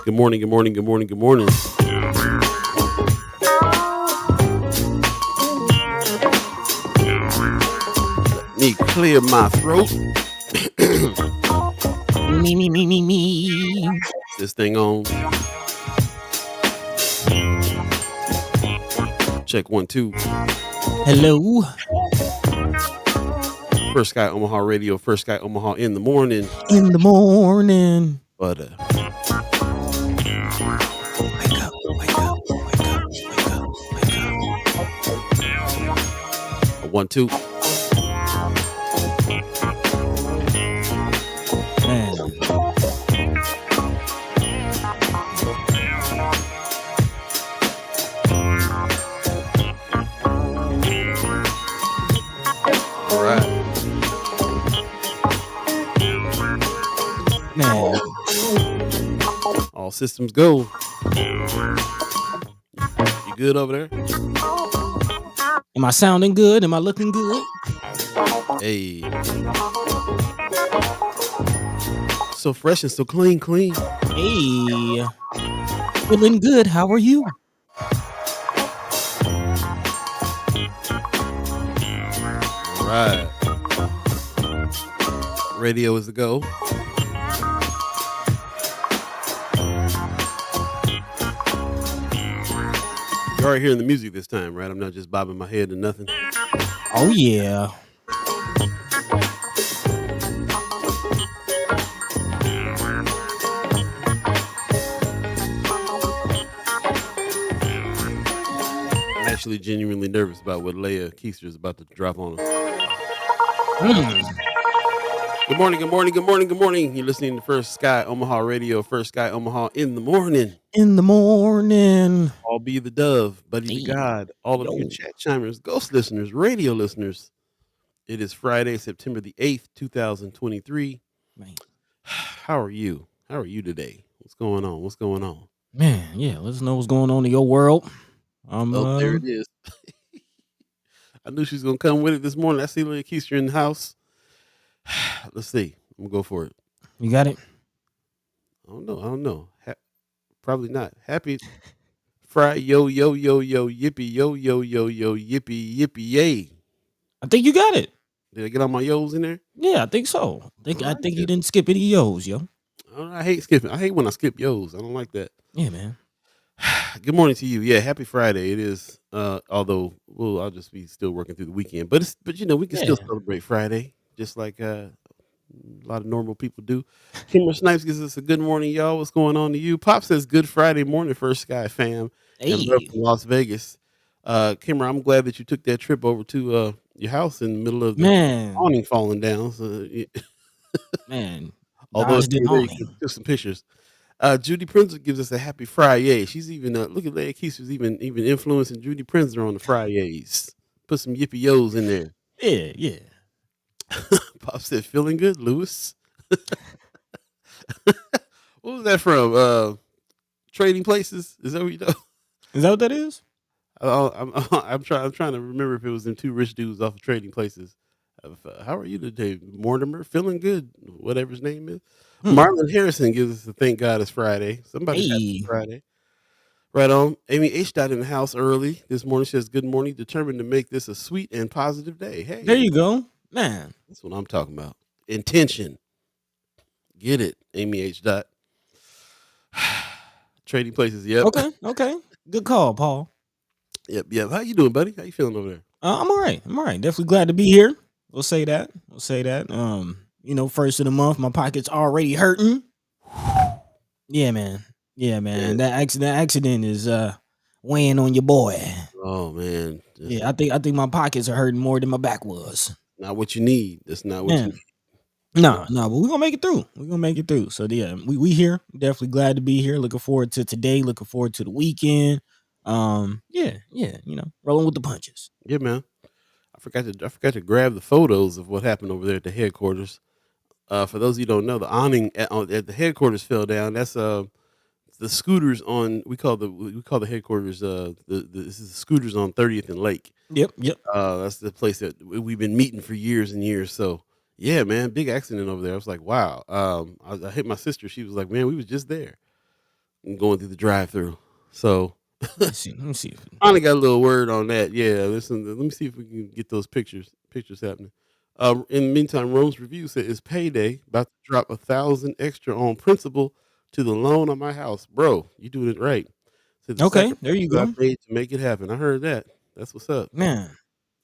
Good morning, good morning, good morning, good morning. Let me clear my throat. Me. This thing on. Check 1 2. Hello. First Sky Omaha Radio, First Sky Omaha in the morning. In the morning. But wake up, wake up, wake up, wake up, wake up. 1 2. Man. All right. Man. All systems go. You good over there? Am I sounding good? Am I looking good? Hey. So fresh and so clean. Hey. Feeling good. How are you? All right. Radio is the go. You're already hearing the music this time, right? I'm not just bobbing my head to nothing. Oh, yeah. I'm actually genuinely nervous about what Leia Keister is about to drop on us. Good morning, good morning, good morning, good morning. You're listening to First Sky Omaha Radio, First Sky Omaha in the morning. In the morning. All be the dove, buddy Hey. the God, all of you chat chimers, ghost listeners, radio listeners. It is Friday, September the 8th, 2023. Man. How are you? How are you today? What's going on? What's going on? Man, yeah, let us know what's going on in your world. Oh, there it is. I knew she was going to come with it this morning. I see Leia Keister in the house. Let's see. I'm going to go for it. You got it? I don't know. Probably not. Happy Friday, yo, yippee, yo, yippee, yay. I think you got it. Did I get all my yos in there? Yeah, I think so. I think you didn't skip any yos, yo. I hate skipping. I hate when I skip yos. I don't like that. Yeah, man. Good morning to you. Yeah, happy Friday. It is. Although, I'll just be still working through the weekend. But we can still celebrate Friday, just like a lot of normal people do. Kimmer Snipes gives us a good morning, y'all. What's going on to you? Pop says good Friday morning, First Sky fam. Hey. And love from Las Vegas. Kimmer, I'm glad that you took that trip over to your house in the middle of the awning falling down. So, man, although you took some pictures. Judy Prinzer gives us a happy Friday. She's even look at Leia Keister's even influencing Judy Prinzer on the Fridays. Put some yippee yos in there. Yeah. Pop said, "Feeling good, Lewis." What was that from? Trading Places? Is that what you know? Is that what that is? I'm trying to remember if it was them two rich dudes off of Trading Places. How are you today, Mortimer? Feeling good, whatever his name is. Marlon Harrison gives us a thank God it's Friday. Somebody happy Friday. Right on. Amy H. in the house early this morning. She says, good morning. Determined to make this a sweet and positive day. Hey. There you go. Man. That's what I'm talking about. Intention. Get it, Amy H. Trading Places, yep. Okay. Good call, Paul. Yep. How you doing, buddy? How you feeling over there? I'm all right. Definitely glad to be here. We'll say that. First of the month, my pocket's already hurting. Yeah, man. Yeah. That accident is weighing on your boy. Oh man. I think my pockets are hurting more than my back was. Not what you need. That's not what you need. No, but we're gonna make it through. So yeah, we here. Definitely glad to be here. Looking forward to today. Looking forward to the weekend. Rolling with the punches. Yeah, man. I forgot to grab the photos of what happened over there at the headquarters. For those of you who don't know, the awning at the headquarters fell down. That's the scooters on we call the headquarters, this is the scooters on 30th and Lake. Yep, yep. That's the place that we've been meeting for years and years. So yeah, man, big accident over there. I was like, wow. I hit my sister. She was like, man, we was just there and going through the drive-through. So Let me see. Let me see. finally got a little word on that. Yeah, listen. Let me see if we can get those pictures happening. In the meantime, Rome's review said it's payday. About to drop 1,000 extra on principal to the loan on my house, bro. You doing it right. Said the Okay, there sacrifices you I've go, made to make it happen. I heard that. That's what's up. man.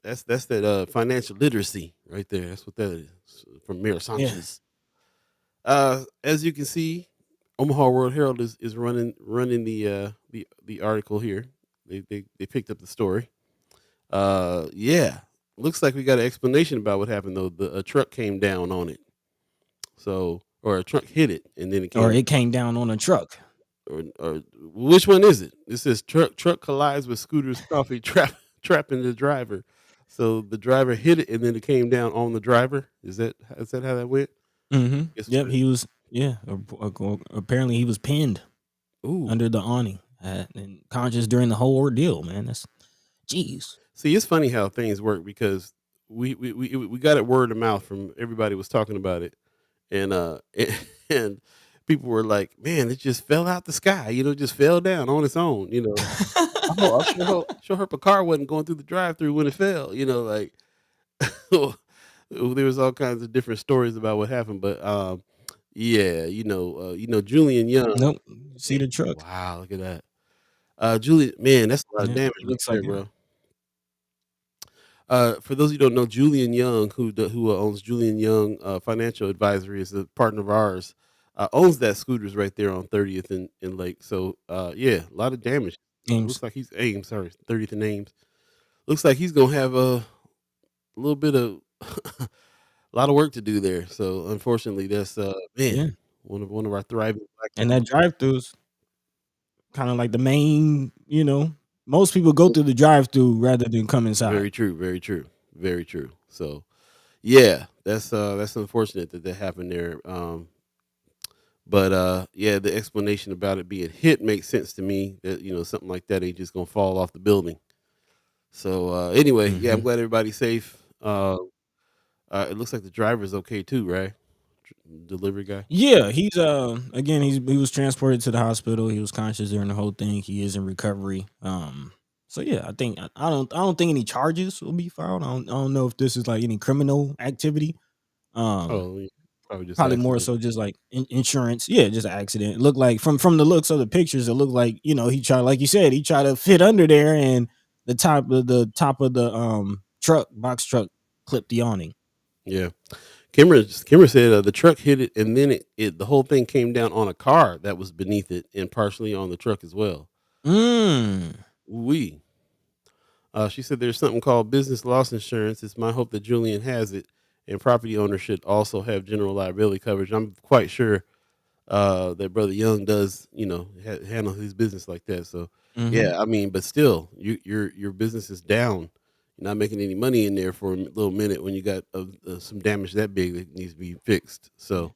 That's that financial literacy right there. That's what that is from Mayor Yeah, Sanchez. As you can see, Omaha World Herald is running the article here. They picked up the story. Yeah, looks like we got an explanation about what happened though. A truck came down on it, so or a truck hit it and then it or came. it came down on a truck. Or which one is it? It says truck collides with scooter's coffee trapping the driver. So the driver hit it and then it came down on the driver. Is that how that went? Mhm. Guess Yep, what? he was yeah, apparently he was pinned Ooh. under the awning, and conscious during the whole ordeal, man. That's jeez. See, it's funny how things work because we got it word of mouth from everybody was talking about it, and and people were like, "Man, it just fell out the sky, just fell down on its own." Oh, I sure hope a car wasn't going through the drive-through when it fell. Like there was all kinds of different stories about what happened, but yeah, Julian Young. Nope. See Man, the truck. wow, look at that. Julian, man, that's a lot of Yeah, damage it right looks like there, it. bro. For those of you who don't know, Julian Young, who owns Julian Young Financial Advisory, is a partner of ours. Owns that scooters right there on 30th and Lake. So yeah, a lot of damage. Games. Looks like he's Ames, sorry, 30th and Ames. Looks like he's gonna have a little bit of a lot of work to do there. So unfortunately, that's man, Yeah. one of our thriving black And that drive-through's kinda like the main, most people go through the drive-through rather than come inside. very true, very true, very true. So yeah, that's unfortunate that happened there. But yeah, the explanation about it being hit makes sense to me. That something like that ain't just gonna fall off the building. So anyway, yeah, I'm Mhm. glad everybody's safe. It looks like the driver's okay too, right? Delivery guy. Yeah, he's again he was transported to the hospital. He was conscious during the whole thing. He is in recovery. So yeah, I don't think any charges will be filed. I don't know if this is like any criminal activity. Um Oh, yeah, probably just Probably more accident. so just like insurance. Yeah, just an accident. It looked like from the looks of the pictures, it looked like, he tried, like you said, he tried to fit under there, and the top of the truck, box truck, clipped the awning. Yeah, Kimmer said the truck hit it, and then the whole thing came down on a car that was beneath it, and partially on the truck as well. Mm. We. She said there's something called business loss insurance. It's my hope that Julian has it, and property owners should also have general liability coverage. I'm quite sure that brother Young does, handle his business like that. So Mhm. yeah, I mean, but still, your business is down. You're not making any money in there for a little minute when you got some damage that big that needs to be fixed. Yeah. So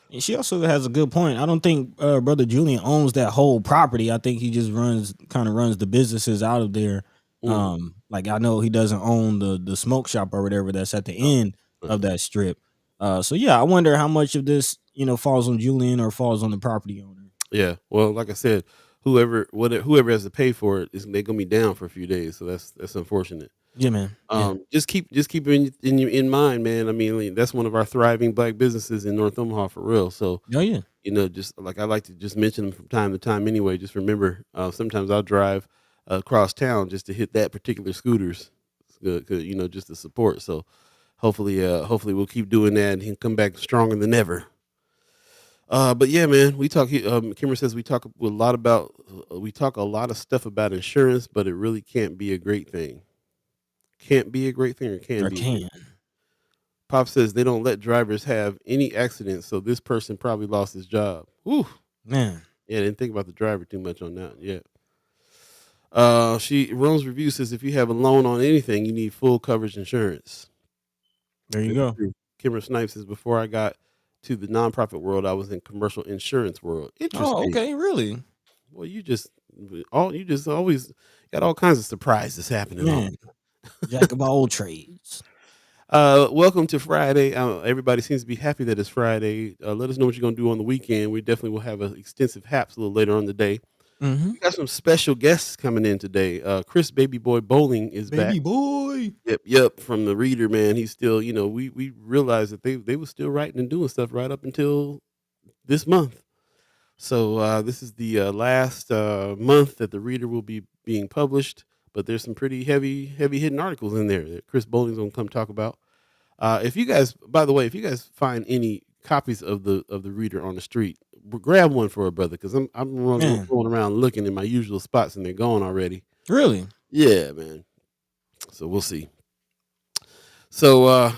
And she also has a good point. I don't think brother Julian owns that whole property. I think he just runs the businesses out of there. mm, Like I know he doesn't own the smoke shop or whatever that's at the no, end of that strip. So yeah, I wonder how much of this, falls on Julian or falls on the property owner. yeah. Well, like I said, whoever has to pay for it is they're gonna be down for a few days. So that's unfortunate. Yeah, man. Yeah. Just keep it in mind, man. I mean, like, that's one of our thriving black businesses in North Omaha for real. So Oh yeah. just like I like to just mention them from time to time anyway. Just remember, sometimes I'll drive across town just to hit that particular scooters, just to support. So hopefully we'll keep doing that and he'll come back stronger than ever. But yeah, man, Kimmer says we talk a lot of stuff about insurance, but it really can't be a great thing. Can't be a great thing or can Or be a great can. thing. Pop says they don't let drivers have any accidents, so this person probably lost his job. Whew. Man. Yeah, didn't think about the driver too much on that. Yeah. Rome's review says if you have a loan on anything, you need full coverage insurance. There you Very go. true. Kimmer Snipes says before I got to the nonprofit world, I was in commercial insurance world. Oh, Interesting. okay, really? Boy, you just always got all kinds of surprises happening on. Man, jack of all trades. Welcome to Friday. Everybody seems to be happy that it's Friday. Let us know what you're gonna do on the weekend. We definitely will have an extensive haps a little later on the day. Mhm. We got some special guests coming in today. Chris Baby Boy Bowling is back. Baby boy. Yep, from the Reader, man. He's still, we realized that they were still writing and doing stuff right up until this month. So this is the last month that the Reader will be being published, but there's some pretty heavy hitting articles in there that Chris Bowling's gonna come talk about. If you guys, by the way, if you guys find any copies of the Reader on the street, grab one for a brother because Man, going around looking in my usual spots and they're gone already. really? Yeah, man. So we'll see. So I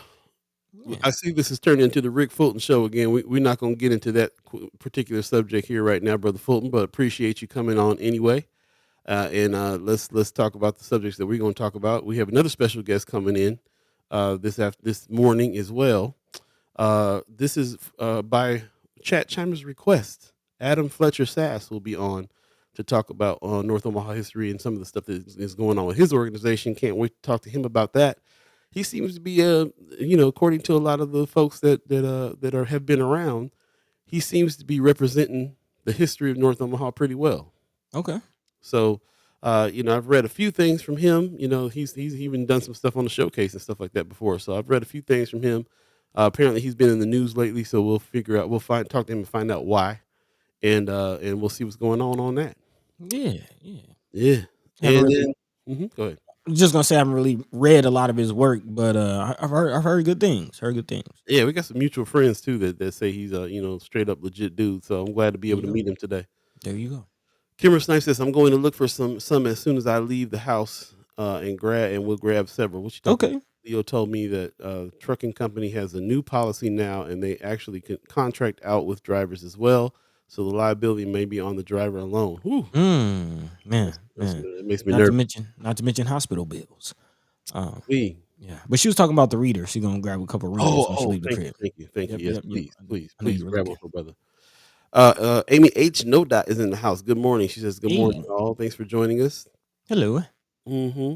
Yeah. see this has turned into the Rick Fulton show again. We're not going to get into that particular subject here right now, brother Fulton, but appreciate you coming on anyway. And let's talk about the subjects that we're going to talk about. We have another special guest coming in this morning as well. This is by Chat Chimer's request. Adam Fletcher Sass will be on to talk about North Omaha history and some of the stuff that is going on with his organization. Can't wait to talk to him about that. He seems to be, according to a lot of the folks that have been around, he seems to be representing the history of North Omaha pretty well. Okay. So, I've read a few things from him. He's even done some stuff on the showcase and stuff like that before. So I've read a few things from him. Apparently, he's been in the news lately. So talk to him and find out why, and we'll see what's going on that. Yeah, yeah. Yeah, Haven't and really then go ahead. just gonna say I haven't really read a lot of his work, but I've heard good things. Heard good things. Yeah, we got some mutual friends too that say he's a straight up legit dude. So I'm glad to be There able you to go. meet him today. There you go. Kimmer Snipe says I'm going to look for some as soon as I leave the house and we'll grab several. What you talking about? Okay. Leo told me that trucking company has a new policy now, and they actually can contract out with drivers as well. So the liability may be on the driver alone. Whew, Man, man. it makes me Not to nervous. mention, not to mention hospital bills. Um, Me. yeah. But she was talking about the reader. She's gonna grab a couple readers when she leave the Thank you, crib. thank you. Yep, Yes, yep, yep. please, please, I know please you were grab one looking. for brother. Amy H. No Dot is in the house. Good morning. She says, "Good morning, Hey, all. Thanks for joining us." hello. Mm-hmm.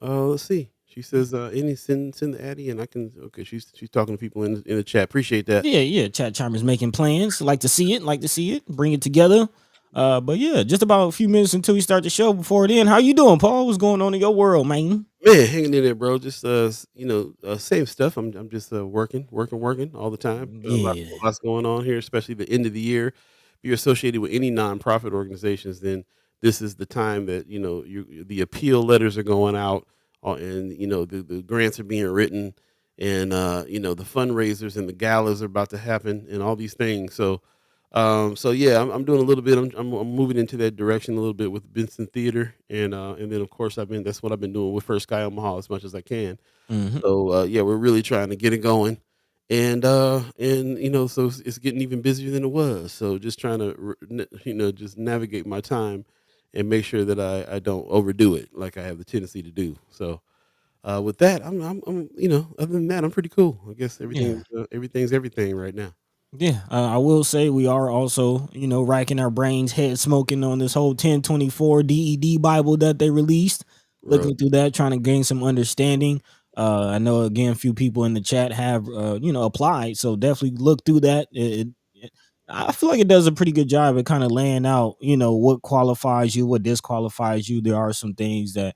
Let's see. She says, "Any send the Addy, and I can." Okay, she's talking to people in the chat. Appreciate that. Yeah, yeah. Chat Chimer's making plans. Like to see it. Like to see it. Bring it together. But yeah, just about a few minutes until we start the show. Before then, how you doing, Paul? What's going on in your world, man? Man, hanging in there, bro. Just same stuff. I'm just working all the time. Yeah. Lots going on here, especially the end of the year. If you're associated with any nonprofit organizations, then this is the time that the appeal letters are going out, and the grants are being written, and the fundraisers and the galas are about to happen, and all these things. So yeah, I'm doing a little bit. I'm moving into that direction a little bit with Benson Theater, and then of course that's what I've been doing with First Sky Omaha as much as I can. Hmm. So yeah, we're really trying to get it going, and so it's getting even busier than it was. So just trying to just navigate my time and make sure that I don't overdo it like I have the tendency to do. So with that, I'm other than that, I'm pretty cool. I guess Yeah. everything's everything right now. Yeah, I will say we are also, racking our brains, head smoking on this whole 1024 DED Bible that they released. Bro. Looking through that, trying to gain some understanding. I know again, a few people in the chat have, applied, so definitely look through that. I feel like it does a pretty good job at kind of laying out, what qualifies you, what disqualifies you. There are some things that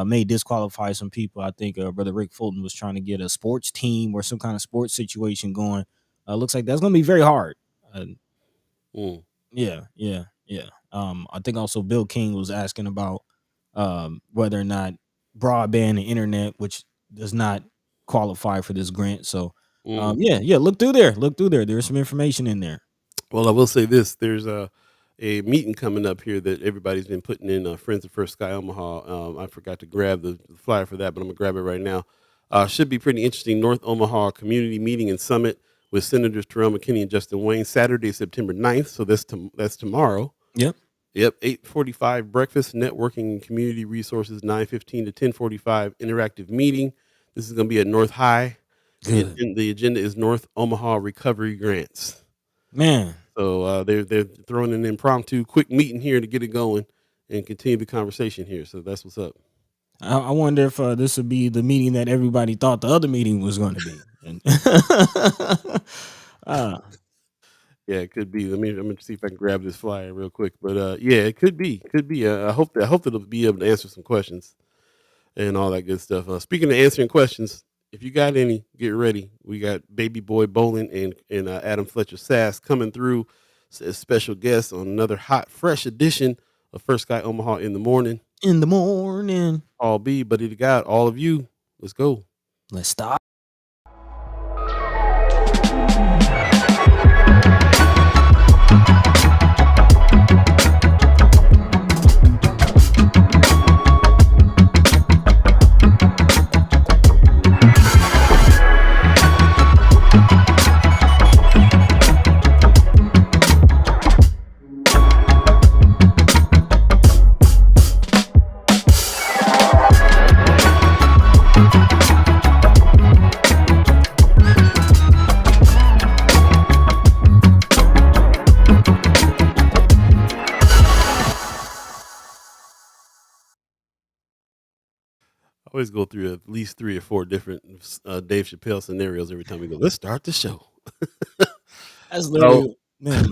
may disqualify some people. I think Brother Rick Fulton was trying to get a sports team or some kind of sports situation going. Looks like that's going to be very hard. Uh, Mm. yeah, yeah, yeah. I think also Bill King was asking about whether or not broadband and internet, which does not qualify for this grant. So, Mhm. yeah, yeah. Look through there. Look through there. There's some information in there. Well, I will say this: there's a meeting coming up here that everybody's been putting in. Friends of First Sky Omaha. I forgot to grab the flyer for that, but I'm gonna grab it right now. Should be pretty interesting. North Omaha Community Meeting and Summit with Senators Terrell McKinney and Justin Wayne, Saturday, September 9th. So that's tomorrow. Yep. Yep, 8:45 breakfast, networking, and community resources. 9:15 to 10:45 interactive meeting. This is gonna be at North High. Good. The agenda is North Omaha recovery grants. Man. So they're throwing an impromptu quick meeting here to get it going and continue the conversation here. So that's what's up. I wonder if this would be the meeting that everybody thought the other meeting was going to be. And uh, Yeah, it could be. Let me see if I can grab this flyer real quick. But yeah, it could be. Could be. I hope that it'll be able to answer some questions and all that good stuff. Speaking of answering questions, if you got any, get ready. We got Baby Boy Bowling and Adam Fletcher Sass coming through as special guests on another hot, fresh edition of First Sky Omaha in the morning. in the morning, All B, buddy to God, all of you. Let's go. let's stop. I always go through at least 3 or 4 different Dave Chappelle scenarios every time we go. Let's start the show. That's Oh, literally man.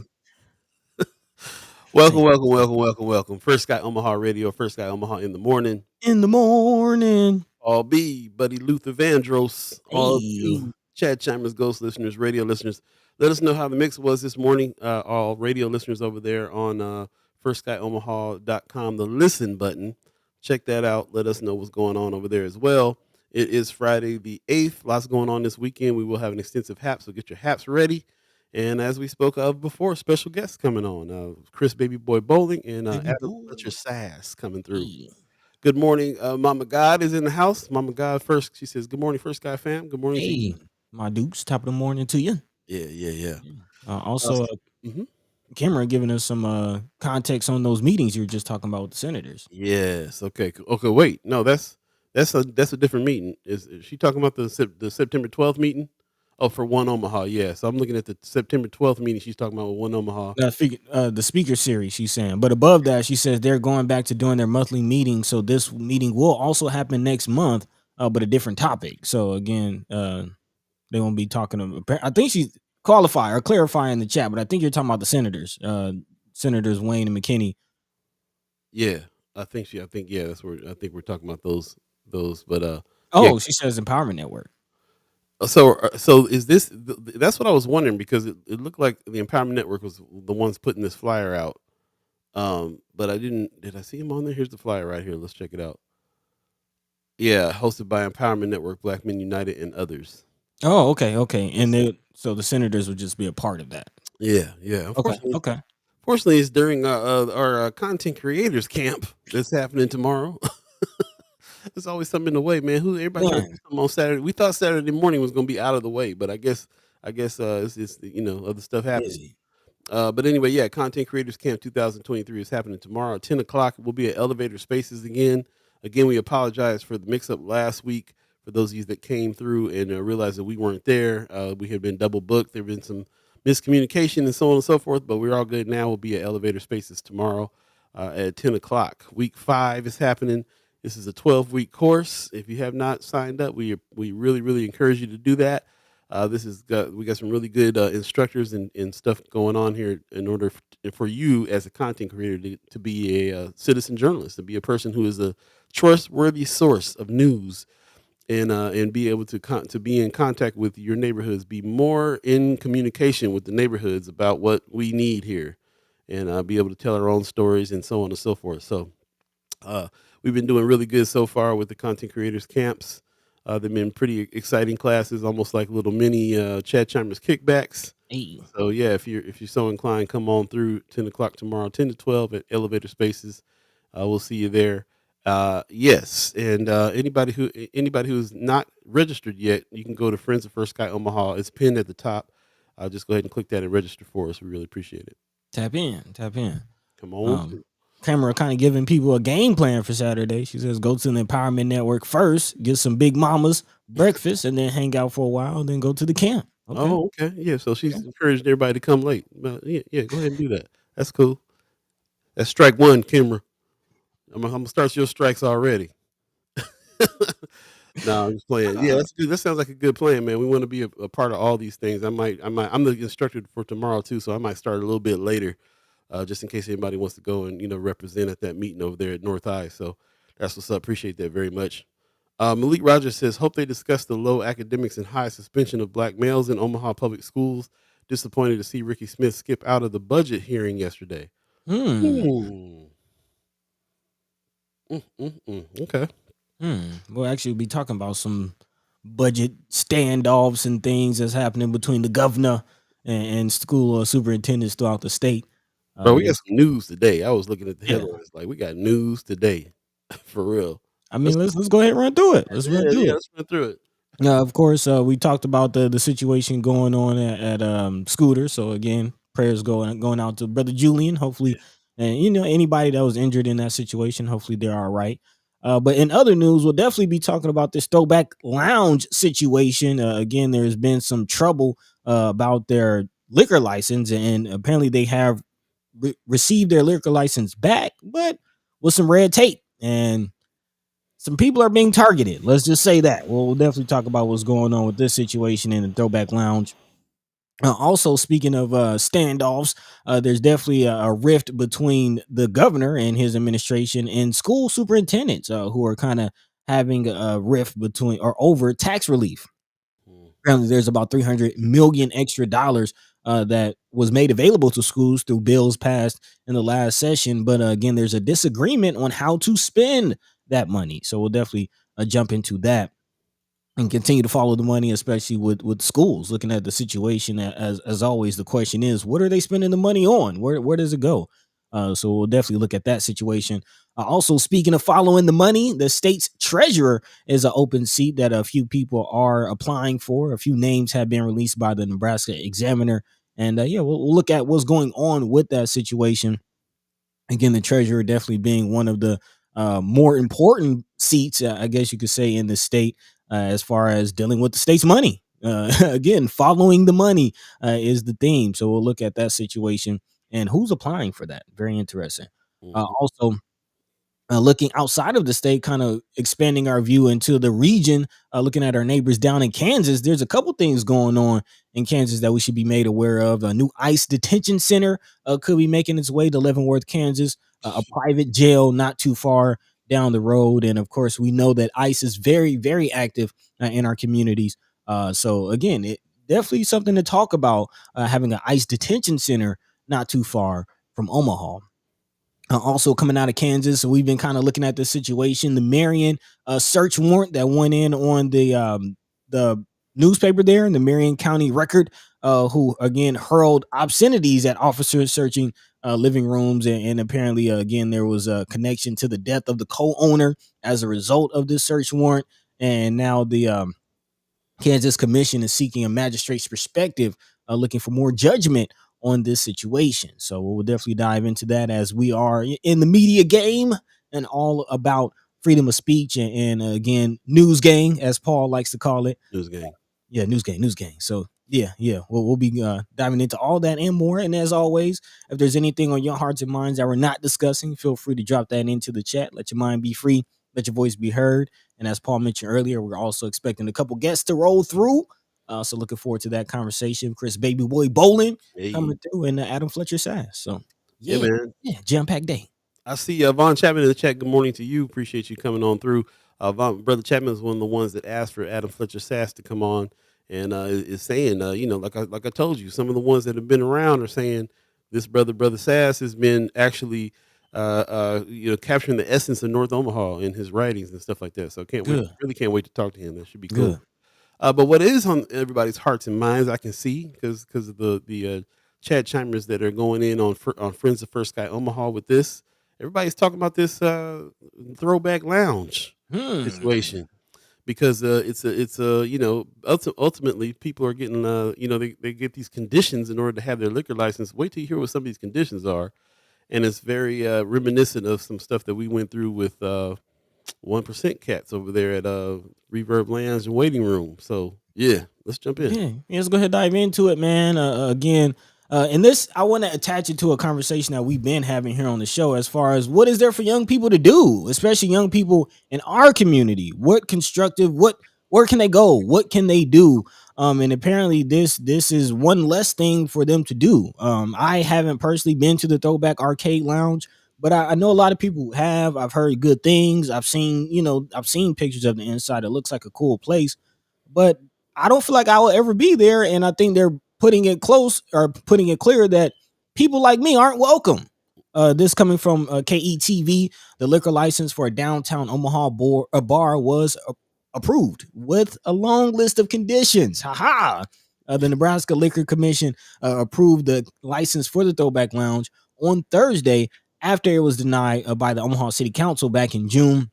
welcome, Hey, welcome, welcome, welcome, welcome. First Sky Omaha Radio, First Sky Omaha in the morning. in the morning. All B, Buddy Luther Vandross, all Hey, you Chad Chimers, Ghost listeners, radio listeners. Let us know how the mix was this morning. All radio listeners over there on firstsky.omaha.com, the listen button. Check that out. Let us know what's going on over there as well. It is Friday the 8th. Lots going on this weekend. We will have an extensive hap, so get your haps ready. And as we spoke of before, special guests coming on. Chris Baby Boy Bowling and baby Adam boy. Fletcher Sass coming through. Hey, Good morning. Mama God is in the house. Mama God first. She says, "Good morning, First Guy fam. Good morning to hey, you." my dukes. Top of the morning to you. Yeah, yeah, yeah. Yeah. Uh, Also, mhm. Cameron giving us some context on those meetings you were just talking about with the senators. Yes. Okay. Okay. Wait. No, that's a different meeting. Is she talking about the September 12th meeting? Oh, for One Omaha. Yeah. So I'm looking at the September 12th meeting. She's talking about One Omaha. The speaker series, she's saying. But above that, she says they're going back to doing their monthly meeting. So this meeting will also happen next month, but a different topic. So again, they won't be talking about. I think she's qualifying or clarifying in the chat, but I think you're talking about the senators, senators Wayne and McKinney. Yeah. I think yeah. That's where I think we're talking about those. But yeah. Oh, she says Empowerment Network. So is this? That's what I was wondering because it looked like the Empowerment Network was the ones putting this flyer out. But I didn't. Did I see him on there? Here's the flyer right here. Let's check it out. Yeah, hosted by Empowerment Network, Black Men United, and others. Oh, okay, okay, and so the senators would just be a part of that. Yeah, yeah. Okay, okay. Unfortunately, it's during our content creators camp that's happening tomorrow. There's always something in the way, man. Who everybody trying to do Man, something on Saturday? We thought Saturday morning was going to be out of the way, but I guess it's just other stuff happening. busy. But anyway, yeah, Content Creators Camp 2023 is happening tomorrow at 10 o'clock. We'll be at Elevator Spaces again. Again, we apologize for the mix up last week. For those of you that came through and realized that we weren't there, we had been double booked. There had been some miscommunication and so on and so forth, but we're all good now. We'll be at Elevator Spaces tomorrow at 10 o'clock. Week 5 is happening. This is a 12-week course. If you have not signed up, we really, really encourage you to do that. We got some really good instructors and stuff going on here in order for you as a content creator to be a citizen journalist, to be a person who is a trustworthy source of news and be able to be in contact with your neighborhoods, be more in communication with the neighborhoods about what we need here, and be able to tell our own stories and so on and so forth. So uh, we've been doing really good so far with the content creators camps. They've been pretty exciting classes, almost like little mini Chad Chambers kickbacks. Hey, So yeah, if you're so inclined, come on through 10 o'clock tomorrow, 10 to 12 at Elevator Spaces. We'll see you there. Yes, and anybody who's not registered yet, you can go to Friends of First Sky Omaha. It's pinned at the top. Just go ahead and click that and register for us. We really appreciate it. tap in, tap in. Come on Um, through. Camera kind of giving people a game plan for Saturday. She says go to the Empowerment Network first, get some Big Mamas breakfast, and then hang out for a while, then go to the camp. Okay. Oh, okay. Yeah, so Okay. she's encouraged everybody to come late. Yeah, yeah, go ahead and do that. That's cool. That's strike 1, Kimra. Imma start your strikes already. No, I'm just playing. Yeah, Uh, that's good. That sounds like a good plan, man. We wanna be a part of all these things. I'm the instructor for tomorrow too, so I might start a little bit later, just in case anybody wants to go and, represent at that meeting over there at North High. So that's what's up. Appreciate that very much. Malik Rogers says, hope they discuss the low academics and high suspension of black males in Omaha public schools. Disappointed to see Ricky Smith skip out of the budget hearing yesterday. hmm. Hmm. Okay. We'll actually be talking about some budget standoffs and things that's happening between the governor and school superintendents throughout the state. Bro, we Yeah, got some news today. I was looking at the yeah. headlines like we got news today. For real. I mean, Let's let's go ahead and run through it. Let's run yeah, through yeah, it. let's run through it. Of course, we talked about the situation going on at Scooter. So again, prayers going out to brother Julian. Hopefully, Yeah. and anybody that was injured in that situation, hopefully they're all right. But in other news, we'll definitely be talking about this throwback lounge situation. Again, there's been some trouble about their liquor license, and apparently they have received their liquor license back, but with some red tape and some people are being targeted. Let's just say that. We'll definitely talk about what's going on with this situation in the Throwback Lounge. Also, speaking of standoffs, there's definitely a rift between the governor and his administration and school superintendents who are kind of having a rift between or over tax relief. Mm, Apparently, there's about 300 million extra dollars that was made available to schools through bills passed in the last session. But again, there's a disagreement on how to spend that money. So we'll definitely jump into that and continue to follow the money, especially with schools. Looking at the situation, as always, the question is, what are they spending the money on? Where does it go? So we'll definitely look at that situation. Also, speaking of following the money, the state's treasurer is an open seat that a few people are applying for. A few names have been released by the Nebraska Examiner, and yeah, we'll look at what's going on with that situation. Again, the treasurer definitely being one of the more important seats, I guess you could say, in the state as far as dealing with the state's money. Again, following the money is the theme. So we'll look at that situation and who's applying for that. Very interesting. mhm. Also, looking outside of the state, kind of expanding our view into the region, looking at our neighbors down in Kansas, there's a couple things going on in Kansas that we should be made aware of. A new ICE detention center could be making its way to Leavenworth, Kansas, a private jail not too far down the road. And of course, we know that ICE is very, very active in our communities. So, again, it definitely something to talk about having an ICE detention center not too far from Omaha. Also coming out of Kansas, so we've been kind of looking at the situation. The Marion search warrant that went in on the newspaper there in the Marion County Record, who again hurled obscenities at officers searching living rooms, and apparently again there was a connection to the death of the co-owner as a result of this search warrant, and now the Kansas Commission is seeking a magistrate's perspective, looking for more judgment on this situation. So we'll definitely dive into that as we are in the media game and all about freedom of speech and again, news gang, as Paul likes to call it. News gang. Yeah, news gang. So yeah, we'll be diving into all that and more. And as always, if there's anything on your hearts and minds that we're not discussing, feel free to drop that into the chat. Let your mind be free. Let your voice be heard. And as Paul mentioned earlier, we're also expecting a couple guests to roll through. So looking forward to that conversation. Chris Baby Boy Bowling Hey. coming through and Adam Fletcher Sass. So Yeah, yeah, man. yeah, jam packed day. I see Vaughn Chapman in the chat. Good morning to you. Appreciate you coming on through. Brother Chapman is one of the ones that asked for Adam Fletcher Sass to come on, and is saying, like I told you, some of the ones that have been around are saying this brother Sass has been actually, capturing the essence of North Omaha in his writings and stuff like that. So can't wait, Good, really can't wait to talk to him. That should be cool. good, But what is on everybody's hearts and minds, I can see because of the chat chimers that are going in on Friends of First Sky Omaha with this. Everybody's talking about this throwback lounge hmm, situation because it's a ultimately people are getting they get these conditions in order to have their liquor license. Wait till you hear what some of these conditions are, and it's very reminiscent of some stuff that we went through with 1% cats over there at Reverb Lounge and Waiting Room. So yeah, let's jump in. Yeah, let's go ahead and dive into it, man. Again, and this I want to attach it to a conversation that we've been having here on the show, as far as what is there for young people to do, especially young people in our community. What constructive, what where can they go? What can they do? And apparently this is one less thing for them to do. I haven't personally been to the Throwback Arcade Lounge, but I know a lot of people have. I've heard good things. I've seen pictures of the inside. It looks like a cool place, but I don't feel like I will ever be there. And I think they're putting it close, or putting it clear, that people like me aren't welcome. This coming from KETV, the liquor license for a downtown Omaha bar was approved with a long list of conditions. Haha. The Nebraska Liquor Commission approved the license for the Throwback Lounge on Thursday after it was denied by the Omaha City Council back in June.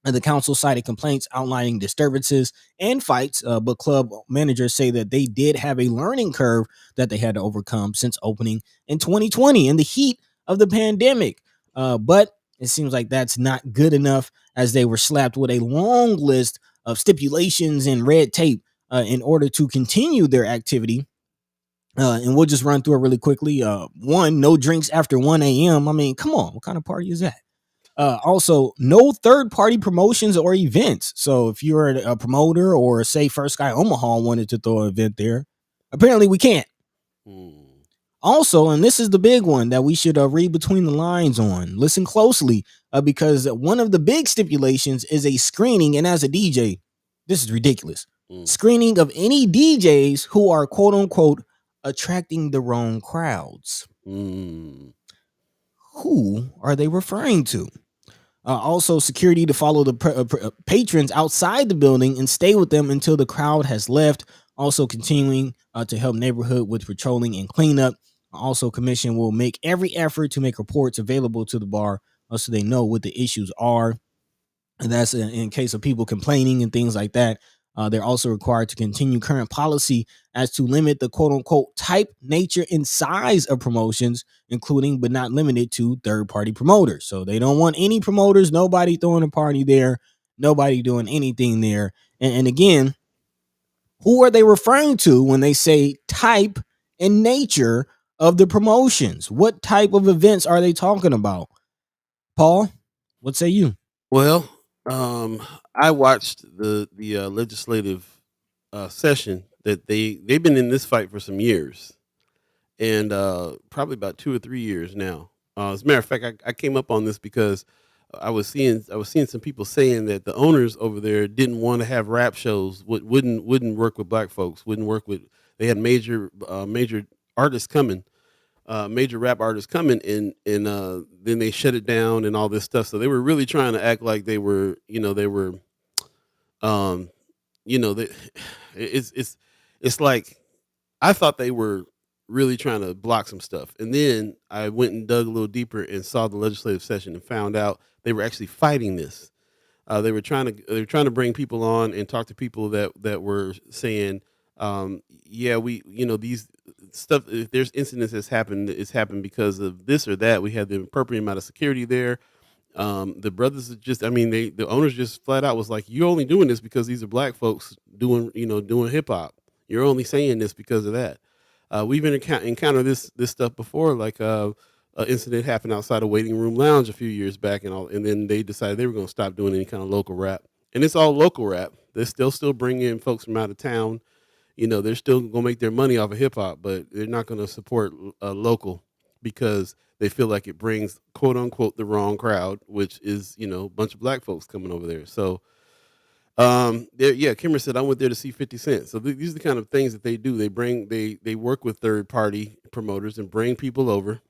And the council cited complaints outlining disturbances and fights, but club managers say that they did have a learning curve that they had to overcome since opening in 2020 in the heat of the pandemic. But it seems like that's not good enough, as they were slapped with a long list of stipulations and red tape in order to continue their activity. And we'll just run through it really quickly. One, no drinks after 1 a.m. I mean, come on, what kind of party is that? Also, no third party promotions or events. So if you're a promoter, or say First Sky Omaha wanted to throw an event there, apparently we can't. Mm, Also, and this is the big one that we should read between the lines on, listen closely, because one of the big stipulations is a screening. And as a DJ, this is ridiculous. mm, Screening of any DJs who are quote unquote attracting the wrong crowds. mm, Who are they referring to? Also, security to follow the patrons outside the building and stay with them until the crowd has left. Also, continuing to help neighborhood with patrolling and cleanup. Also, commission will make every effort to make reports available to the bar so they know what the issues are. And that's in case of people complaining and things like that. They're also required to continue current policy as to limit the quote unquote type, nature, and size of promotions, including but not limited to third party promoters. So they don't want any promoters, nobody throwing a party there, nobody doing anything there. And again, who are they referring to when they say type and nature of the promotions? What type of events are they talking about? Paul, what say you? well, I watched the legislative session that they've been in this fight for some years, and probably about 2 or 3 years now. As a matter of fact, I came up on this because I was seeing some people saying that the owners over there didn't want to have rap shows. Wouldn't work with black folks. Wouldn't work with. They had major artists coming, major rap artists coming, and then they shut it down and all this stuff. So they were really trying to act like they were um they, it's like I thought they were really trying to block some stuff. And then I went and dug a little deeper and saw the legislative session and found out they were actually fighting this. They were trying to bring people on and talk to people that were saying, yeah, these stuff. If there's incidents that's happened, it's happened because of this or that. We had the appropriate amount of security there. The brothers are just, I mean, the owners just flat out was like, you're only doing this because these are black folks doing hip hop. You're only saying this because of that. We've encountered this stuff before, like an incident happened outside a waiting room lounge a few years back, and then they decided they were going to stop doing any kind of local rap, and it's all local rap. They still bring in folks from out of town. They're still going to make their money off of hip hop, but they're not going to support local because they feel like it brings quote unquote the wrong crowd, which is a bunch of black folks coming over there. So yeah, Kimmer said I went there to see 50 Cent. So these are the kind of things that they do. They work with third party promoters and bring people over.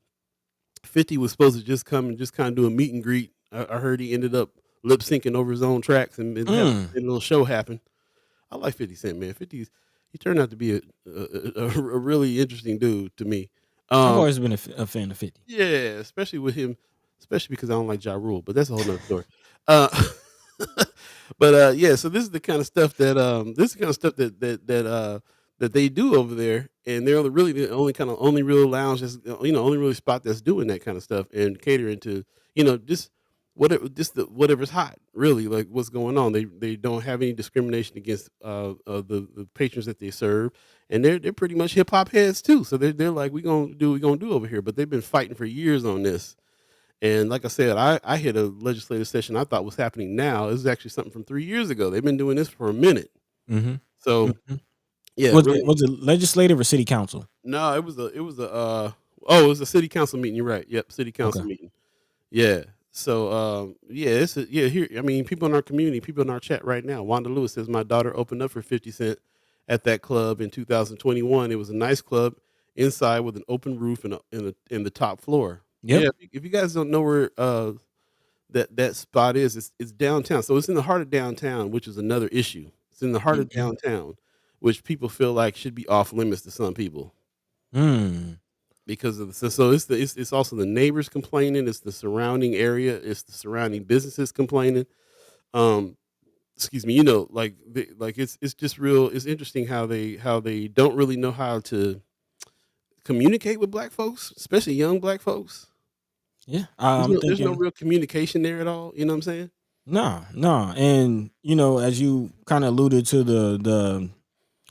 50 was supposed to just come and just kind of do a meet and greet. I heard he ended up lip syncing over his own tracks and have Mm. a little show happen. I like 50 Cent, man. 50's he turned out to be a really interesting dude to me. I've Um, always been a fan of 50. yeah, especially with him, especially because I don't like Ja Rule, but that's a whole nother story. Uh, but yeah, so this is the kind of stuff that they do over there, and they're really the only real lounge that's only really spot that's doing that kind of stuff and catering to just whatever's hot, really, like what's going on. They don't have any discrimination against the patrons that they serve, and they're pretty much hip hop heads too. So they're like, we gonna do over here. But they've been fighting for years on this. And like I said, I hit a legislative session I thought was happening now. It was actually something from 3 years ago. They've been doing this for a minute. Mhm. So Mhm. yeah, really. Was it legislative or city council? No, it was a city council meeting. You're right. Yep, city Okay. council meeting. Yeah. So, yeah, here. I mean, people in our community, people in our chat right now. Wanda Lewis says my daughter opened up for 50 Cent at that club in 2021. It was a nice club inside with an open roof and in the top floor. Yep. Yeah, if you guys don't know where that spot is, it's downtown. So it's in the heart of downtown, which is another issue. It's in the heart of Mhm. downtown, which people feel like should be off limits to some people Mm. because of so it's also the neighbors complaining, it's the surrounding area, it's the surrounding businesses complaining. Um, excuse me, like it's just real. It's interesting how they don't really know how to communicate with black folks, especially young black folks. Yeah. There's I'm there's no thinking real communication there at all. You know what I'm saying? no, no. And as you kind of alluded to the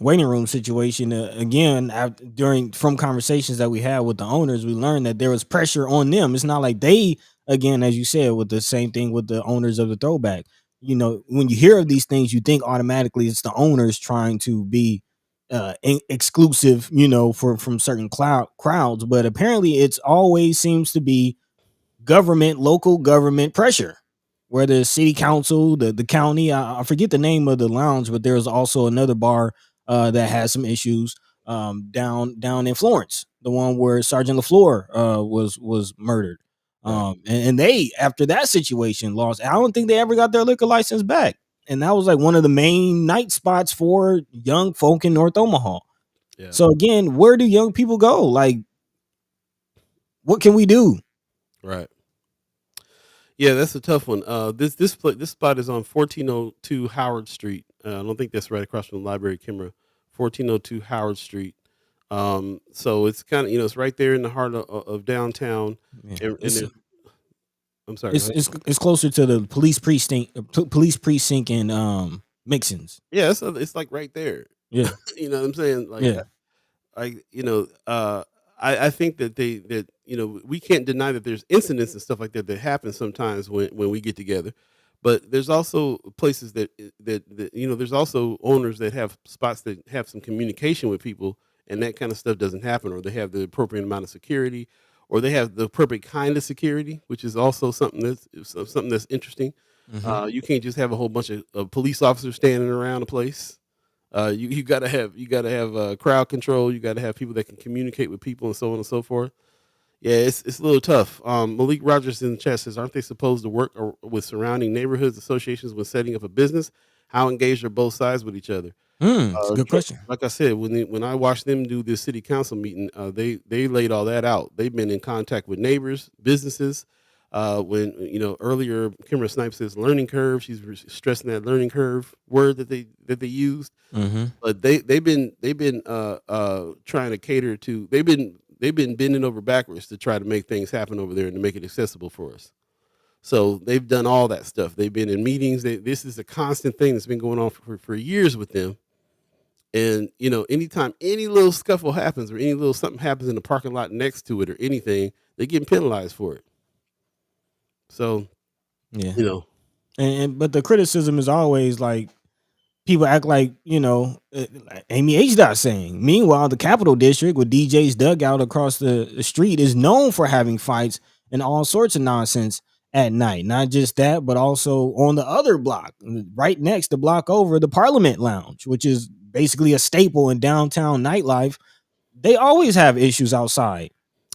waiting room situation again during from conversations that we had with the owners, we learned that there was pressure on them. It's not like they, again, as you said, with the same thing with the owners of the throwback. When you hear of these things, you think automatically it's the owners trying to be exclusive, for from certain crowds, but apparently it's always seems to be local government pressure, whether it's city council, the county. I forget the name of the lounge, but there's also another bar that has some issues down in Florence, the one where Sergeant LaFleur was murdered. Right. And they, after that situation, lost. I don't think they ever got their liquor license back. And that was like one of the main night spots for young folk in North Omaha. Yeah. So again, where do young people go? Like, what can we do? Right. Yeah, that's a tough one. This spot is on 1402 Howard Street. I don't think that's right across from the library, Kimra. 1402 Howard Street. So it's kind of it's right there in the heart of downtown, Yeah, and it's there's I'm sorry, go It's ahead. it's it's closer to the police precinct in Mixons. Yeah, it's like right there. Yeah, You know what I'm saying? Like yeah, I think that we can't deny that there's incidents and stuff like that that happen sometimes when we get together, but there's also places that there's also owners that have spots that have some communication with people, and that kind of stuff doesn't happen, or they have the appropriate amount of security, or they have the appropriate kind of security, which is also something that's interesting. hmm You can't just have a whole bunch of police officers standing around a place. You gotta have crowd control. You gotta have people that can communicate with people and so on and so forth. Yeah, it's a little tough. Malik Rogers in the chat says, "Aren't they supposed to work with surrounding neighborhoods associations when setting up a business? How engaged are both sides with each other?" It's a good question. Like I said, when I watched them do this city council meeting, they laid all that out. They've been in contact with neighbors, businesses. When earlier, Kimra Snipes says learning curve. She's stressing that learning curve word that they used. hmm But they've been trying to cater to they've been bending over backwards to try to make things happen over there and to make it accessible for us. So they've done all that stuff. They've been in meetings. This is a constant thing that's been going on for years with them. And anytime any little scuffle happens or any little something happens in the parking lot next to it or anything, they're getting penalized for it. So Yeah, you know, but the criticism is always like people act like like Amy H. Dot saying. Meanwhile, the Capital District with DJ's dugout across the street is known for having fights and all sorts of nonsense at night. Not just that, but also on the other block, right next, the block over, the Parliament Lounge, which is basically a staple in downtown nightlife. They always have issues outside.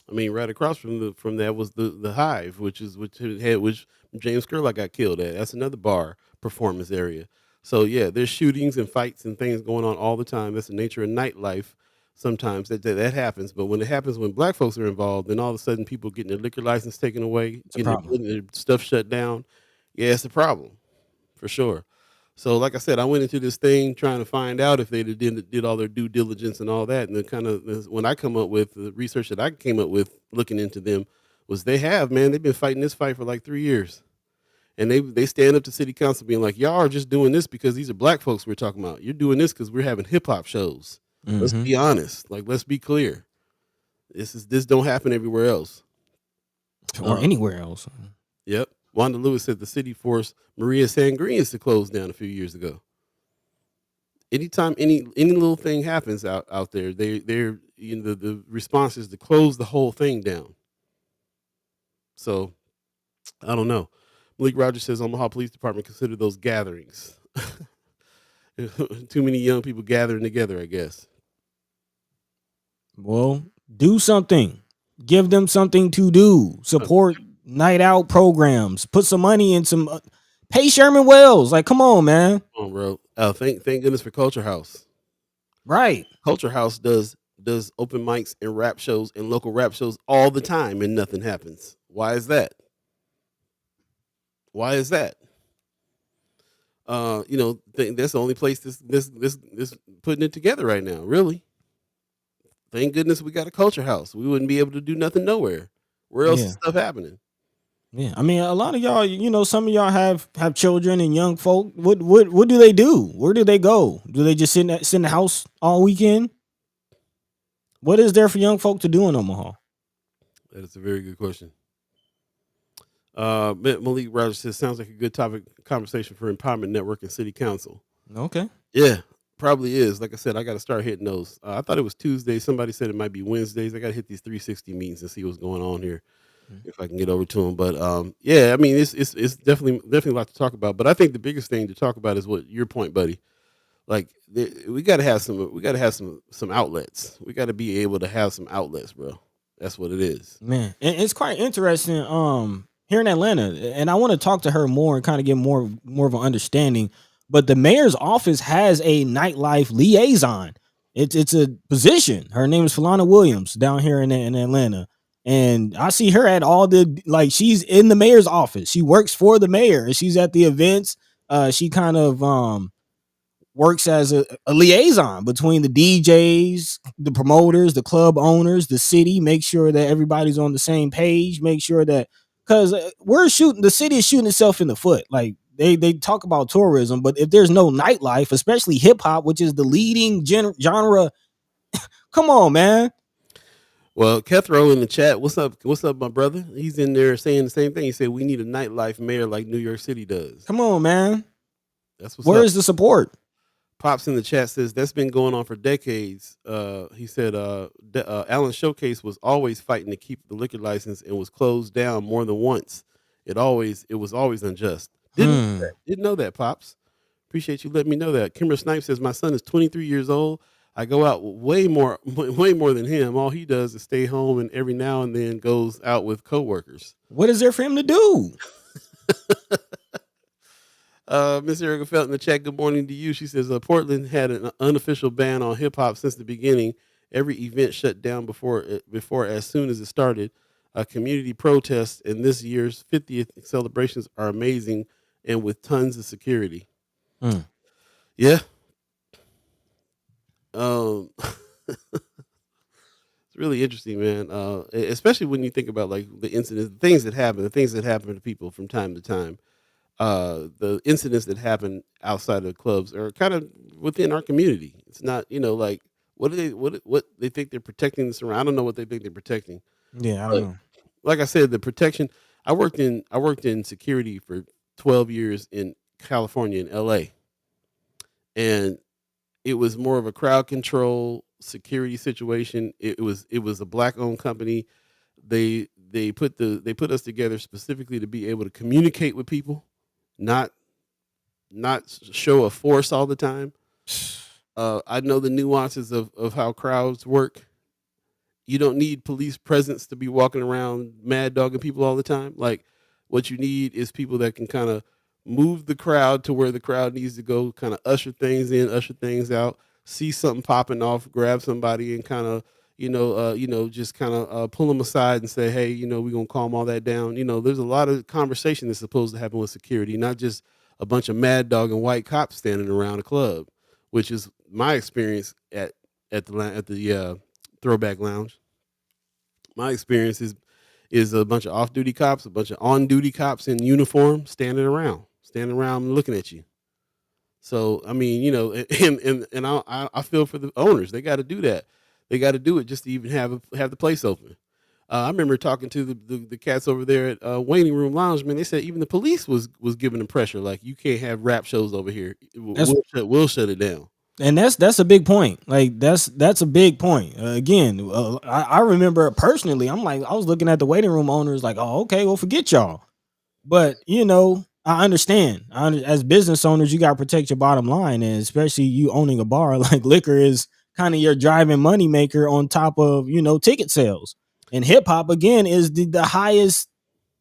I mean, right across from that was the Hive, which James Curlock got killed at. That's another bar performance area. So yeah, there's shootings and fights and things going on all the time. That's the nature of nightlife. Sometimes that happens, but when it happens when black folks are involved, then all of a sudden people getting their liquor license taken away, It's a problem. getting their stuff shut down. Yeah, it's a problem for sure. So, like I said, I went into this thing trying to find out if they did all their due diligence and all that. And the kind of when I come up with the research that I came up with looking into them was they've been fighting this fight for like 3 years. and they stand up to city council being like, y'all are just doing this because these are black folks we're talking about. You're doing this because we're having hip hop shows. Let's Mm-hmm. be honest. Like, let's be clear. This don't happen everywhere else. Or Uh, anywhere else. yep. Wanda Lewis said the city forced Maria Sangreens to close down a few years ago. Anytime any little thing happens out there, they're the response is to close the whole thing down. So I don't know. Malik Rogers says Omaha Police Department consider those gatherings. Too many young people gathering together, I guess. Well, do something. Give them something to do. Uh, Support night out programs. Put some money in some. Pay Sherman Wells. Like, come on, man. Come on, bro. Thank goodness for Culture House. Right. Culture House does open mics and rap shows and local rap shows all the time, and nothing happens. Why is that? Why is that? That's the only place this putting it together right now. Really, thank goodness we got a Culture House. We wouldn't be able to do nothing nowhere. Where else is Yeah. stuff happening? Yeah. I mean, a lot of y'all, some of y'all have children and young folk. What do they do? Where do they go? Do they just sit in the house all weekend? What is there for young folk to do in Omaha? That is a very good question. Malik Rogers says sounds like a good topic conversation for Empowerment Network and City Council. Okay. Yeah, probably is. Like I said, I got to start hitting those. I thought it was Tuesday. Somebody said it might be Wednesdays. I got to hit these 360 meetings and see what's going on here if I can get over to them. But yeah, I mean, it's definitely a lot to talk about. But I think the biggest thing to talk about is what your point, buddy. Like we got to have some outlets. We got to be able to have some outlets, bro. That's what it is. Man, and it's quite interesting. Here in Atlanta, and I want to talk to her more and kind of get more of an understanding. But the mayor's office has a nightlife liaison. It's a position. Her name is Falana Williams down here in Atlanta, and I see her at all the she's in the mayor's office. She works for the mayor, and she's at the events. She kind of works as a liaison between the DJs, the promoters, the club owners, the city, make sure that everybody's on the same page, make sure that because the city is shooting itself in the foot. Like they talk about tourism, but if there's no nightlife, especially hip hop, which is the leading genre, come on, man. Well, Kethro in the chat, what's up? What's up, my brother? He's in there saying the same thing. He said we need a nightlife mayor like New York City does. Come on, man. That's what's Where up. is the support? Pops in the chat says that's been going on for decades. He said Allen Showcase was always fighting to keep the liquor license and was closed down more than once. It was always unjust. Didn't know that, Pops. Appreciate you letting me know that. Kimber Snipes says my son is 23 years old. I go out way more than him. All he does is stay home and every now and then goes out with coworkers. What is there for him to do? Miss Erica Felt in the chat. Good morning to you. She says Portland had an unofficial ban on hip hop since the beginning. Every event shut down before as soon as it started. Community protests and this year's 50th celebrations are amazing and with tons of security. Yeah. It's really interesting, man. Especially when you think about like the incidents, the things that happen to people from time to time. The incidents that happen outside of the clubs are kind of within our community. It's not, like what they think they're protecting this around. I don't know what they think they're protecting. Yeah, I don't But know. like I said, the protection. I worked in security for 12 years in California in LA, and it was more of a crowd control security situation. It was a black owned company. They put us together specifically to be able to communicate with people, not show a force all the time. I know the nuances of how crowds work. You don't need police presence to be walking around mad dogging people all the time. Like what you need is people that can kind of move the crowd to where the crowd needs to go, kind of usher things in, usher things out, see something popping off, grab somebody and kind of, just kind of pull them aside and say, hey, we're going to calm all that down. There's a lot of conversation that's supposed to happen with security, not just a bunch of mad dog and white cops standing around a club, which is my experience at the Throwback Lounge. My experience is a bunch of off-duty cops, a bunch of on-duty cops in uniform standing around looking at you. So, I mean, and I feel for the owners. They gotta do that. They gotta do it just to even have the place open. I remember talking to the cats over there at, Waiting Room Lounge, man. They said even the police was giving them pressure, like, "You can't have rap shows over here. That's We'll shut it down." and that's a big point. Like that's a big point. Again, I remember personally. I'm like, I was looking at the waiting room owners, like, oh, okay, well, forget y'all. But I understand. As business owners, you got to protect your bottom line, and especially you owning a bar, like liquor is kind of your driving money maker on top of ticket sales. And hip hop again is the highest,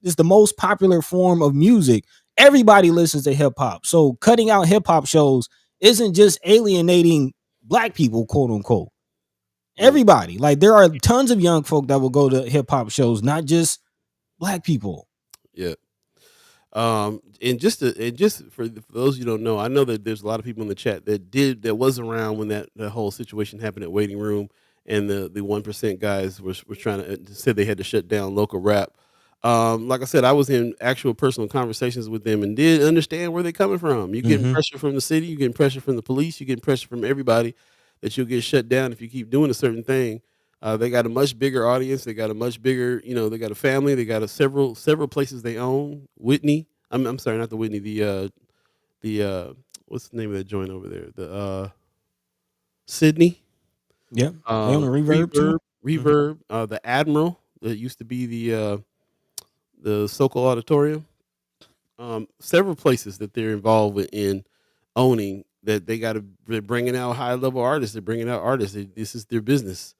is the most popular form of music. Everybody listens to hip hop, so cutting out hip hop shows isn't just alienating black people, quote unquote. Mm, Everybody, like there are tons of young folk that will go to hip hop shows, not just black people. yeah. And just for those you don't know, I know that there's a lot of people in the chat that was around when that whole situation happened at Waiting Room, and the 1% guys were trying to said they had to shut down local rap. Like I said, I was in actual personal conversations with them and did understand where they're coming from. You getting Hmm. pressure from the city, you getting pressure from the police, you getting pressure from everybody that you'll get shut down if you keep doing a certain thing. They got a much bigger audience. They got a much bigger, they got a family. They got several places they own. Whitney, I'm sorry, not the Whitney. The what's the name of that joint over there? The Sydney, Yep, they on the reverb too. Hmm. Reverb, the Admiral that used to be the Sokol Auditorium. Several places that they're involved in owning that they're bringing out high level artists. They're bringing out artists. This is their business.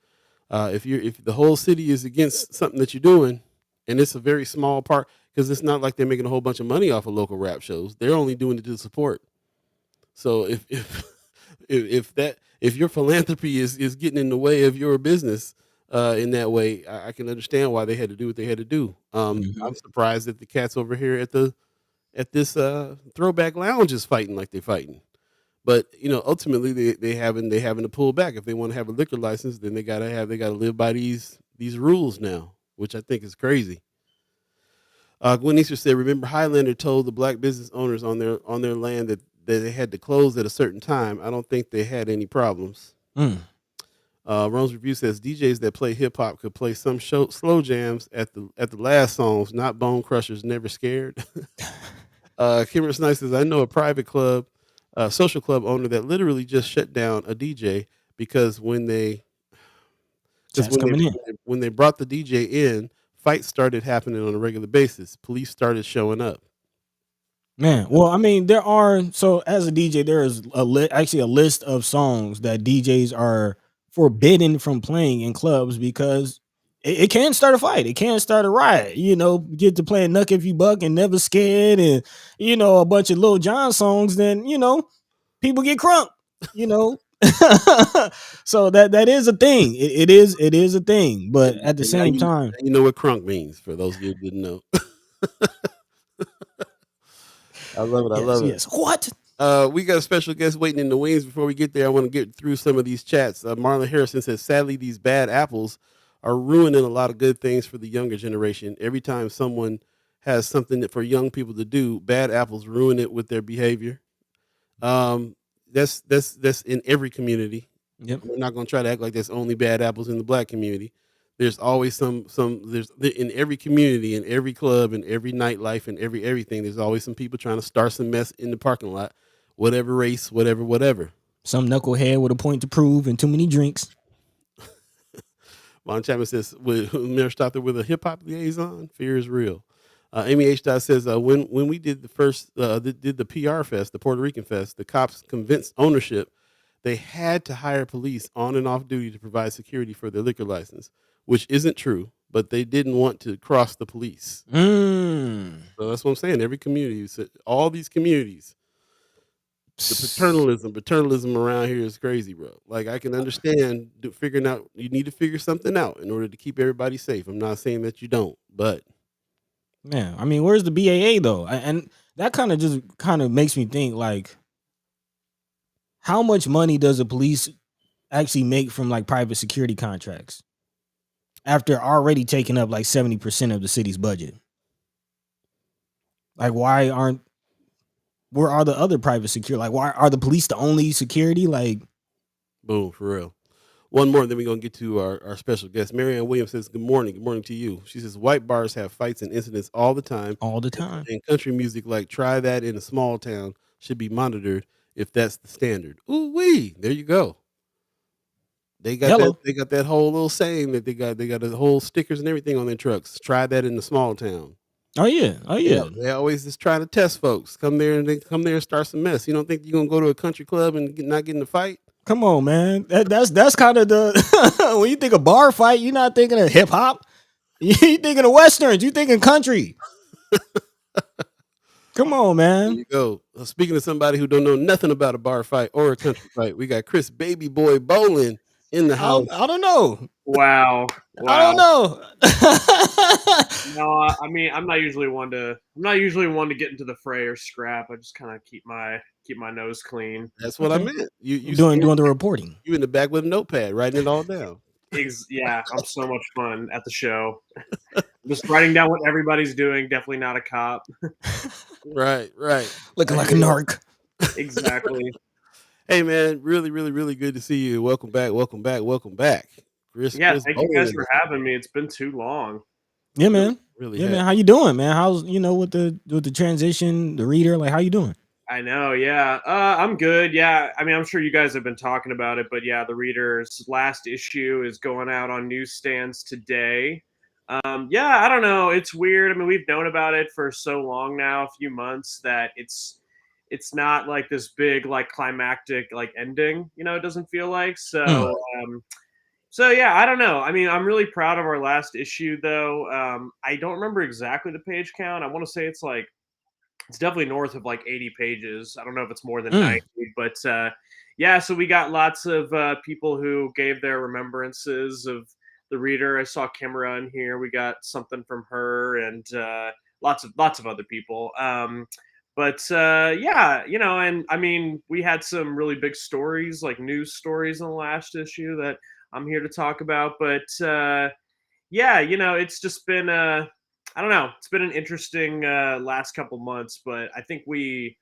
If the whole city is against something that you're doing, and it's a very small part, because it's not like they're making a whole bunch of money off of local rap shows. They're only doing it to support. So if if your philanthropy is getting in the way of your business in that way, I can understand why they had to do what they had to do. Hmm. I'm surprised that the cats over here at this throwback lounge is fighting like they're fighting. But ultimately they having to pull back. If they want to have a liquor license, then they gotta live by these rules now, which I think is crazy. Gwen Easter said, "Remember, Highlander told the black business owners on their land that they had to close at a certain time. I don't think they had any problems." Mm. Rome's review says DJs that play hip hop could play some slow jams at the last songs, not bone crushers. Never scared. Kimber Snice says, "I know a private club, social club owner that literally just shut down a DJ because Chat's coming in. when they brought the DJ in, fights started happening on a regular basis. Police started showing up." Man, well, I mean, there are so as a DJ, there is actually a list of songs that DJs are forbidden from playing in clubs because it can start a fight. It can start a riot. Get to playing Nuck If You Buck and Never Scared and a bunch of Lil Jon songs, then people get crunk. You know. So that is a thing. It is a thing, but at the And now same time, you know what crunk means, for those of you who didn't know. I love it. I yes, love it. yes. What? We got a special guest waiting in the wings. Before we get there, I want to get through some of these chats. Marlon Harrison says, "Sadly, these bad apples are ruining a lot of good things for the younger generation. Every time someone has something for young people to do, bad apples ruin it with their behavior." Um, that's in every community. Yep. We're not going to try to act like there's only bad apples in the black community. There's always in every community, in every club, in every nightlife, in everything. There's always some people trying to start some mess in the parking lot, whatever race, whatever. Some knucklehead with a point to prove and too many drinks. Von Chapman says, Mayor stopped there with a hip hop liaison. Fear is real. Amy H. Dot says, when we did did the PR fest, the Puerto Rican fest, the cops convinced ownership they had to hire police on and off duty to provide security for their liquor license, which isn't true, but they didn't want to cross the police. Mm. So that's what I'm saying. Every community, all these communities, the paternalism around here is crazy, bro. Like, I can understand figuring out, you need to figure something out in order to keep everybody safe. I'm not saying that you don't, but Man, I mean, where's the BAA though? And that kind of makes me think like, how much money does the police actually make from like private security contracts? after already taking up like 70% of the city's budget? Like, why aren't where are the other private security? Like, why are the police the only security? Like, Boom, for real. One more, and then we're gonna get to our special guest. Marianne Williams says, "Good morning. Good morning to you." She says, "White bars have fights and incidents all the time, all the time. and country music like try that in a small town should be monitored if that's the standard." Ooh wee, there you go. They got that. Hello. They got that whole little saying that they got. They got the whole stickers and everything on their trucks. Try that in the small town. Oh yeah. Oh Yeah, yeah. they always just try to test folks. Come there and they come there and start some mess. You don't think you're gonna go to a country club and not get in a fight? Come on, man. That's kind of the when you think of bar fight, you're not thinking of hip hop. You thinking of westerns. You thinking country. Come on, There man. you go. Speaking of somebody who don't know nothing about a bar fight or a country fight, we got Chris Baby Boy Bowling in the house. I don't know. Wow. I don't know. No, I mean, I'm not usually one to get into the fray or scrap. I just kind of keep my nose clean. That's what I Okay. meant. You doing the reporting. you in the back with a notepad writing it all down. Yeah, I'm so much fun at the show. Just writing down what everybody's doing. Definitely not a cop. Right. Looking like a narc. Exactly. Hey man, really, really, really good to see you. Welcome back. Chris, Yeah, Chris thank you Bowling guys in for the house. having me. It's been too long. Yeah, man. Really Yeah, had. man. How you doing, man? How's with the transition, the reader? Like, how you doing? I know, yeah. I'm good. Yeah, I mean, I'm sure you guys have been talking about it, but yeah, the Reader's last issue is going out on newsstands today. Yeah, I don't know. It's weird. I mean, we've known about it for so long now, a few months, that it's not like this big like climactic like ending. It doesn't feel like Mm. so. So yeah, I don't know. I mean, I'm really proud of our last issue, though. I don't remember exactly the page count. I want to say it's definitely north of like 80 pages. I don't know if it's more than Mm. 90, but yeah, so we got lots of people who gave their remembrances of the Reader. I saw Kimra in here. We got something from her and lots of other people. But yeah, and I mean, we had some really big stories, like news stories in the last issue that I'm here to talk about. But yeah, it's just been I don't know. It's been an interesting last couple months, but I think we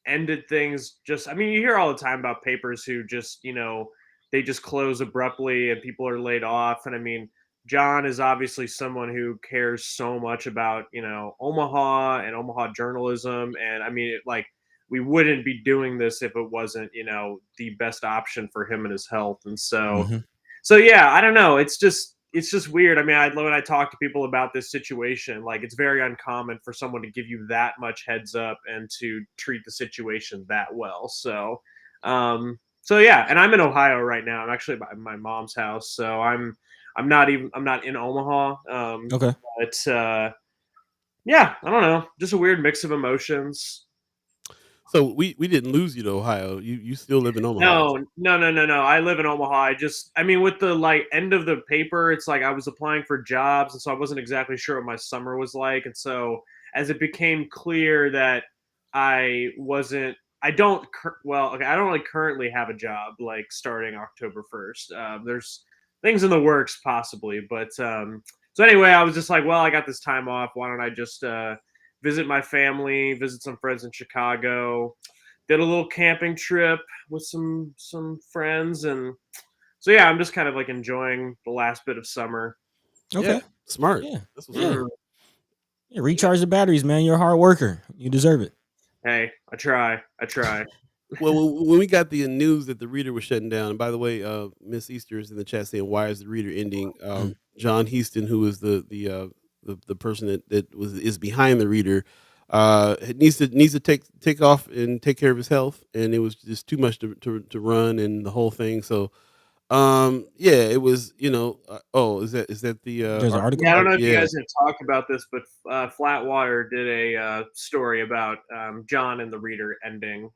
ended things just. I mean, you hear all the time about papers who just, they just close abruptly and people are laid off. And I mean, John is obviously someone who cares so much about, Omaha and Omaha journalism. And I mean, like, we wouldn't be doing this if it wasn't, the best option for him and his health. And Hmm. so yeah, I don't know. It's just weird. I mean, when I talk to people about this situation, like it's very uncommon for someone to give you that much heads up and to treat the situation that well. So yeah, and I'm in Ohio right now. I'm actually at my mom's house, so I'm not in Omaha. Okay. But yeah, I don't know. Just a weird mix of emotions. So we didn't lose you to Ohio. You still live in Omaha. No. I live in Omaha. I mean, with the like end of the paper, it's like I was applying for jobs, and so I wasn't exactly sure what my summer was like. And so, as it became clear that I wasn't, I don't, well, okay, I don't really currently have a job like starting October 1st. There's things in the works possibly, but so anyway, I was just like, well, I got this time off. Why don't I just visit my family, visit some friends in Chicago, did a little camping trip with some friends, and so yeah, I'm just kind of like enjoying the last bit of summer. Yeah, Okay. smart. Yeah. That's what's Yeah. up. Yeah. Recharge the batteries, man. You're a hard worker. You deserve it. Hey, I try. Well, when we got the news that the Reader was shutting down, and by the way, Miss Easter is in the chat saying, "Why is the Reader ending?" Mm. John Heaston, who is the person that is behind the Reader, it needs to take off and take care of his health, and it was just too much to run and the whole thing. So, yeah, it was. Oh, is that the There's an article. Yeah, I don't know if you yeah. guys have talked about this, but Flatwater did a story about John and the Reader ending.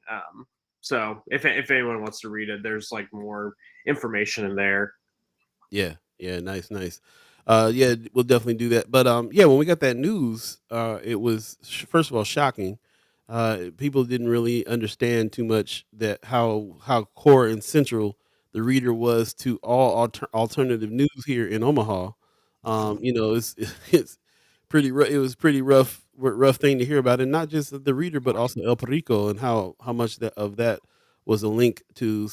So if anyone wants to read it, there's like more information in there. Yeah, yeah, nice. Yeah, we'll definitely do that. But yeah, when we got that news, it was first of all shocking. People didn't really understand too much that how core and central the Reader was to all alternative news here in Omaha. You know, it's it was pretty rough thing to hear about, and not just the reader, but also El Perico and how much that was a link to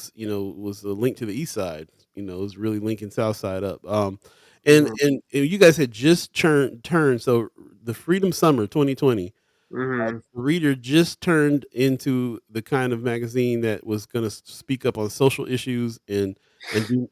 was a link to the East Side. You know, it was really linking South Side up. And Mhm. and you guys had just turned so the Freedom Summer 2020. Mhm. Reader just turned into the kind of magazine that was going to speak up on social issues and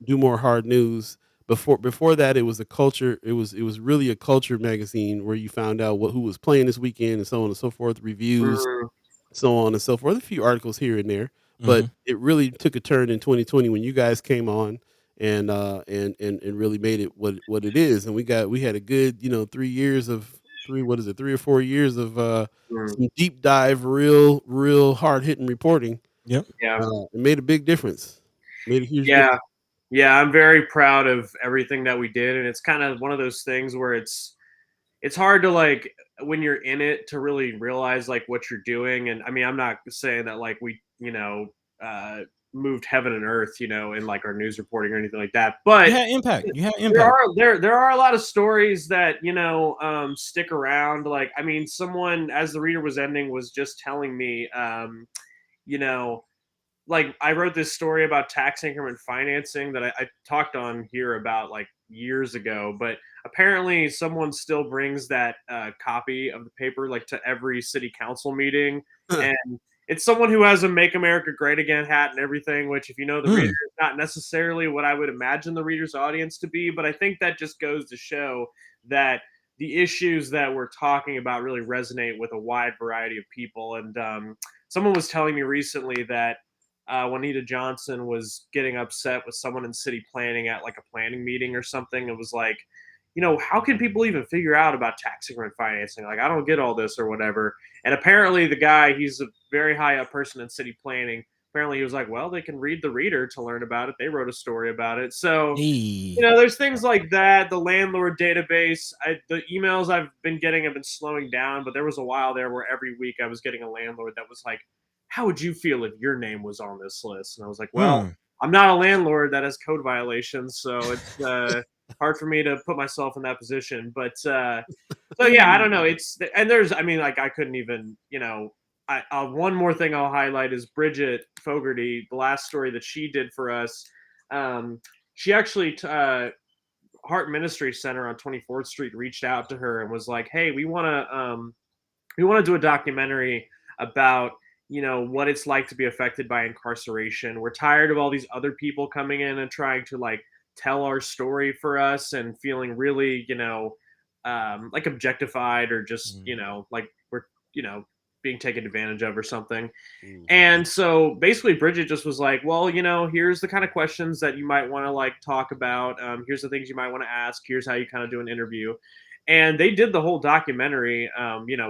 do more hard news. Before that, it was a culture. It was really a culture magazine where you found out who was playing this weekend and so on and so forth. Reviews, Mhm. so on and so forth. A few articles here and there, but Mhm. it really took a turn in 2020 when you guys came on and really made it what it is. And we had a good 3 years of three what is it 3 or 4 years of Mhm. some deep dive, real hard hitting reporting. Yep. Yeah. It made a big difference. Made a huge Yeah. difference. Yeah, I'm very proud of everything that we did, and it's kind of one of those things where it's hard to like when you're in it to really realize like what you're doing. And I mean, I'm not saying that like we uh moved heaven and earth in like our news reporting or anything like that, You but had impact. You had there impact. are there are a lot of stories that stick around. Like, I mean, someone, as the reader was ending, was just telling me you know like, I wrote this story about tax increment financing that I talked on here about like years ago, but apparently someone still brings that copy of the paper like to every city council meeting, and it's someone who has a "Make America Great Again" hat and everything. Which, if you know the reader, Mm. is not necessarily what I would imagine the reader's audience to be, but I think that just goes to show that the issues that we're talking about really resonate with a wide variety of people. And someone was telling me recently that Juanita Johnson was getting upset with someone in city planning at like a planning meeting or something. It was like, how can people even figure out about tax increment financing? Like, I don't get all this or whatever. And apparently, the guy, he's a very high up person in city planning. Apparently, he was like, well, they can read the Reader to learn about it. They wrote a story about it. So, Hey. there's things like that. The landlord database, the emails I've been getting have been slowing down, but there was a while there where every week I was getting a landlord that was like, "How would you feel if your name was on this list?" And I was like, "Well, Mm. I'm not a landlord that has code violations, so it's hard for me to put myself in that position." But so yeah, I don't know. And there's, I mean, like I couldn't even, one more thing I'll highlight is Bridget Fogarty, the last story that she did for us. Um, she actually Heart Ministry Center on 24th Street reached out to her and was like, "Hey, we want to do a documentary about what it's like to be affected by incarceration. We're tired of all these other people coming in and trying to like tell our story for us and feeling really like objectified or just Mm. like we're you know being taken advantage of or something." Mhm. And so basically, Bridget just was like, well, here's the kind of questions that you might want to like talk about. Here's the things you might want to ask. Here's how you kind of do an interview. And they did the whole documentary,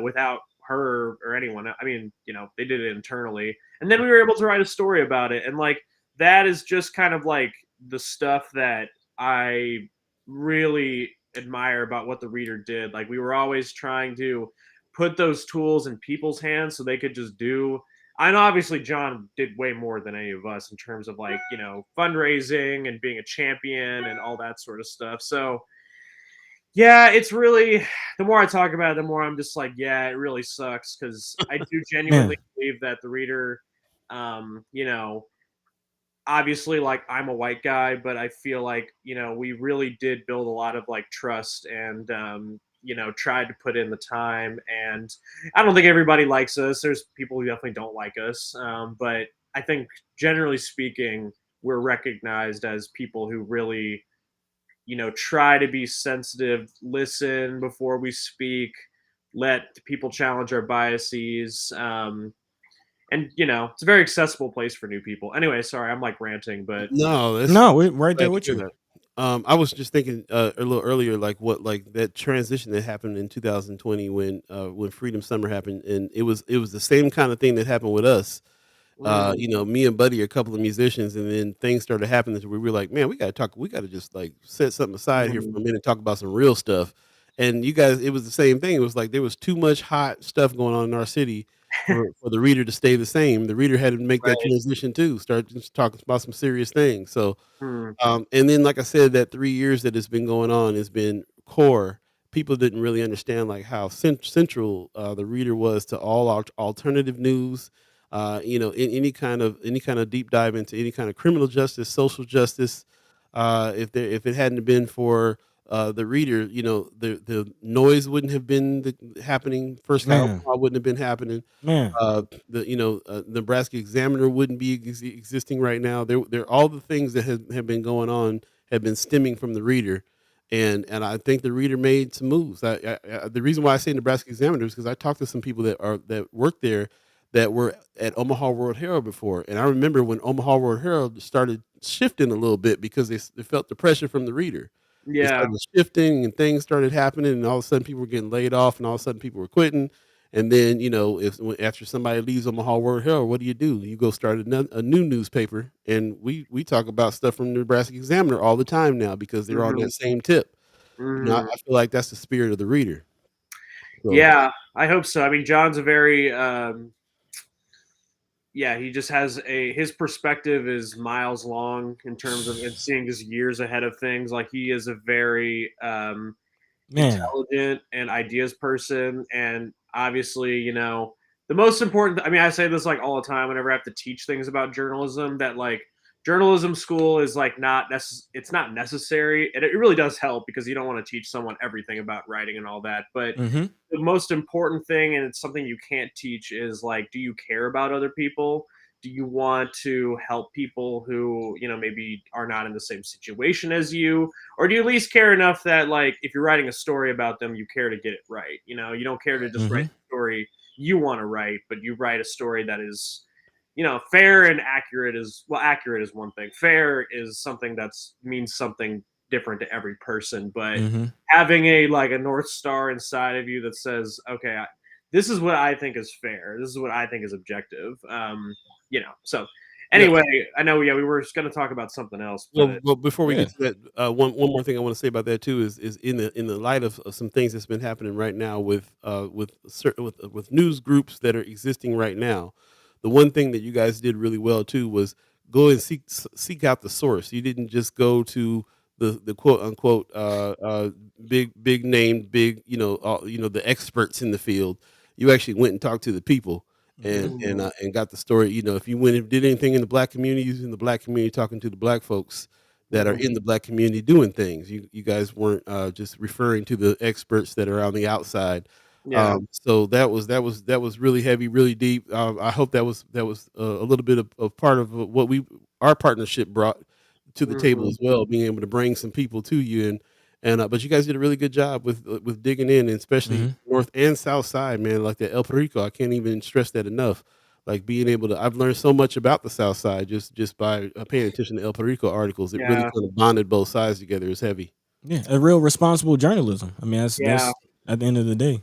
without her or anyone. I mean, they did it internally. And then we were able to write a story about it. And like, that is just kind of like the stuff that I really admire about what the Reader did. Like, we were always trying to put those tools in people's hands so they could just do. And obviously John did way more than any of us in terms of like, fundraising and being a champion and all that sort of stuff. So yeah, it's really, the more I talk about it, the more I'm just like, yeah, it really sucks, because I do genuinely Man. believe that the Reader, obviously, like, I'm a white guy, but I feel like we really did build a lot of like trust and tried to put in the time. And I don't think everybody likes us. There's people who definitely don't like us, but I think generally speaking, we're recognized as people who really try to be sensitive, listen before we speak, let people challenge our biases. And it's a very accessible place for new people. Anyway, sorry, I'm like ranting, but No, that's No, we're right there glad to with hear you. that. I was just thinking a little earlier, like that transition that happened in 2020 when Freedom Summer happened, and it was the same kind of thing that happened with us. mm, Me and Buddy are a couple of musicians, and then things started happening that we were like, man, we got to talk. We got to just like set something aside here mhm, for a minute, and talk about some real stuff. And you guys, it was the same thing. It was like there was too much hot stuff going on in our city for the Reader to stay the same. The Reader had to make that right, transition too, start just talking about some serious things. So mm, and then, like I said, that 3 years that it's been going on has been core, people didn't really understand like how central the reader was to all alternative news. In any kind of deep dive into any kind of criminal justice, social justice. If it hadn't been for the reader, the noise wouldn't have been happening. First Sky Man, Omaha wouldn't have been happening. man, Nebraska Examiner wouldn't be existing right now. There all the things that have been going on have been stemming from the reader, and I think the reader made some moves. The reason why I say Nebraska Examiner is because I talked to some people that work there that were at Omaha World Herald before, and I remember when Omaha World Herald started shifting a little bit because they felt the pressure from the reader. It Yeah. started shifting and things started happening, and all of a sudden people were getting laid off, and all of a sudden people were quitting. And then, if after somebody leaves Omaha World Herald, what do? You go start a new newspaper, and we talk about stuff from the Nebraska Examiner all the time now because they're on Hmm. that same tip. Hmm. I feel like that's the spirit of the reader. So, Yeah, I hope so. I mean, John's a very yeah, he just has his perspective is miles long in terms of and seeing just years ahead of things. Like he is a very man. intelligent and ideas person, and obviously, the most important. I mean, I say this like all the time whenever I have to teach things about journalism. That like journalism school is like it's not necessary, and it really does help because you don't want to teach someone everything about writing and all that, but Mm-hmm. the most important thing, and it's something you can't teach, is like, do you care about other people? Do you want to help people who, maybe are not in the same situation as you? Or do you at least care enough that, like, if you're writing a story about them, you care to get it right? You don't care to just write Mm-hmm. the story you want to write, but you write a story that is, fair and accurate is, well, accurate is one thing. Fair is something that's means something different to every person, but Mm-hmm. having a north star inside of you that says, okay, this is what I think is fair, this is what I think is objective. So yeah. anyway, I know, yeah, we were just going to talk about something else, but Well, before we Yeah. get to that, one more thing I want to say about that too is in the light of some things that's been happening right now with news groups that are existing right now. The one thing that you guys did really well too was go and seek out the source. You didn't just go to the quote unquote big name the experts in the field. You actually went and talked to the people and Mm-hmm. and Mhm. uh, and got the story. If you went and did anything in the black community, using the black community, talking to the black folks that are Mhm. in the black community doing things. You guys weren't just referring to the experts that are on the outside. Yeah. So that was really heavy, really deep. I hope that was a little bit of part of what our partnership brought to the table Mhm. as well, being able to bring some people to you and but you guys did a really good job with digging in, and especially Mm-hmm. north and south side, man. Like the El Perico, I can't even stress that enough. Like being able to, I've learned so much about the south side just by paying attention to El Perico articles. It really Yeah. kind of bonded both sides together. It's heavy. Yeah, a real responsible journalism. I mean, Yeah. that's at the end of the day.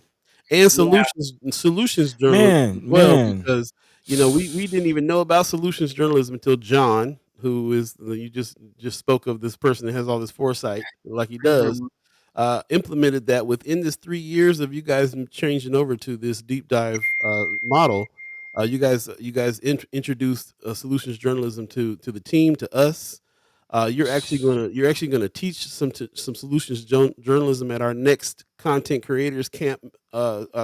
And Yeah. solutions journalism as Man, well, man. because we didn't even know about solutions journalism until John, who is you just spoke of, this person that has all this foresight like he does, Mhm. implemented that within this 3 years of you guys changing over to this deep dive model. You guys introduced solutions journalism to the team, to us. You're actually gonna teach some solutions journalism at our next content creators camp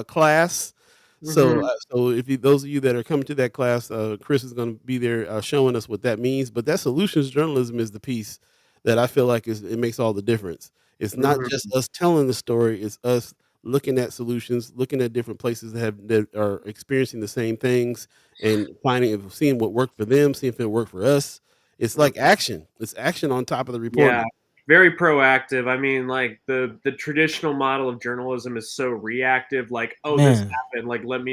class. So, Mhm. those of you that are coming to that class, Chris is going to be there showing us what that means. But that solutions journalism is the piece that I feel like it makes all the difference. It's not Mhm. just us telling the story; it's us looking at solutions, looking at different places that are experiencing the same things, and seeing what worked for them, seeing if it worked for us. It's like Mhm. action. It's action on top of the Yeah. reporting. Very proactive. I mean, like the traditional model of journalism is so reactive. Like, oh, this Man. happened. Let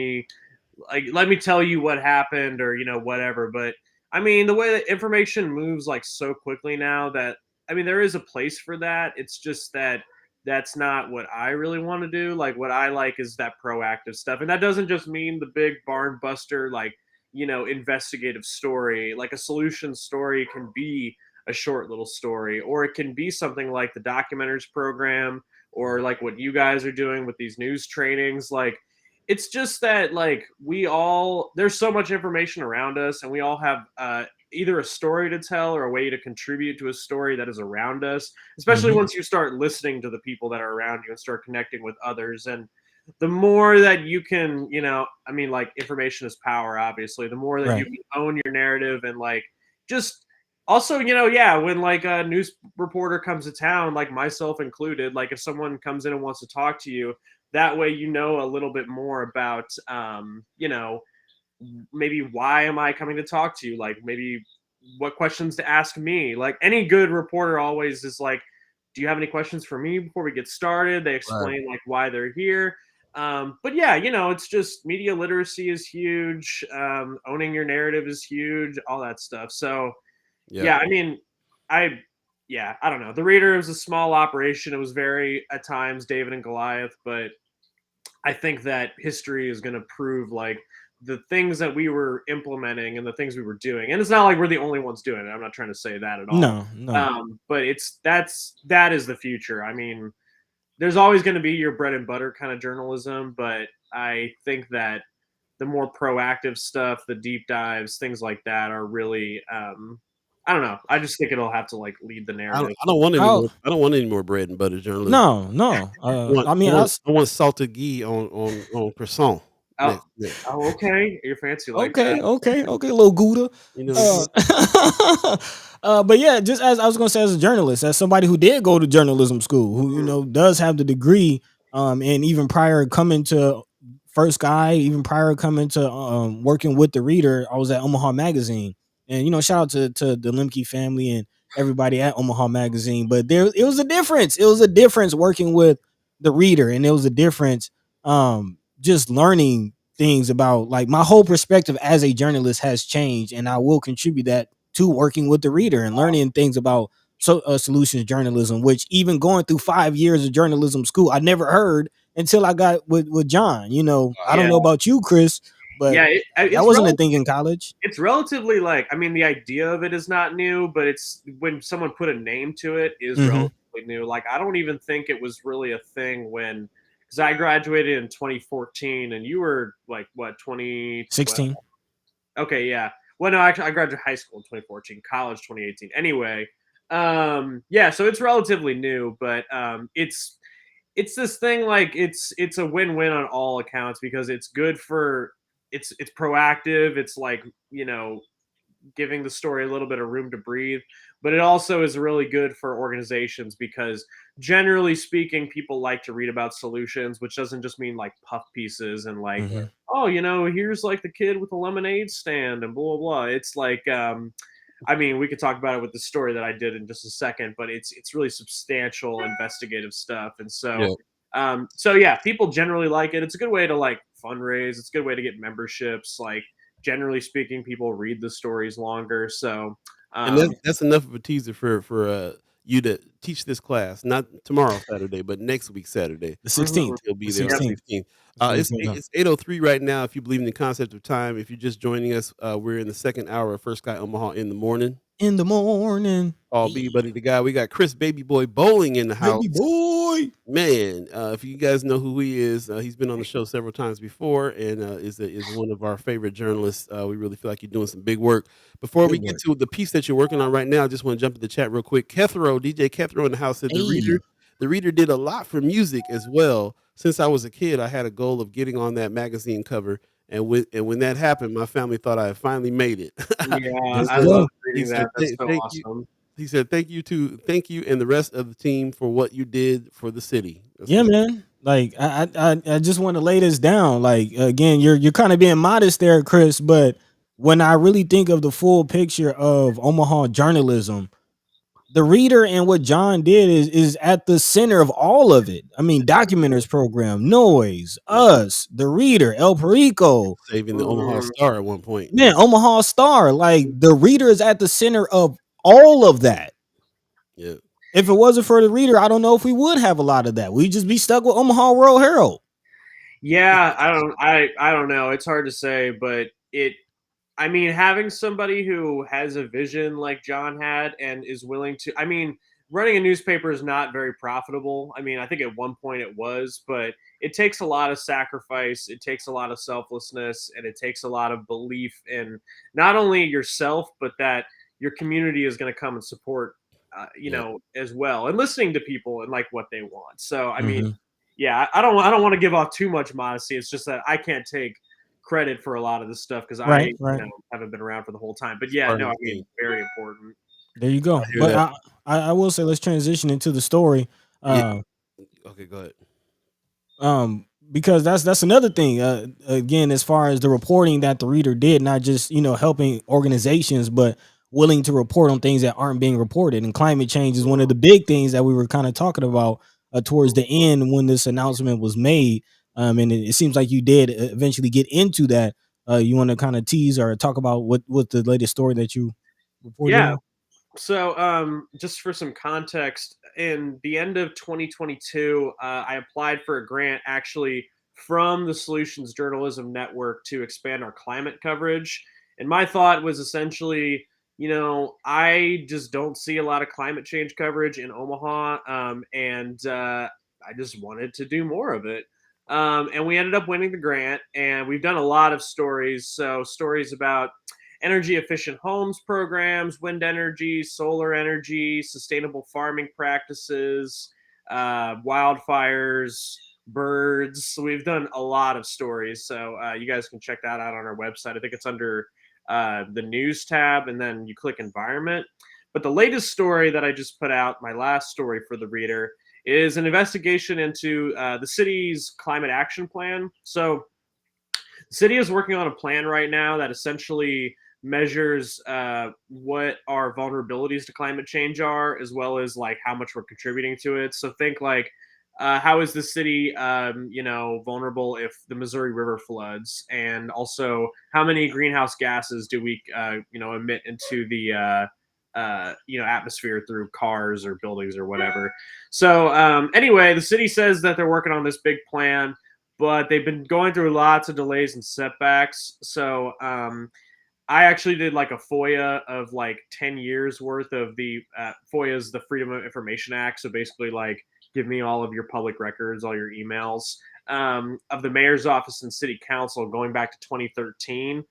me tell you what happened, or whatever. But I mean, the way that information moves like so quickly now, that I mean, there is a place for that. It's just that that's not what I really want to do. Like, what I like is that proactive stuff, and that doesn't just mean the big barn buster, like, investigative story. Like a solution story can be a short little story, or it can be something like the documentaries program, or like what you guys are doing with these news trainings. Like, it's just that, like, we all there's so much information around us, and we all have either a story to tell or a way to contribute to a story that is around us, especially Mhm. once you start listening to the people that are around you and start connecting with others. And the more that you can, I mean, like, information is power, obviously. The more that you Right. can own your narrative and, like, just also, yeah, when, like, a news reporter comes to town, like myself included, like, if someone comes in and wants to talk to you, that way you know a little bit more about, maybe why am I coming to talk to you? Like, maybe what questions to ask me. Like, any good reporter always is like, do you have any questions for me before we get started? They Right. explain like why they're here. But yeah, it's just media literacy is huge. Owning your narrative is huge. All that stuff. So Yeah. yeah, I mean, I yeah, I don't know. The Reader was a small operation. It was very at times David and Goliath, but I think that history is going to prove like the things that we were implementing and the things we were doing. And it's not like we're the only ones doing it. I'm not trying to say that at all. No, no. But that is the future. I mean, there's always going to be your bread and butter kind of journalism, but I think that the more proactive stuff, the deep dives, things like that are really I don't know. I just think it'll have to like lead the narrative. I don't want any I'll more. I don't want any more bread and butter journalism. no, no. I I mean, want I want salted ghee on croissant Oh, next. oh, okay. You're fancy like that. okay, okay, okay, little Gouda. You know what I'm saying? Uh, but yeah, just as I was gonna say, as a journalist, as somebody who did go to journalism school, who Mhm. does have the degree, and even prior coming to First Guy, even prior coming to working with the Reader, I was at Omaha Magazine, and shout out to the Lemke family and everybody at Omaha Magazine. But there, it was a difference. It was a difference working with the Reader, and it was a difference, just learning things about, like, my whole perspective as a journalist has changed, and I will contribute that to working with the Reader and learning things about solutions journalism, which even going through 5 years of journalism school, I never heard until I got with John. I don't Yeah, know about you, Chris, but yeah. that wasn't a thing in college. It's relatively like, I mean, the idea of it is not new, but it's when someone put a name to it is Mm-hmm. relatively new. Like, I don't even think it was really a thing when, because I graduated in 2014 and you were like what, 2012? 16. Okay, yeah. Well, no, actually, I graduated high school in 2014, college 2018. Anyway, yeah, so it's relatively new, but it's this thing like it's a win-win on all accounts because it's good for it's proactive. It's like, giving the story a little bit of room to breathe, but it also is really good for organizations because generally speaking, people like to read about solutions, which doesn't just mean like puff pieces and like, Mm-hmm. oh, here's like the kid with the lemonade stand and blah blah blah. It's like, I mean, we could talk about it with the story that I did in just a second, but it's really substantial investigative stuff. And Yeah. so yeah, people generally like it. It's a good way to like fundraise. It's a good way to get memberships. Like, generally speaking, people read the stories longer. So And um, that's enough of a teaser for you to teach this class, not tomorrow Saturday, but next week Saturday. The mhm. 16th. He'll be The there on the Yep. 16th. 16th. That's what we It's put up. it's 8:03 right now. If you believe in the concept of time, if you're just joining us, we're in the second hour of First Guy Omaha in the morning. In the morning. All Yeah. B Buddy the guy. We got Chris Baby Boy Bowling in the Baby house. boy. Man, if you guys know who he is, he's been on the show several times before, and is one of our favorite journalists. We really feel like you're doing some big work. Before we Good get work. to the piece that you're working on right now, I just want to jump to the chat real quick. Kethro, DJ Kethro in the house said Hey. the reader did a lot for music as well. Since I was a kid, I had a goal of getting on that magazine cover, and when that happened, my family thought I had finally made it. Yeah, He There I you said love go. reading that. That's so thank you. awesome. He said, thank you and the rest of the team for what you did for the city." That's Yeah, what's man. Like, I just want to lay this down. Like, again, you're kind of being modest there, Chris. But when I really think of the full picture of Omaha journalism, the Reader and what John did is at the center of all of it. I mean, Documenters Program, Noise, yeah, Us, the Reader, El Perico, saving the Omaha Mhm. Star at one point. man, Omaha Star. Like, the Reader is at the center of all of that. Yeah. If it wasn't for the Reader, I don't know if we would have a lot of that. We'd just be stuck with Omaha World Herald. Yeah, I don't know. It's hard to say, but I mean, having somebody who has a vision like John had and is willing to, I mean, running a newspaper is not very profitable. I mean, I think at one point it was, but it takes a lot of sacrifice, it takes a lot of selflessness, and it takes a lot of belief in not only yourself, but that your community is going to come and support, Yep. as well, and listening to people and like what they want. So, I mean, Mhm. yeah, I don't want to give off too much modesty. It's just that I can't take credit for a lot of this stuff because Right, right. haven't been around for the whole time. But It's yeah, part of no, I the mean, thing. very important. There you I go. hear But that. I will say let's transition into the story. Yeah. Uh, Okay, go ahead. because that's another thing. Again, as far as the reporting that the reader did, not just helping organizations, but willing to report on things that aren't being reported. And climate change is one of the big things that we were kind of talking about towards the end when this announcement was made. And it seems like you did eventually get into that. You want to kind of tease or talk about what the latest story that you reported Yeah, on? so, just for some context, in the end of 2022, I applied for a grant actually from the Solutions Journalism Network to expand our climate coverage. And my thought was essentially, I just don't see a lot of climate change coverage in Omaha, and I just wanted to do more of it. And we ended up winning the grant, and we've done a lot of stories. So, stories about energy efficient homes programs, wind energy, solar energy, sustainable farming practices, wildfires, birds. So we've done a lot of stories. So you guys can check that out on our website. I think it's under the news tab, and then you click environment. But the latest story that I just put out, my last story for the reader, is an investigation into the city's climate action plan. So the city is working on a plan right now that essentially measures what our vulnerabilities to climate change are, as well as like how much we're contributing to it. So think like, how is the city, vulnerable if the Missouri River floods, and also how many greenhouse gases do we, emit into the atmosphere through cars or buildings or whatever. So anyway, the city says that they're working on this big plan, but they've been going through lots of delays and setbacks. So I actually did like a FOIA of like 10 years worth of the FOIA is the Freedom of Information Act. So basically, like, give me all of your public records, all your emails, of the mayor's office and city council going back to 2013.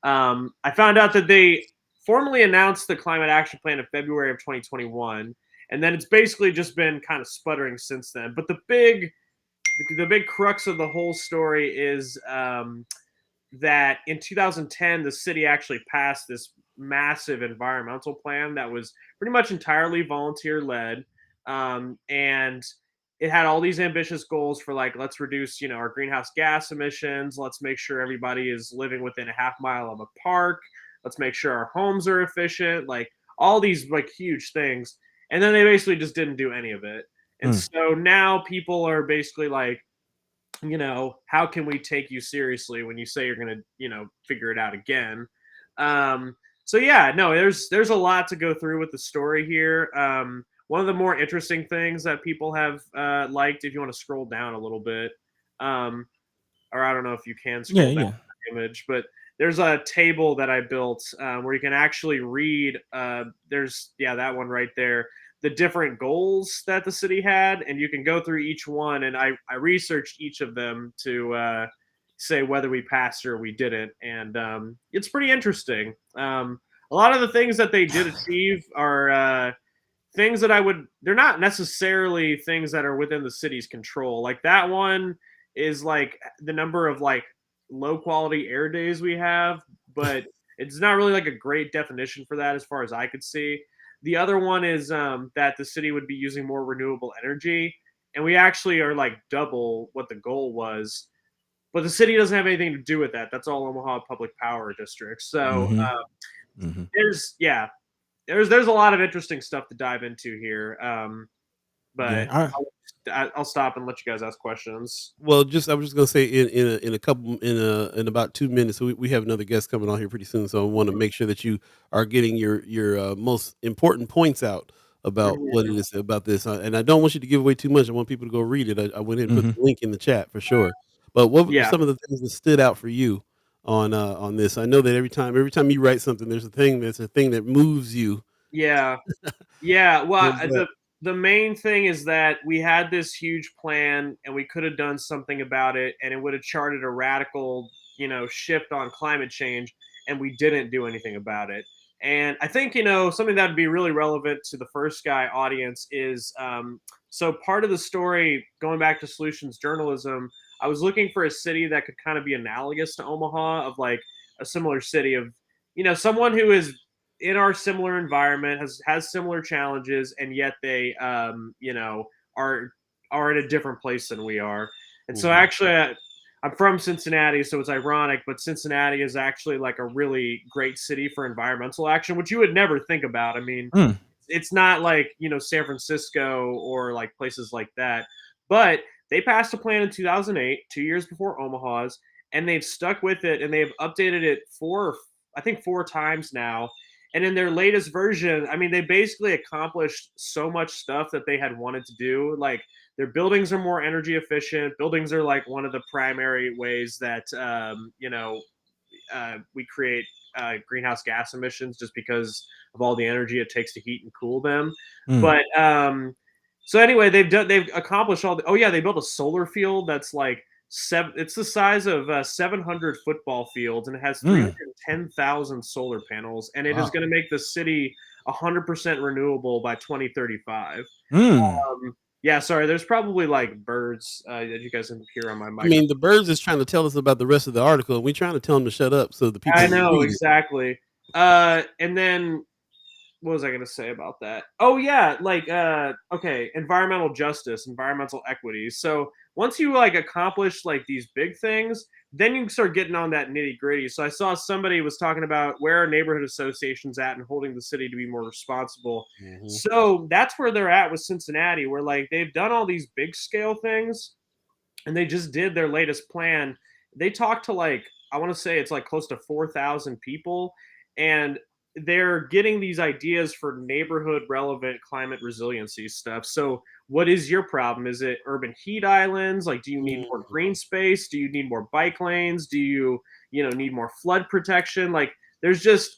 I found out that they formally announced the climate action plan in February of 2021. And then it's basically just been kind of sputtering since then. But the big crux of the whole story is that in 2010, the city actually passed this massive environmental plan that was pretty much entirely volunteer led. And it had all these ambitious goals for like, let's reduce, our greenhouse gas emissions. Let's make sure everybody is living within a half mile of a park. Let's make sure our homes are efficient. Like all these like huge things. And then they basically just didn't do any of it. And Mm. so now people are basically like, how can we take you seriously when you say you're going to, figure it out again? So yeah, no, there's a lot to go through with the story here. One of the more interesting things that people have liked, if you want to scroll down a little bit, um, or I don't know if you can Yeah, scroll down yeah. the image, but there's a table that I built where you can actually read. There's that one right there. The different goals that the city had, and you can go through each one. And I researched each of them to say whether we passed or we didn't, and it's pretty interesting. A lot of the things that they did achieve are things that they're not necessarily things that are within the city's control. Like that one is like the number of like low quality air days we have, but it's not really like a great definition for that as far as I could see. The other one is that the city would be using more renewable energy, and we actually are like double what the goal was. But the city doesn't have anything to do with that. That's all Omaha Public Power District. So Hmm. Hmm. there's yeah, there's a lot of interesting stuff to dive into here. Yeah. But I'll stop and let you guys ask questions. Well, just I was just gonna say in a couple in about 2 minutes, we have another guest coming on here pretty soon, so I want to make sure that you are getting your most important points out about what it Mhm. is about this, and I don't want you to give away too much. I want people to go read it. I went ahead and put Hmm. the link in the chat for sure. But what were Yeah, some of the things that stood out for you on this? I know that every time you write something, there's a thing that moves you. yeah, yeah. Well, What is that? the main thing is that we had this huge plan and we could have done something about it and it would have charted a radical, shift on climate change, and we didn't do anything about it. And I think, something that would be really relevant to the First Guy audience is, so part of the story, going back to solutions journalism, I was looking for a city that could kind of be analogous to Omaha, of like a similar city of, someone who is in our similar environment, has similar challenges, and yet they are in a different place than we are. And so Mhm. actually, I'm from Cincinnati, so it's ironic, but Cincinnati is actually like a really great city for environmental action, which you would never think about. I mean, Mm. it's not like, San Francisco or like places like that, but they passed a plan in 2008, 2 years before Omaha's, and they've stuck with it, and they've updated it I think 4 times now. And in their latest version, I mean, they basically accomplished so much stuff that they had wanted to do. Like, their buildings are more energy efficient. Buildings are like one of the primary ways that we create greenhouse gas emissions, just because of all the energy it takes to heat and cool them. Mm. But so anyway, they've accomplished all the. Oh yeah, they built a solar field that's like it's the size of 700 football fields, and it has Mm. 310,000 solar panels, and it is Wow. going to make the city 100% renewable by 2035. Mm. Yeah, sorry. There's probably like birds that you guys can hear on my I mean, the microphone. birds is trying to tell us about the rest of the article, and we're trying to tell them to shut up so the people I can know read it. exactly. And then what was I going to say about that? Oh yeah, like okay, environmental justice, environmental equity. So once you like accomplish like these big things, then you can start getting on that nitty gritty. So I saw somebody was talking about where are neighborhood associations at and holding the city to be more responsible. Mhm. So that's where they're at with Cincinnati, where like they've done all these big scale things, and they just did their latest plan. They talked to like, I want to say it's like close to 4,000 people, and they're getting these ideas for neighborhood relevant climate resiliency stuff. So, what is your problem? Is it urban heat islands? Like, do you need more Mhm. green space? Do you need more bike lanes? Do you, need more flood protection? Like, there's just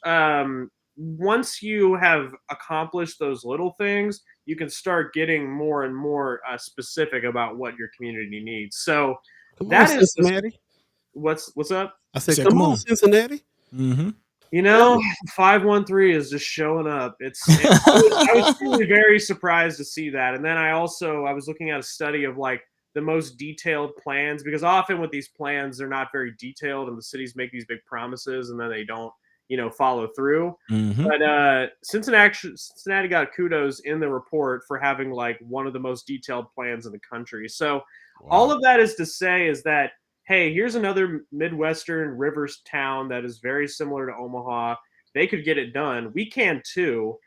once you have accomplished those little things, you can start getting more and more specific about what your community needs. So Come on, that is just Cincinnati. what's up. I He said, said, "Come "Come on, on." Cincinnati." Mm-hmm. You Yeah. know, 513 is just showing up. I was truly very surprised to see that. And then I was looking at a study of like the most detailed plans, because often with these plans they're not very detailed and the cities make these big promises and then they don't, follow through. Mm-hmm. But Cincinnati got kudos in the report for having like one of the most detailed plans in the country. So all Wow. of that is to say is that, hey, here's another Midwestern rivers town that is very similar to Omaha. They could get it done. We can too.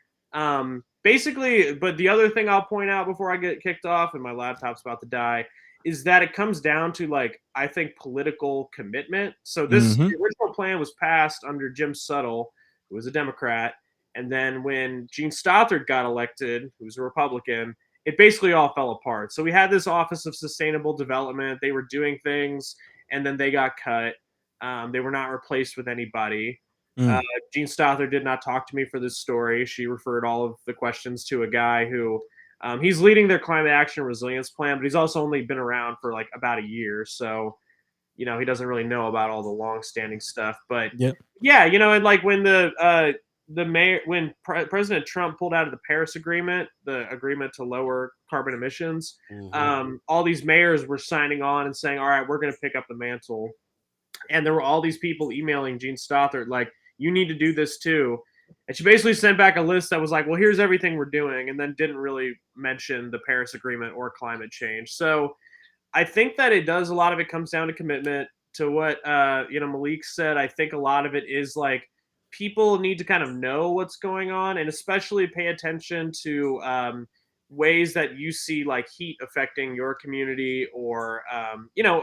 Basically, but the other thing I'll point out before I get kicked off and my laptop's about to die is that it comes down to like, I think, political commitment. So Mm-hmm. the original plan was passed under Jim Suttle, who was a Democrat, and then when Gene Stothard got elected, who was a Republican, it basically all fell apart. So we had this Office of Sustainable Development. They were doing things, and then they got cut. They were not replaced with anybody. Uh, Mm. Gene Stothard did not talk to me for this story. She referred all of the questions to a guy who he's leading their climate action resilience plan, but he's also only been around for like about a year. So, he doesn't really know about all the long-standing stuff. But Yep. yeah, and like when the mayor when President Trump pulled out of the Paris Agreement, the agreement to lower carbon emissions, Mhm. all these mayors were signing on and saying, "All right, we're going to pick up the mantle." And there were all these people emailing Gene Stothard like, "You need to do this too." And she basically sent back a list that was like, "Well, here's everything we're doing," and then didn't really mention the Paris Agreement or climate change. So I think that it does, a lot of it comes down to commitment. To what Malik said, I think a lot of it is like people need to kind of know what's going on, and especially pay attention to ways that you see like heat affecting your community, or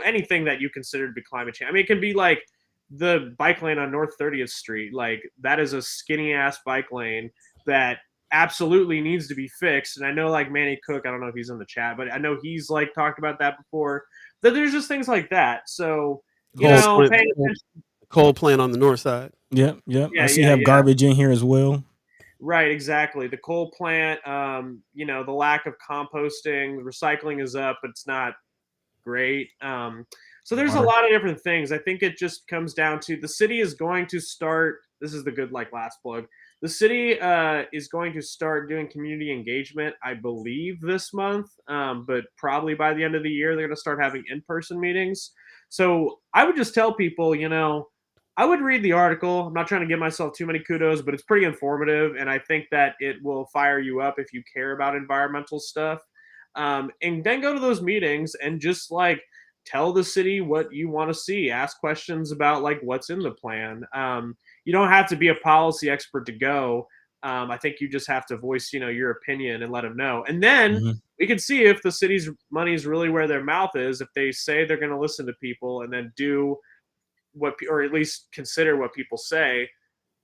anything that you consider to be climate change. I mean, it can be like the bike lane on North 30th Street. Like, that is a skinny ass bike lane that absolutely needs to be fixed. And I know like Manny Cook, I don't know if he's in the chat, but I know he's like talked about that before. That there's just things like that. So, Coal plant, paying attention. coal plant on the north side. Yep. Yep. I Yeah, see yeah, you have yeah. garbage in here as well. Right, exactly. The coal plant, the lack of composting, the recycling is up, but it's not great. So there's a Water. lot of different things. I think it just comes down to the city is going to start. This is the good like last plug. The city is going to start doing community engagement, I believe, this month. But probably by the end of the year, they're going to start having in-person meetings. So I would just tell people, I would read the article. I'm not trying to give myself too many kudos, but it's pretty informative, and I think that it will fire you up if you care about environmental stuff. And then go to those meetings and just like tell the city what you want to see. Ask questions about like what's in the plan. You don't have to be a policy expert to go. I think you just have to voice, your opinion and let them know. And then Mhm. we can see if the city's money is really where their mouth is. If they say they're going to listen to people and then do or at least consider what people say,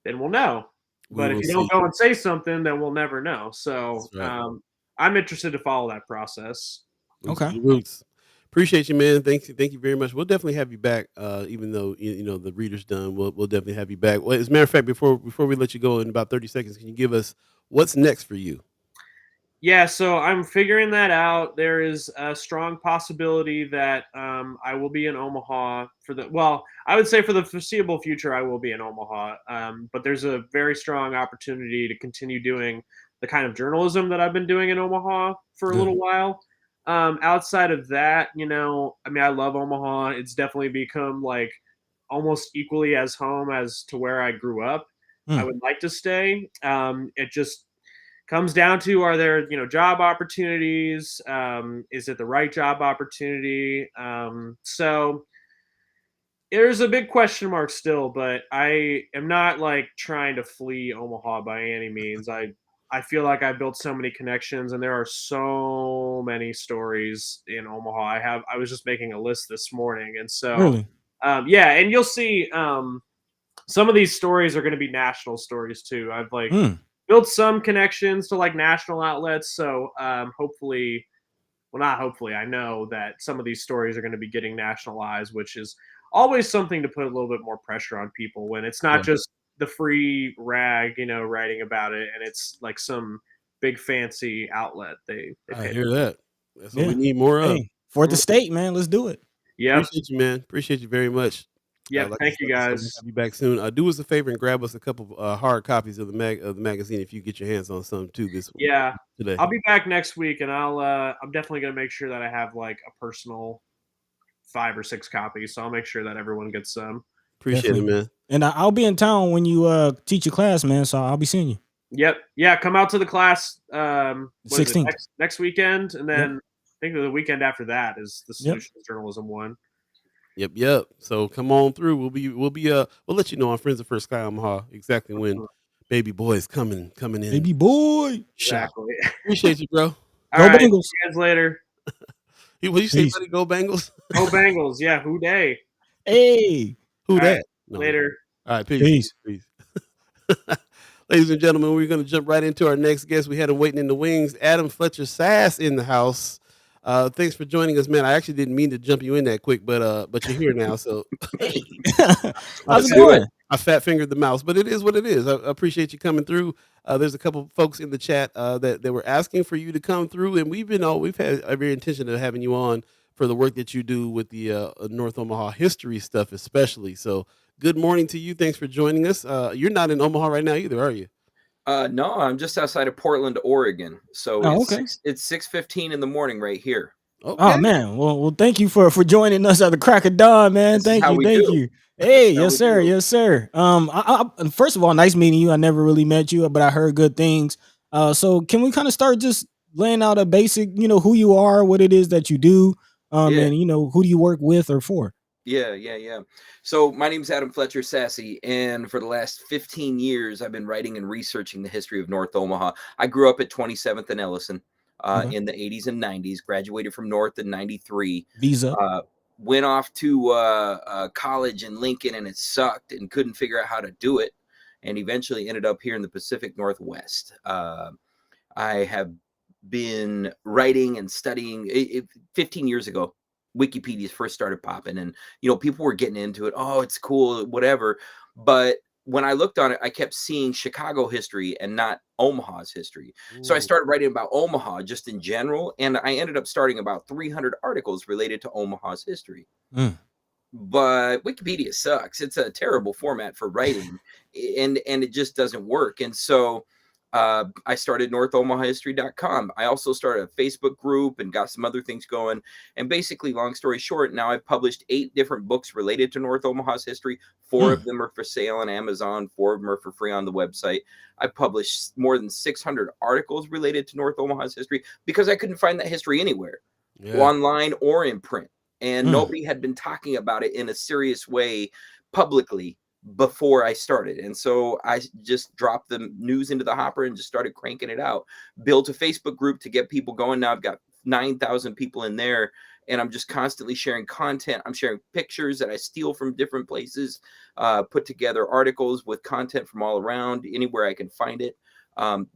then we'll know. We But if will you don't see. go and say something, then we'll never know. So That's right. I'm interested to follow that process. Roots to Okay. the roots. Appreciate you, man. Thank you very much. We'll definitely have you back. Even though the reader's done, we'll definitely have you back. Well, as a matter of fact, before we let you go in about 30 seconds, can you give us what's next for you? Yeah, so I'm figuring that out. There is a strong possibility that I will be in Omaha I would say for the foreseeable future, I will be in Omaha. But there's a very strong opportunity to continue doing the kind of journalism that I've been doing in Omaha for a Good. little while. Outside of that, I mean, I love Omaha. It's definitely become like almost equally as home as to where I grew up. I Mm. would like to stay. It just comes down to, are there job opportunities, is it the right job opportunity, so there's a big question mark still, but I am not like trying to flee Omaha by any means. I feel like I built so many connections and there are so many stories in Omaha. I was just making a list this morning, and so Really? yeah, and you'll see some of these stories are going to be national stories too. I've like Mm. built some connections to like national outlets, so hopefully, well, not hopefully, I know that some of these stories are going to be getting nationalized, which is always something to put a little bit more pressure on people when it's not Yeah. just the free rag, writing about it, and it's like some big fancy outlet they I pay. hear that. That's what we Yeah. need more of. Hey, for the Mm, state, man, let's do it. yep, Appreciate you, man. Appreciate you very much. yep. Like, Thank you like I said, we'll guys. have you back soon. Do us a favor and grab us a couple of hard copies of the magazine if you get your hands on some too this Yeah, today. I'll be back next week, and I'm definitely gonna make sure that I have like a personal 5 or 6 copies. So I'll make sure that everyone gets some. Appreciate it, Definitely. man. And I'll be in town when you teach your class, man. So I'll be seeing you. Yep. Yeah, come out to the class. What is it? 16th. Next weekend, and Yep. then I think the weekend after that is the Yep. solutions journalism one. Yep. So come on through. We'll let you know on Friends of First Sky Omaha exactly when Mhm. baby boy is coming in Baby boy. shop. Exactly. Appreciate you, bro. All Go right. See Bengals. you guys later. What you say, Peace. buddy? Go Bengals. Go Bengals. Yeah. Who day? Hey. Who All right. that? No. Later. All right. Peace. Peace. Peace. Ladies and gentlemen, we're going to jump right into our next guest. We had him waiting in the wings. Adam Fletcher Sass in the house. Thanks for joining us, man. I actually didn't mean to jump you in that quick, but you're here now. So Hey. I How's Let's it fat, do it. going? I fat fingered the mouse, but it is what it is. I appreciate you coming through. There's a couple folks in the chat that were asking for you to come through, and we've had every intention of having you on for the work that you do with the North Omaha history stuff, especially. So good morning to you. Thanks for joining us. You're not in Omaha right now either, are you? No, I'm just outside of Portland, Oregon. So Oh, it's okay. it's 6:15 in the morning right here. Oh Okay. man. Well, thank you for joining us at the crack of dawn, man. This is Thank how you. we Thank do. you. This Hey, is how yes, we sir. do. Yes, sir. First of all, nice meeting you. I never really met you, but I heard good things. So can we kind of start just laying out a basic, who you are, what it is that you do, Yeah, and who do you work with or for? yeah. So my name's Adam Fletcher Sassy, and for the last 15 years, I've been writing and researching the history of North Omaha. I grew up at 27th and Ellison Okay. in the 80s and 90s. Graduated from North in '93. Visa. Went off to college in Lincoln, and it sucked, and couldn't figure out how to do it, and eventually ended up here in the Pacific Northwest. I have been writing and studying 15 years ago. Wikipedia first started popping, and people were getting into it. Oh, it's cool, whatever. But when I looked on it, I kept seeing Chicago history and not Omaha's history. So I Ooh. started writing about Omaha just in general, and I ended up starting about 300 articles related to Omaha's history. Mm. But Wikipedia sucks. It's a terrible format for writing, and it just doesn't work. And so I started NorthOmahaHistory.com. I also started a Facebook group and got some other things going. And basically, long story short, now I've published 8 different books related to North Omaha's history. 4 of Mm. them are for sale on Amazon. 4 of them are for free on the website. I published more than 600 articles related to North Omaha's history because I couldn't find that history anywhere, Yeah. online or in print. And Mm. nobody had been talking about it in a serious way publicly before I started. And so I just dropped the news into the hopper and just started cranking it out. Built a Facebook group to get people going. Now I've got 9,000 people in there, and I'm just constantly sharing content. I'm sharing pictures that I steal from different places, put together articles with content from all around, anywhere I can find it.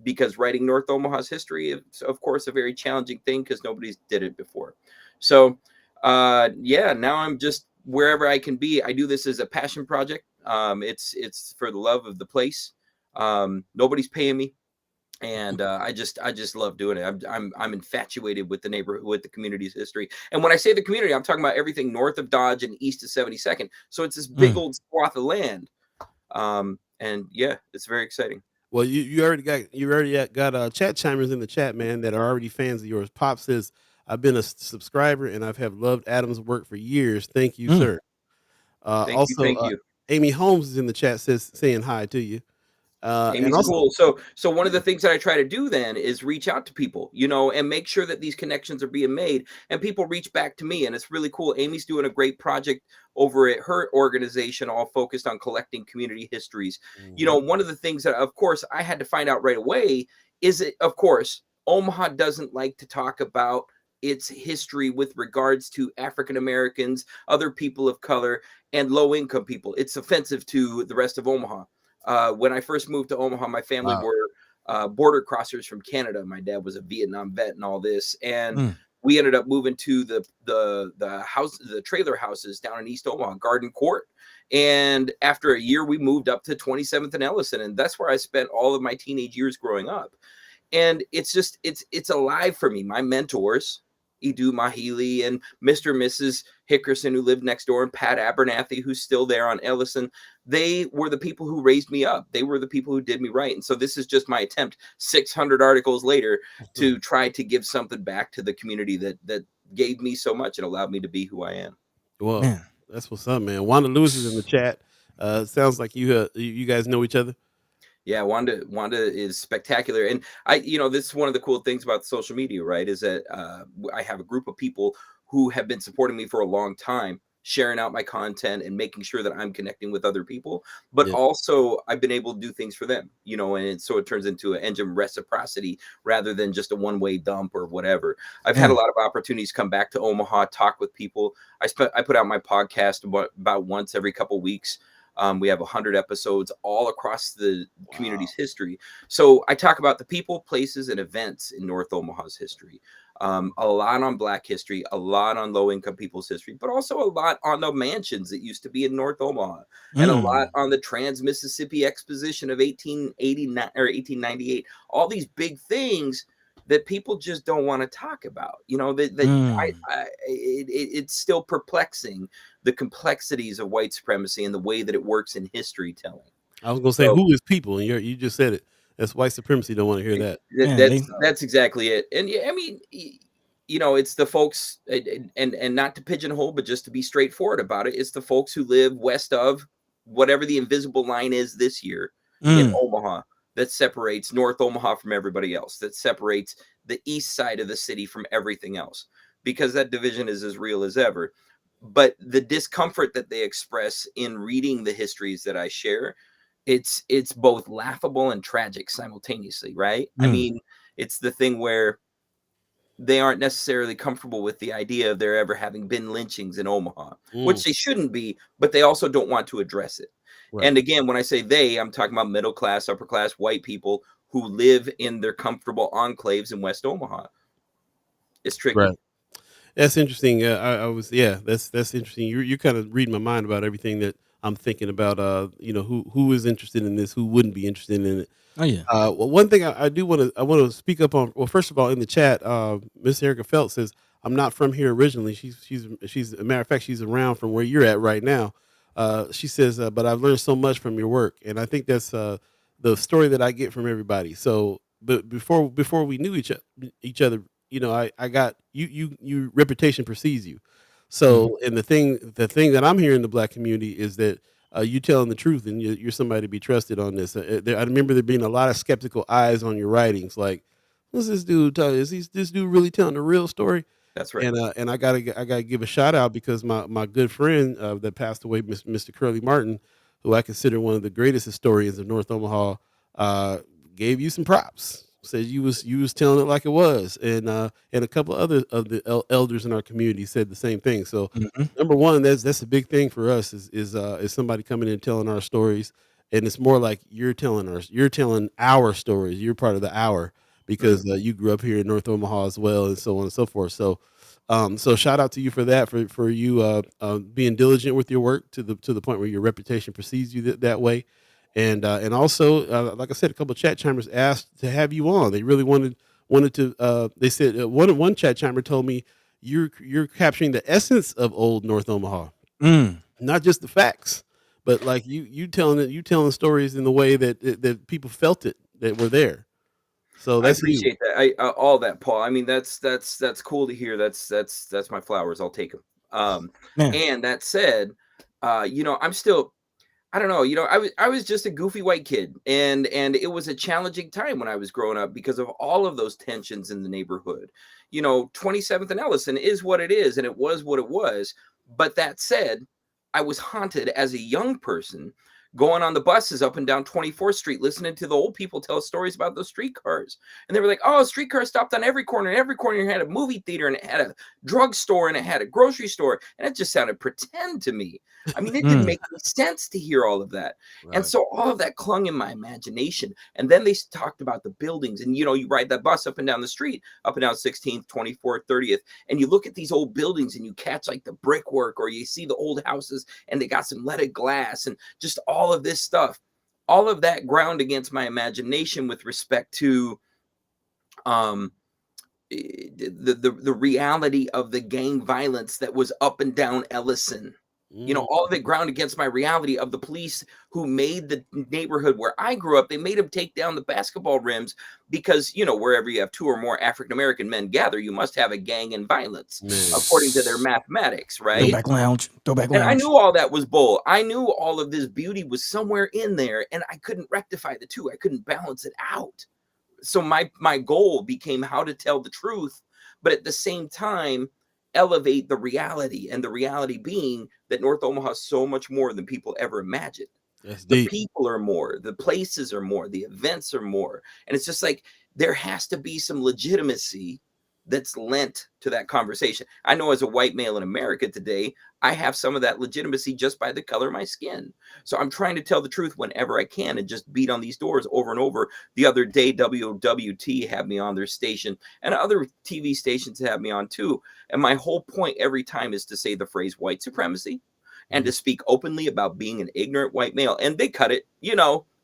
Because writing North Omaha's history is, of course, a very challenging thing because nobody's did it before. So yeah, now I'm just wherever I can be. I do this as a passion project. It's for the love of the place. Nobody's paying me, and I just love doing it. I'm infatuated with the neighborhood, with the community's history. And when I say the community, I'm talking about everything north of Dodge and east of 72nd. So it's this big Mm. old swath of land. And yeah, it's very exciting. Well, you already got chat chimers in the chat, man, that are already fans of yours. Pop says, "I've been a subscriber and have loved Adam's work for years. Thank you, Mm. sir." Thank you, Also, thank you. Amy Holmes is in the chat, saying hi to you. And Amy's also, cool. So one of the things that I try to do then is reach out to people, and make sure that these connections are being made and people reach back to me. And it's really cool. Amy's doing a great project over at her organization, all focused on collecting community histories. Mhm. One of the things that, of course, I had to find out right away is that, of course, Omaha doesn't like to talk about its history with regards to African Americans, other people of color, and low income people. It's offensive to the rest of Omaha. When I first moved to Omaha, my family Wow. were border crossers from Canada. My dad was a Vietnam vet and all this, and Mm. we ended up moving to the trailer houses down in East Omaha, Garden Court. And after a year, we moved up to 27th and Ellison, and that's where I spent all of my teenage years growing up. And it's alive for me. My mentors, Edu Mahili and Mr. and Mrs. Hickerson, who lived next door, and Pat Abernathy, who's still there on Ellison. They were the people who raised me up. They were the people who did me right. And so this is just my attempt 600 articles later to try to give something back to the community that gave me so much and allowed me to be who I am. Well, Man. that's what's up, man. Wanda Lewis is in the chat. Sounds like you guys know each other. Yeah, Wanda is spectacular. And this is one of the cool things about social media, right? Is that I have a group of people who have been supporting me for a long time, sharing out my content and making sure that I'm connecting with other people. But Yeah. also I've been able to do things for them, so it turns into an engine reciprocity rather than just a one-way dump or whatever. I've had a Mm. lot of opportunities come back to Omaha, talk with people. I put out my podcast about once every couple weeks. We have 100 episodes all across the Wow. community's history. So I talk about the people, places, and events in North Omaha's history. A lot on Black history, a lot on low income people's history, but also a lot on the mansions that used to be in North Omaha, and a lot Mm. on the Trans Mississippi Exposition of 1889 or 1898. All these big things that people just don't want to talk about. Mm. It's still perplexing, the complexities of white supremacy and the way that it works in history telling. I was gonna say, So who is people? And you just said it. That's white supremacy. Don't want to hear that. Man, that's they that's exactly it. And yeah, I mean, it's the folks, and not to pigeonhole, but just to be straightforward about it, it's the folks who live west of whatever the invisible line is this year in mm. Omaha, that separates North Omaha from everybody else, that separates the east side of the city from everything else, because that division is as real as ever. But the discomfort that they express in reading the histories that I share, it's both laughable and tragic simultaneously, right? I Mm. mean, it's the thing where they aren't necessarily comfortable with the idea of there ever having been lynchings in Omaha, Mm, which they shouldn't be, but they also don't want to address it. right. And again, when I say they, I'm talking about middle class, upper class white people who live in their comfortable enclaves in West Omaha. It's tricky. Right. That's interesting. I was, yeah, that's interesting. You kind of read my mind about everything that I'm thinking about who is interested in this, who wouldn't be interested in it. Oh yeah. Well, one thing I do want to speak up on. Well, first of all, in the chat, Miss Erica Felt says I'm not from here originally. She's a matter of fact, she's around from where you're at right now. She says, but I've learned so much from your work, and I think that's the story that I get from everybody. So, but before we knew each other, I got your reputation precedes you. Mhm. So, and the thing that I'm hearing in the black community is that you telling the truth, and you're somebody to be trusted on this. I remember there being a lot of skeptical eyes on your writings, like, "What's this dude telling? This dude really telling the real story?" That's right. And I gotta give a shout out because my good friend that passed away, Mr. Curly Martin, who I consider one of the greatest historians of North Omaha, uh, gave you some props. Said you was telling it like it was, and a couple other of the elders in our community said the same thing. So Mhm. number one, that's a big thing for us is somebody coming in and telling our stories, and it's more like you're telling our stories. You're part of the hour Mhm. because you grew up here in North Omaha as well, and so on and so forth. So shout out to you for that, for you being diligent with your work to the point where your reputation precedes you that way, and also like I said, a couple of chat chimers asked to have you on. They really wanted to. They said one chat chimer told me you're capturing the essence of old North Omaha, Mm. not just the facts, but like you telling stories in the way that people felt it that were there. So I that's you. appreciate that. I all that, Paul. I mean, that's cool to hear. That's my flowers. I'll take them. Yeah. And that said, I'm still. I don't know. I was just a goofy white kid, and it was a challenging time when I was growing up because of all of those tensions in the neighborhood. 27th and Ellison is what it is, and it was what it was. But that said, I was haunted as a young person going on the buses up and down 24th Street, listening to the old people tell stories about those streetcars. And they were like, oh, a streetcar stopped on every corner, and every corner had a movie theater, and it had a drugstore, and it had a grocery store. And it just sounded pretend to me. I mean, it didn't Mm. make any sense to hear all of that. And Right. so all of that clung in my imagination. And then they talked about the buildings. And, you ride that bus up and down the street, up and down 16th, 24th, 30th. And you look at these old buildings and you catch like the brickwork, or you see the old houses and they got some leaded glass and just all of this stuff. All of that ground against my imagination with respect to um, the reality of the gang violence that was up and down Ellison. Mm, All of it ground against my reality of the police who made the neighborhood where I grew up. They made them take down the basketball rims because, wherever you have two or more African American men gather, you must have a gang and violence, man. according to their mathematics, right? Throwback lounge. Throwback And I lounge. knew all that was bull. I knew all of this beauty was somewhere in there, and I couldn't rectify the two. I couldn't balance it out. So my goal became how to tell the truth, but at the same time elevate the reality, and the reality being that North Omaha is so much more than people ever imagined. That's The deep. people are more, the places are more, the events are more, and it's just like there has to be some legitimacy that's lent to that conversation. I know as a white male in America today, I have some of that legitimacy just by the color of my skin. So I'm trying to tell the truth whenever I can and just beat on these doors over and over. The other day, WWT had me on their station, and other TV stations have me on too. And my whole point every time is to say the phrase white supremacy and Mhm. to speak openly about being an ignorant white male. And they cut it.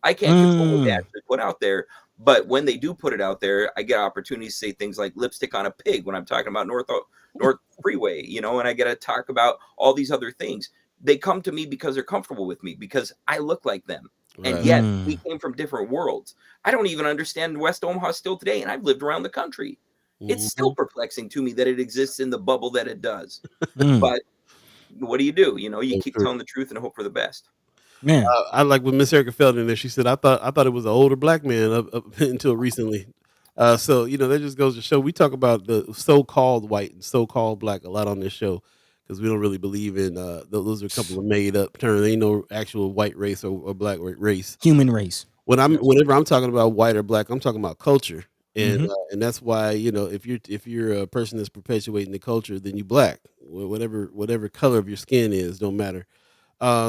I can't control what they Mm. actually put out there. But when they do put it out there, I get opportunities to say things like lipstick on a pig when I'm talking about North Freeway, and I get to talk about all these other things. They come to me because they're comfortable with me because I look like them. And Right. yet we Mm. came from different worlds. I don't even understand West Omaha still today, and I've lived around the country. It's still Mhm. perplexing to me that it exists in the bubble that it does. Mm. But what do? You That's keep true. telling the truth and hope for the best. Yeah. I like when Miss Erica felt in there. She said, "I thought it was an older black man up until recently." So that just goes to show we talk about the so-called white and so-called black a lot on this show because we don't really believe in those are a couple of made up terms. There ain't no actual white race or black race. Human race. That's Whenever I'm talking about white or black, I'm talking about culture, Mhm. and that's why if you're a person that's perpetuating the culture, then you black. Whatever color of your skin is, don't matter.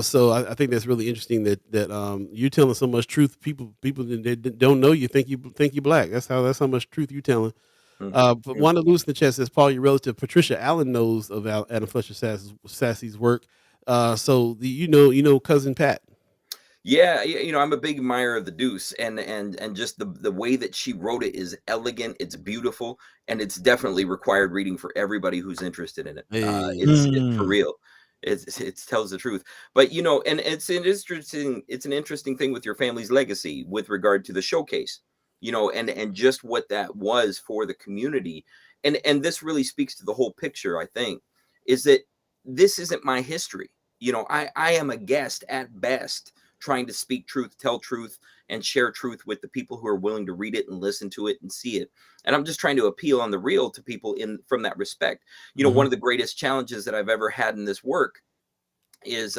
So I think that's really interesting that you're telling so much truth. People that don't know you think you black. That's how much truth you telling. mhm, But mhm. Wanda Lewis in the chat says, Paul, your relative Patricia Allen knows of Adam Fletcher Sassy's work. So you know cousin Pat. Yeah, I'm a big admirer of the Deuce, and just the way that she wrote it is elegant, it's beautiful, and it's definitely required reading for everybody who's interested in it. Hey, It's for Mm. real. It tells the truth. But and it's an interesting thing with your family's legacy with regard to the showcase. And just what that was for the community. And this really speaks to the whole picture, I think, is that this isn't my history. I am a guest at best, trying to speak truth, tell truth, and share truth with the people who are willing to read it and listen to it and see it. And I'm just trying to appeal on the real to people in from that respect. One Mhm. of the greatest challenges that I've ever had in this work is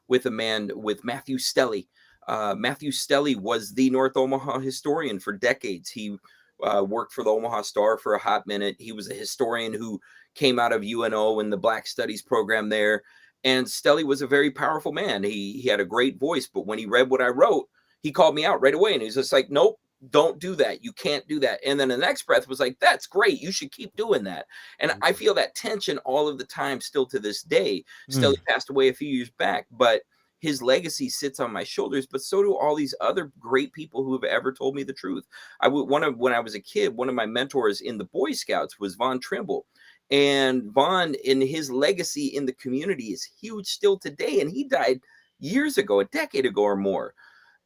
with a man with Matthew Stelly. Matthew Stelly was the North Omaha historian for decades. He worked for the Omaha Star for a hot minute. He was a historian who came out of UNO and the Black Studies program there. And Stelly was a very powerful man. He had a great voice, but when he read what I wrote, he called me out right away, and he was just like, "Nope, don't do that. You can't do that." And then the next breath was like, "That's great. You should keep doing that." And I feel that tension all of the time, still to this day. Still, Mm. he passed away a few years back, but his legacy sits on my shoulders. But so do all these other great people who have ever told me the truth. When I was a kid, one of my mentors in the Boy Scouts was Von Trimble. And Von, in his legacy in the community, is huge still today. And he died years ago, a decade ago or more.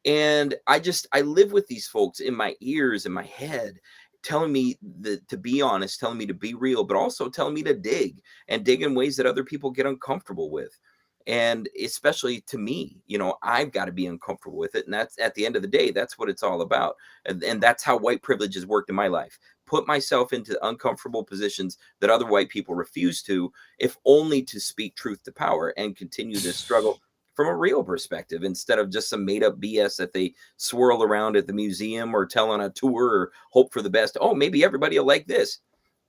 And I live with these folks in my ears, in my head, telling me to be honest, telling me to be real, but also telling me to dig and dig in ways that other people get uncomfortable with. And especially to me, I've got to be uncomfortable with it. And that's, at the end of the day, that's what it's all about. And that's how white privilege has worked in my life. Put myself into uncomfortable positions that other white people refuse to, if only to speak truth to power and continue this struggle from a real perspective, instead of just some made up BS that they swirl around at the museum or tell on a tour or hope for the best. Oh, maybe everybody will like this.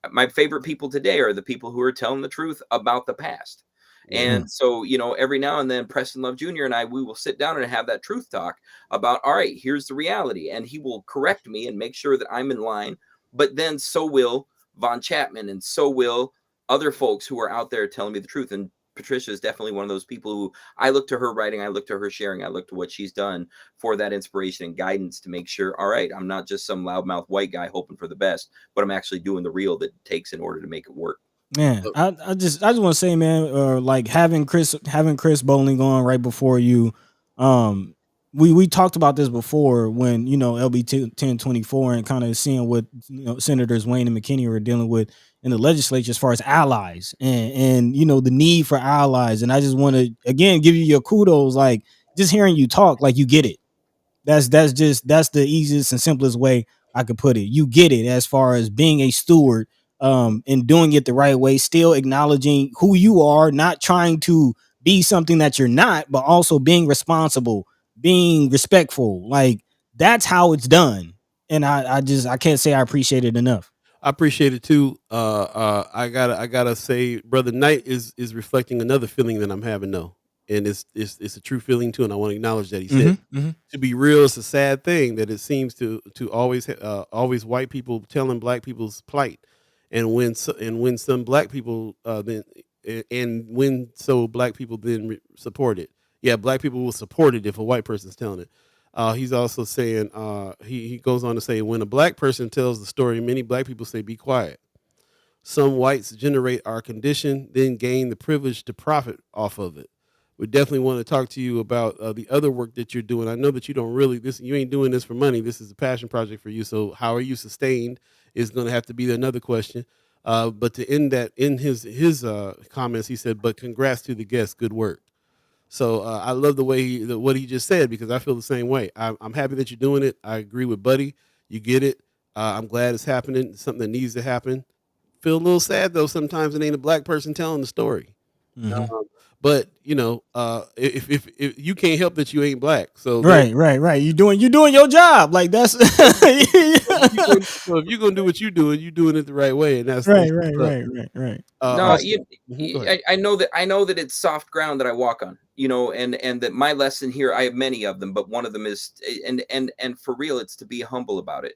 My favorite people today are the people who are telling the truth about the past. yeah. Mm. And so, every now and then, Preston Love Jr. and I, we will sit down and have that truth talk about, all right, here's the reality. And he will correct me and make sure that I'm in line. But then so will Von Chapman, and so will other folks who are out there telling me the truth. And Patricia is definitely one of those people who I look to her writing, I look to her sharing, I look to what she's done for that inspiration and guidance to make sure, all right, I'm not just some loudmouth white guy hoping for the best, but I'm actually doing the real that it takes in order to make it work. Man, I just want to say, man, like having Chris Bowling on right before you, um, we talked about this before when LB 1024 and kind of seeing what Senators Wayne and McKinney were dealing with in the legislature as far as allies and the need for allies, and I just want to again give you your kudos, like just hearing you talk, like you get it. That's the easiest and simplest way I could put it. You get it as far as being a steward, and doing it the right way, still acknowledging who you are, not trying to be something that you're not, but also being responsible, being respectful. Like that's how it's done. And I can't say I appreciate it enough. I appreciate it too. I gotta say, brother Knight is reflecting another feeling that I'm having though, and it's a true feeling too. And I want to acknowledge that he said, Hmm. to be real, it's a sad thing that it seems to always white people telling black people's plight, and when some black people and when so black people then support it. Yeah, black people will support it if a white person's telling it. He's also saying, he goes on to say, when a black person tells the story, many black people say, be quiet. Some whites generate our condition, then gain the privilege to profit off of it. We definitely want to talk to you about the other work that you're doing. I know that you don't really, you ain't doing this for money. This is a passion project for you. So how are you sustained is going to have to be another question. But to end that, in his comments, he said, but congrats to the guests. Good work. So I love the way what he just said, because I feel the same way. I'm happy that you're doing it. I agree with Buddy. You get it. I'm glad it's happening. It's something that needs to happen. Feel a little sad though. Sometimes it ain't a black person telling the story. Hmm. Um, but if you can't help that you ain't black, so there. Right. You doing your job. Like that's So if you're gonna do what you're doing, it the right way, and that's right, what's right, up. right, right, right. No, Also, go ahead. I know that it's soft ground that I walk on, and that my lesson here, I have many of them, but one of them is, and for real, it's to be humble about it.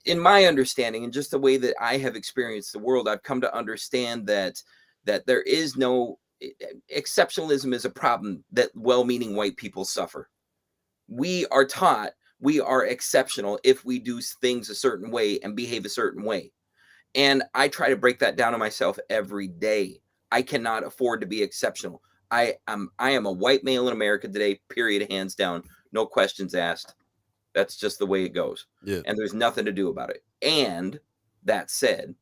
In my understanding and just the way that I have experienced the world, I've come to understand that there is no exceptionalism is a problem that well-meaning white people suffer. We are taught we are exceptional if we do things a certain way and behave a certain way. And I try to break that down to myself every day. I cannot afford to be exceptional. I am a white male in America today, period, hands down, no questions asked. That's just the way it goes. Yeah. And there's nothing to do about it. And that said,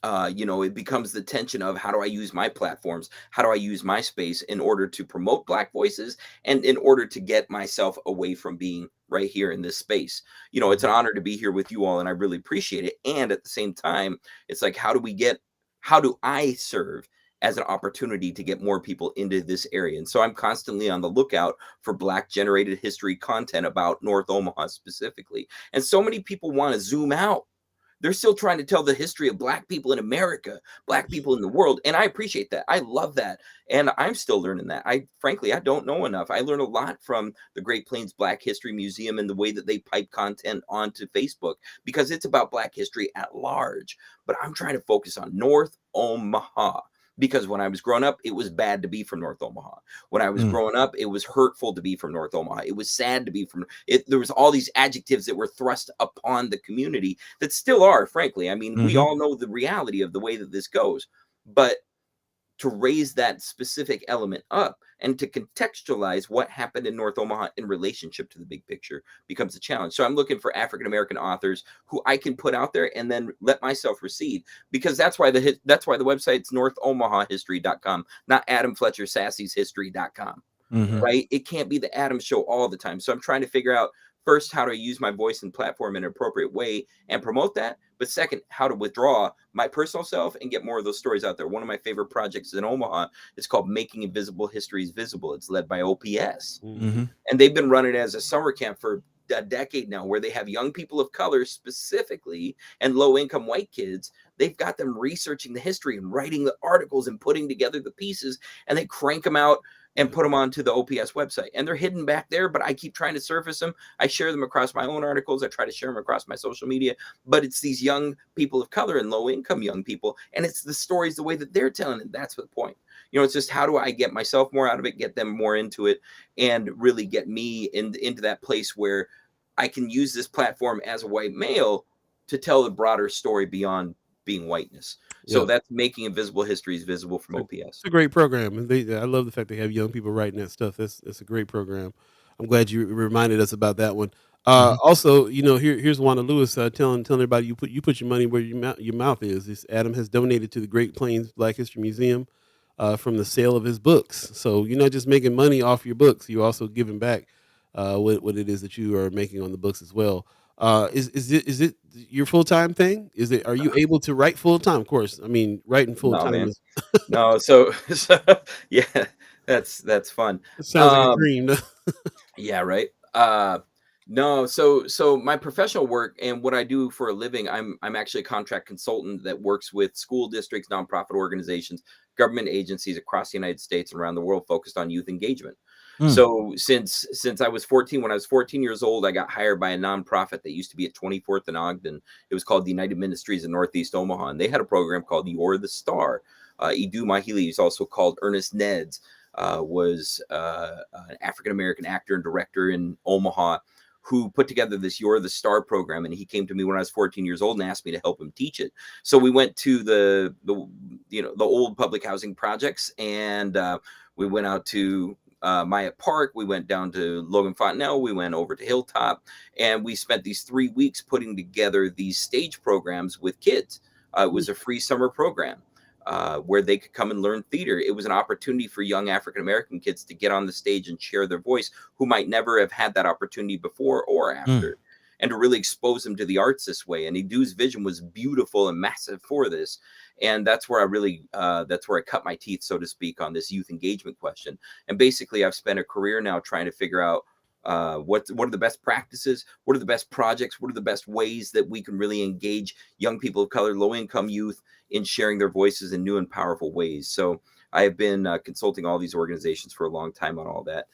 it becomes the tension of how do I use my platforms? How do I use my space in order to promote Black voices and in order to get myself away from being right here in this space? It's an honor to be here with you all, and I really appreciate it. And at the same time, it's like, how do I serve as an opportunity to get more people into this area? And so I'm constantly on the lookout for Black generated history content about North Omaha specifically. And so many people want to zoom out. They're still trying to tell the history of Black people in America, Black people in the world. And I appreciate that. I love that. And I'm still learning that. Frankly, I don't know enough. I learn a lot from the Great Plains Black History Museum and the way that they pipe content onto Facebook, because it's about Black history at large. But I'm trying to focus on North Omaha, because when I was growing up, it was bad to be from North Omaha. When I was growing up, it was hurtful to be from North Omaha. It was sad to be from it. There was all these adjectives that were thrust upon the community that still are, frankly. I mean, we all know the reality of the way that this goes, but to raise that specific element up and to contextualize what happened in North Omaha in relationship to the big picture becomes a challenge. So I'm looking for African-American authors who I can put out there and then let myself recede, because that's why the website's NorthOmahaHistory.com, not Adam Fletcher Sassy's History.com. Right? It can't be the Adam show all the time. So I'm trying to figure out, first, how to use my voice and platform in an appropriate way and promote that. But second, how to withdraw my personal self and get more of those stories out there. One of my favorite projects in Omaha is called Making Invisible Histories Visible. It's led by OPS. And they've been running as a summer camp for a decade now, where they have young people of color specifically and low-income white kids. They've got them researching the history and writing the articles and putting together the pieces, and they crank them out and put them onto the OPS website. And they're hidden back there, but I keep trying to surface them. I share them across my own articles. I try to share them across my social media, but it's these young people of color and low income young people. And it's the stories, the way that they're telling it. That's the point. It's just, how do I get myself more out of it, get them more into it, and really get me into that place where I can use this platform as a white male to tell the broader story beyond being whiteness. So that's Making Invisible Histories Visible from OPS. It's a great program, and I love the fact they have young people writing that stuff. That's a great program. I'm glad you reminded us about that one. Also, here's Wanda Lewis telling everybody, you put your money where your mouth is. Adam has donated to the Great Plains Black History Museum from the sale of his books. So you're not just making money off your books; you're also giving back what it is that you are making on the books as well. Is it your full-time thing? Are you able to write full-time? Of course. I mean, writing full-time No, man. is No, so yeah, that's fun. it sounds like a dream. Yeah, right. No, so my professional work and what I do for a living, I'm actually a contract consultant that works with school districts, nonprofit organizations, government agencies across the United States and around the world, focused on youth engagement. So since I was 14, when I was 14 years old, I got hired by a nonprofit that used to be at 24th and Ogden. It was called the United Ministries in Northeast Omaha, and they had a program called You're the Star. Edu Mahili is also called Ernest Neds, was an African-American actor and director in Omaha who put together this You're the Star program. And he came to me when I was 14 years old and asked me to help him teach it. So we went to the old public housing projects, and we went out to Myatt Park. We went down to Logan Fontenelle. We went over to Hilltop, and we spent these 3 weeks putting together these stage programs with kids. It was a free summer program where they could come and learn theater. It was an opportunity for young African-American kids to get on the stage and share their voice, who might never have had that opportunity before or after, and to really expose them to the arts this way. And Edu's vision was beautiful and massive for this. And that's where that's where I cut my teeth, so to speak, on this youth engagement question. And basically, I've spent a career now trying to figure out what are the best practices, what are the best projects, what are the best ways that we can really engage young people of color, low-income youth, in sharing their voices in new and powerful ways. So I have been consulting all these organizations for a long time on all that.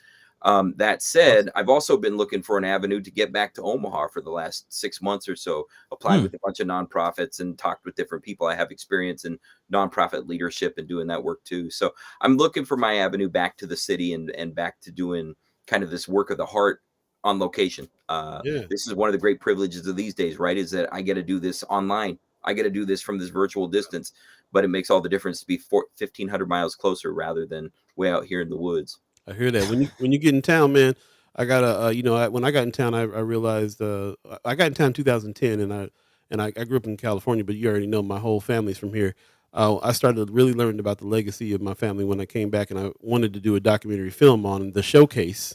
That said, I've also been looking for an avenue to get back to Omaha for the last 6 months or so. Applied Hmm. with a bunch of nonprofits and talked with different people. I have experience in nonprofit leadership and doing that work too. So I'm looking for my avenue back to the city and back to doing kind of this work of the heart on location. Yeah. This is one of the great privileges of these days, right? Is that I get to do this online. I get to do this from this virtual distance, but it makes all the difference to be 1,500 miles closer rather than way out here in the woods. I hear that. When you get in town, man, I got to when I got in town, I realized I got in town in 2010, and I grew up in California, but you already know my whole family's from here. I started really learning about the legacy of my family when I came back, and I wanted to do a documentary film on the showcase.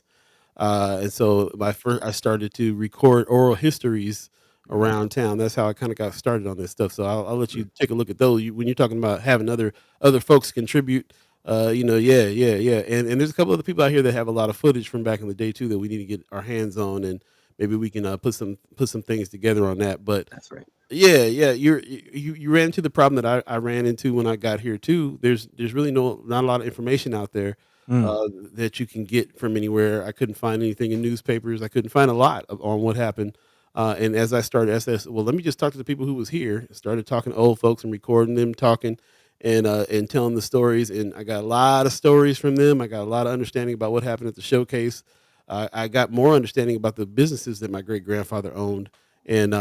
And so I started to record oral histories around town. That's how I kind of got started on this stuff. So I'll let you take a look at those. When you're talking about having other folks contribute, yeah. And there's a couple other people out here that have a lot of footage from back in the day too that we need to get our hands on, and maybe we can put some things together on that. But That's right. yeah, you ran into the problem that I ran into when I got here too. There's really not a lot of information out there Mm. that you can get from anywhere. I couldn't find anything in newspapers. I couldn't find a lot on what happened. And as I started, I said, well, let me just talk to the people who was here. Started talking to old folks and recording them talking and telling the stories. And I got a lot of stories from them. I got a lot of understanding about what happened at the showcase. I got more understanding about the businesses that my great grandfather owned, and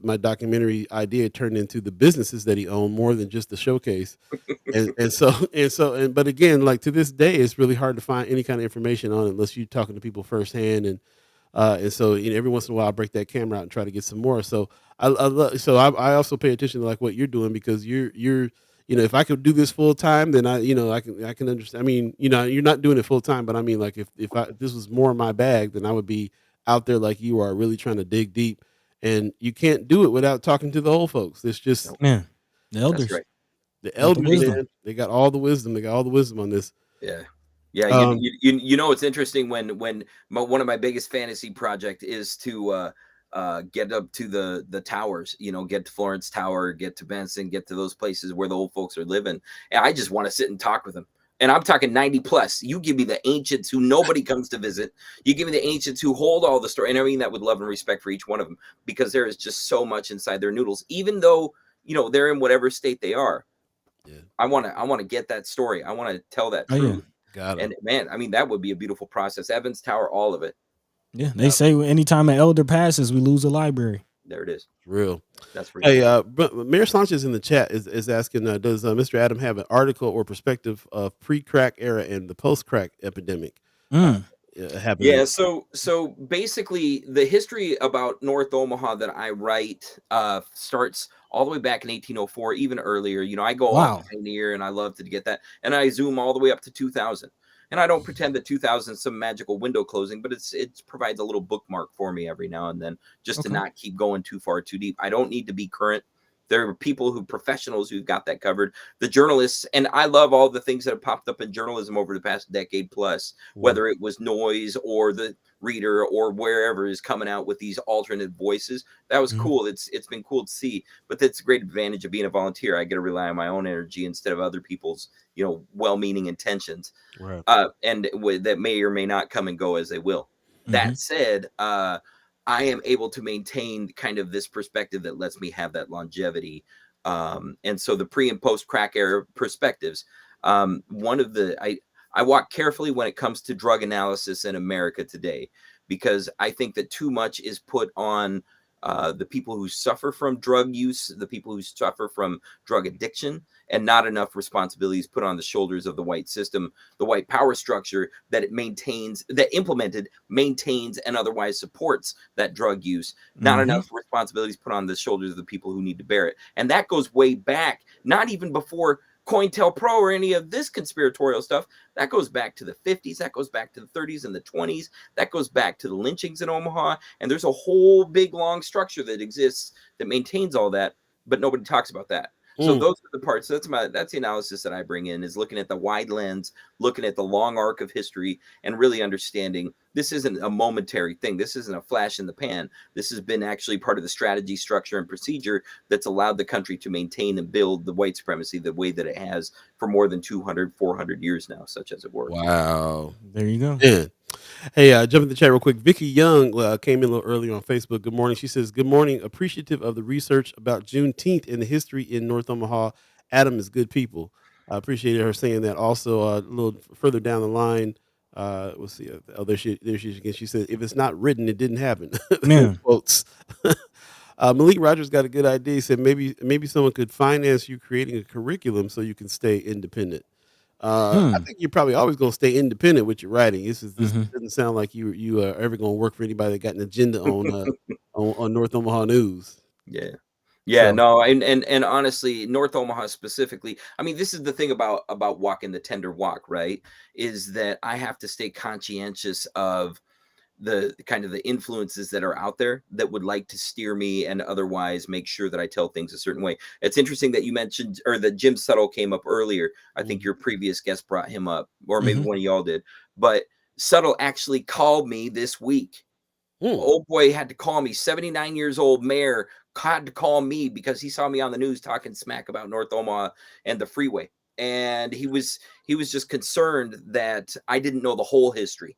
my documentary idea turned into the businesses that he owned more than just the showcase. But again, like to this day, it's really hard to find any kind of information on it unless you're talking to people firsthand. And so every once in a while I break that camera out and try to get some more. So I also pay attention to like what you're doing, because you're if I could do this full time, then I can understand. I mean, you're not doing it full time, but I mean, like if this was more my bag, then I would be out there like you are, really trying to dig deep. And you can't do it without talking to the old folks. It's just Nope. Yeah. The That's elders right. the got the elders, wisdom. man. They got all the wisdom. They got all the wisdom on this. Yeah. Yeah, Um, it's interesting when one of my biggest fantasy project is to get up to the towers, get to Florence Tower, get to Benson, get to those places where the old folks are living, and I just want to sit and talk with them. And I'm talking 90 plus. You give me the ancients who nobody comes to visit. You give me the ancients who hold all the story, and I mean that with love and respect for each one of them, because there is just so much inside their noodles. Even though they're in whatever state they are, yeah, I want to get that story. I want to tell that Oh yeah. truth. got And him. man, I mean, that would be a beautiful process. Evans Tower, all of it. Yeah. They Got say anytime an elder passes, we lose a library. There it is. real. That's real. Hey, but Mayor Sanchez in the chat is asking, does Mr. Adam have an article or perspective of pre-crack era and the post-crack epidemic uh, Mm. happening? Yeah, so basically the history about North Omaha that I write starts all the way back in 1804, even earlier. I go all Wow. pioneer and I love to get that. And I zoom all the way up to 2000. And I don't pretend that 2000 is some magical window closing, but it provides a little bookmark for me every now and then, just to Okay. not keep going too far too deep. I don't need to be current. There are professionals who've got that covered. The journalists, and I love all the things that have popped up in journalism over the past decade plus, Mhm. whether it was noise or the reader or wherever is coming out with these alternate voices. That was Mhm. cool. It's been cool to see, but that's a great advantage of being a volunteer. I get to rely on my own energy instead of other people's well-meaning intentions, Right. and that may or may not come and go as they will. Mhm. That said, I am able to maintain kind of this perspective that lets me have that longevity. And so the pre and post crack era perspectives. One of the I walk carefully when it comes to drug analysis in America today, because I think that too much is put on the people who suffer from drug use, the people who suffer from drug addiction, and not enough responsibilities put on the shoulders of the white system, the white power structure that implemented, maintains, and otherwise supports that drug use. Not Mhm. enough responsibilities put on the shoulders of the people who need to bear it. And that goes way back, not even before COINTELPRO or any of this conspiratorial stuff. That goes back to the 50s. That goes back to the 30s and the 20s. That goes back to the lynchings in Omaha. And there's a whole big, long structure that exists that maintains all that, but nobody talks about that. So Mm, those are the parts. That's the analysis that I bring in, is looking at the wide lens, looking at the long arc of history, and really understanding this isn't a momentary thing. This isn't a flash in the pan. This has been actually part of the strategy, structure, and procedure that's allowed the country to maintain and build the white supremacy the way that it has for more than 200, 400 years now, such as it were. wow. There you go. Man. Hey, jump in the chat real quick. Vicky Young came in a little earlier on Facebook. Good morning. She says, "Good morning. Appreciative of the research about Juneteenth and the history in North Omaha. Adam is good people." I appreciated her saying that. Also, a little further down the line, we'll see. Oh, there she is again. She said, "If it's not written, it didn't happen." In Yeah. quotes. Malik Rogers got a good idea. He said maybe someone could finance you creating a curriculum so you can stay independent. I Hmm. think you're probably always going to stay independent with your writing. This Hmm. doesn't sound like you are ever going to work for anybody that got an agenda on North Omaha news. Yeah. Yeah, So no, and honestly, North Omaha specifically, I mean, this is the thing about walking the tender walk, right? Is that I have to stay conscientious of the kind of the influences that are out there that would like to steer me and otherwise make sure that I tell things a certain way. It's interesting that you mentioned or that Jim Settle came up earlier. I think mhm. your previous guest brought him up, or maybe Hmm. one of y'all did. But Settle actually called me this week. Hmm. Old boy had to call me, 79 years old mayor had to call me because he saw me on the news talking smack about North Omaha and the freeway. And he was just concerned that I didn't know the whole history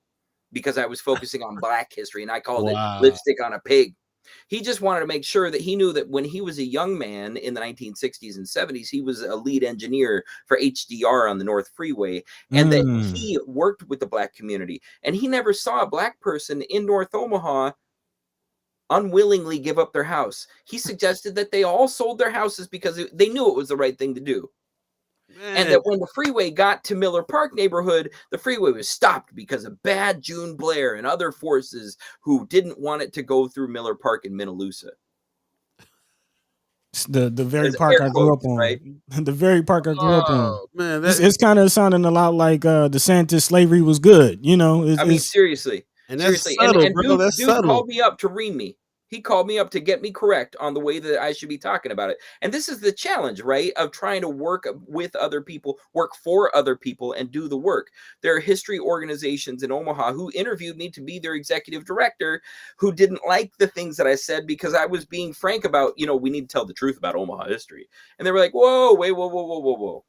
because I was focusing on black history and I called it Wow. lipstick on a pig. He just wanted to make sure that he knew that when he was a young man in the 1960s and 70s, he was a lead engineer for HDR on the North Freeway and that Mm. he worked with the black community. And he never saw a black person in North Omaha unwillingly give up their house. He suggested that they all sold their houses because they knew it was the right thing to do. And Man, that when the freeway got to Miller Park neighborhood, the freeway was stopped because of bad June Blair and other forces who didn't want it to go through Miller Park in Minnelusa. It's the very As park air I grew up quotes, right? on. The very park I grew up on. oh man, It's kind of sounding a lot like DeSantis slavery was good. You know, I mean, it's seriously, and that's seriously, and subtle, and bro. dude, That's dude subtle. called me up to ream me. He called me up to get me correct on the way that I should be talking about it. And this is the challenge, right? Of trying to work with other people, work for other people, and do the work. There are history organizations in Omaha who interviewed me to be their executive director, who didn't like the things that I said because I was being frank about, we need to tell the truth about Omaha history. And they were like, whoa, wait, whoa, whoa, whoa, whoa, whoa.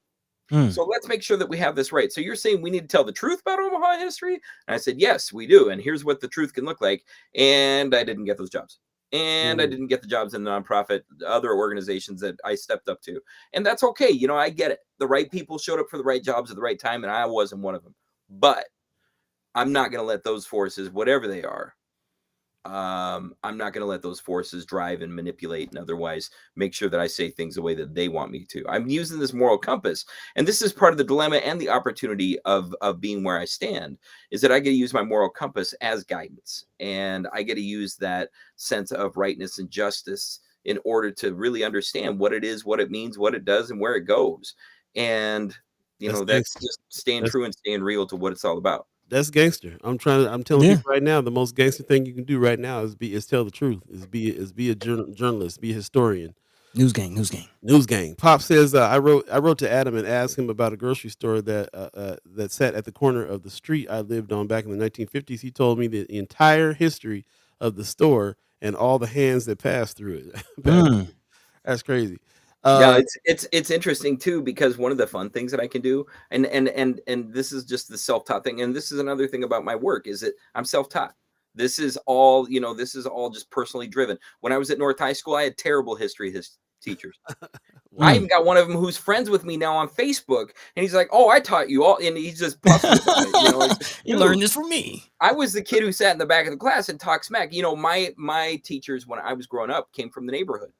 mm, So let's make sure that we have this right. So you're saying we need to tell the truth about Omaha history? And I said, yes, we do. And here's what the truth can look like. And I didn't get those jobs. And I Mm. didn't get the jobs in the nonprofit, other organizations that I stepped up to. And that's okay. I get it. The right people showed up for the right jobs at the right time, and I wasn't one of them. But I'm not going to let those forces, whatever they are, I'm not going to let those forces drive and manipulate and otherwise make sure that I say things the way that they want me to. I'm using this moral compass, and this is part of the dilemma and the opportunity of being where I stand, is that I get to use my moral compass as guidance, and I get to use that sense of rightness and justice in order to really understand what it is, what it means, what it does, and where it goes. And That's that's gangster. just staying That's true and staying real to what it's all about. that's gangster. I'm telling yeah, people right now, the most gangster thing you can do right now is tell the truth. Is be a journalist, be a historian. news gang, news gang. News gang. Pop says I wrote to Adam and asked him about a grocery store that sat at the corner of the street I lived on back in the 1950s. He told me the entire history of the store and all the hands that passed through it. Mm, That's crazy. Yeah, Uh, it's interesting too because one of the fun things that I can do, and this is just the self-taught thing, and this is another thing about my work is that I'm self-taught. This is all just personally driven. When I was at North High School, I had terrible history teachers. I mm. even got one of them who's friends with me now on Facebook, and he's like, "Oh, I taught you all," and he's just puffy about it. It's like, You dude, learned this from me. I was the kid who sat in the back of the class and talked smack. My teachers when I was growing up came from the neighborhood.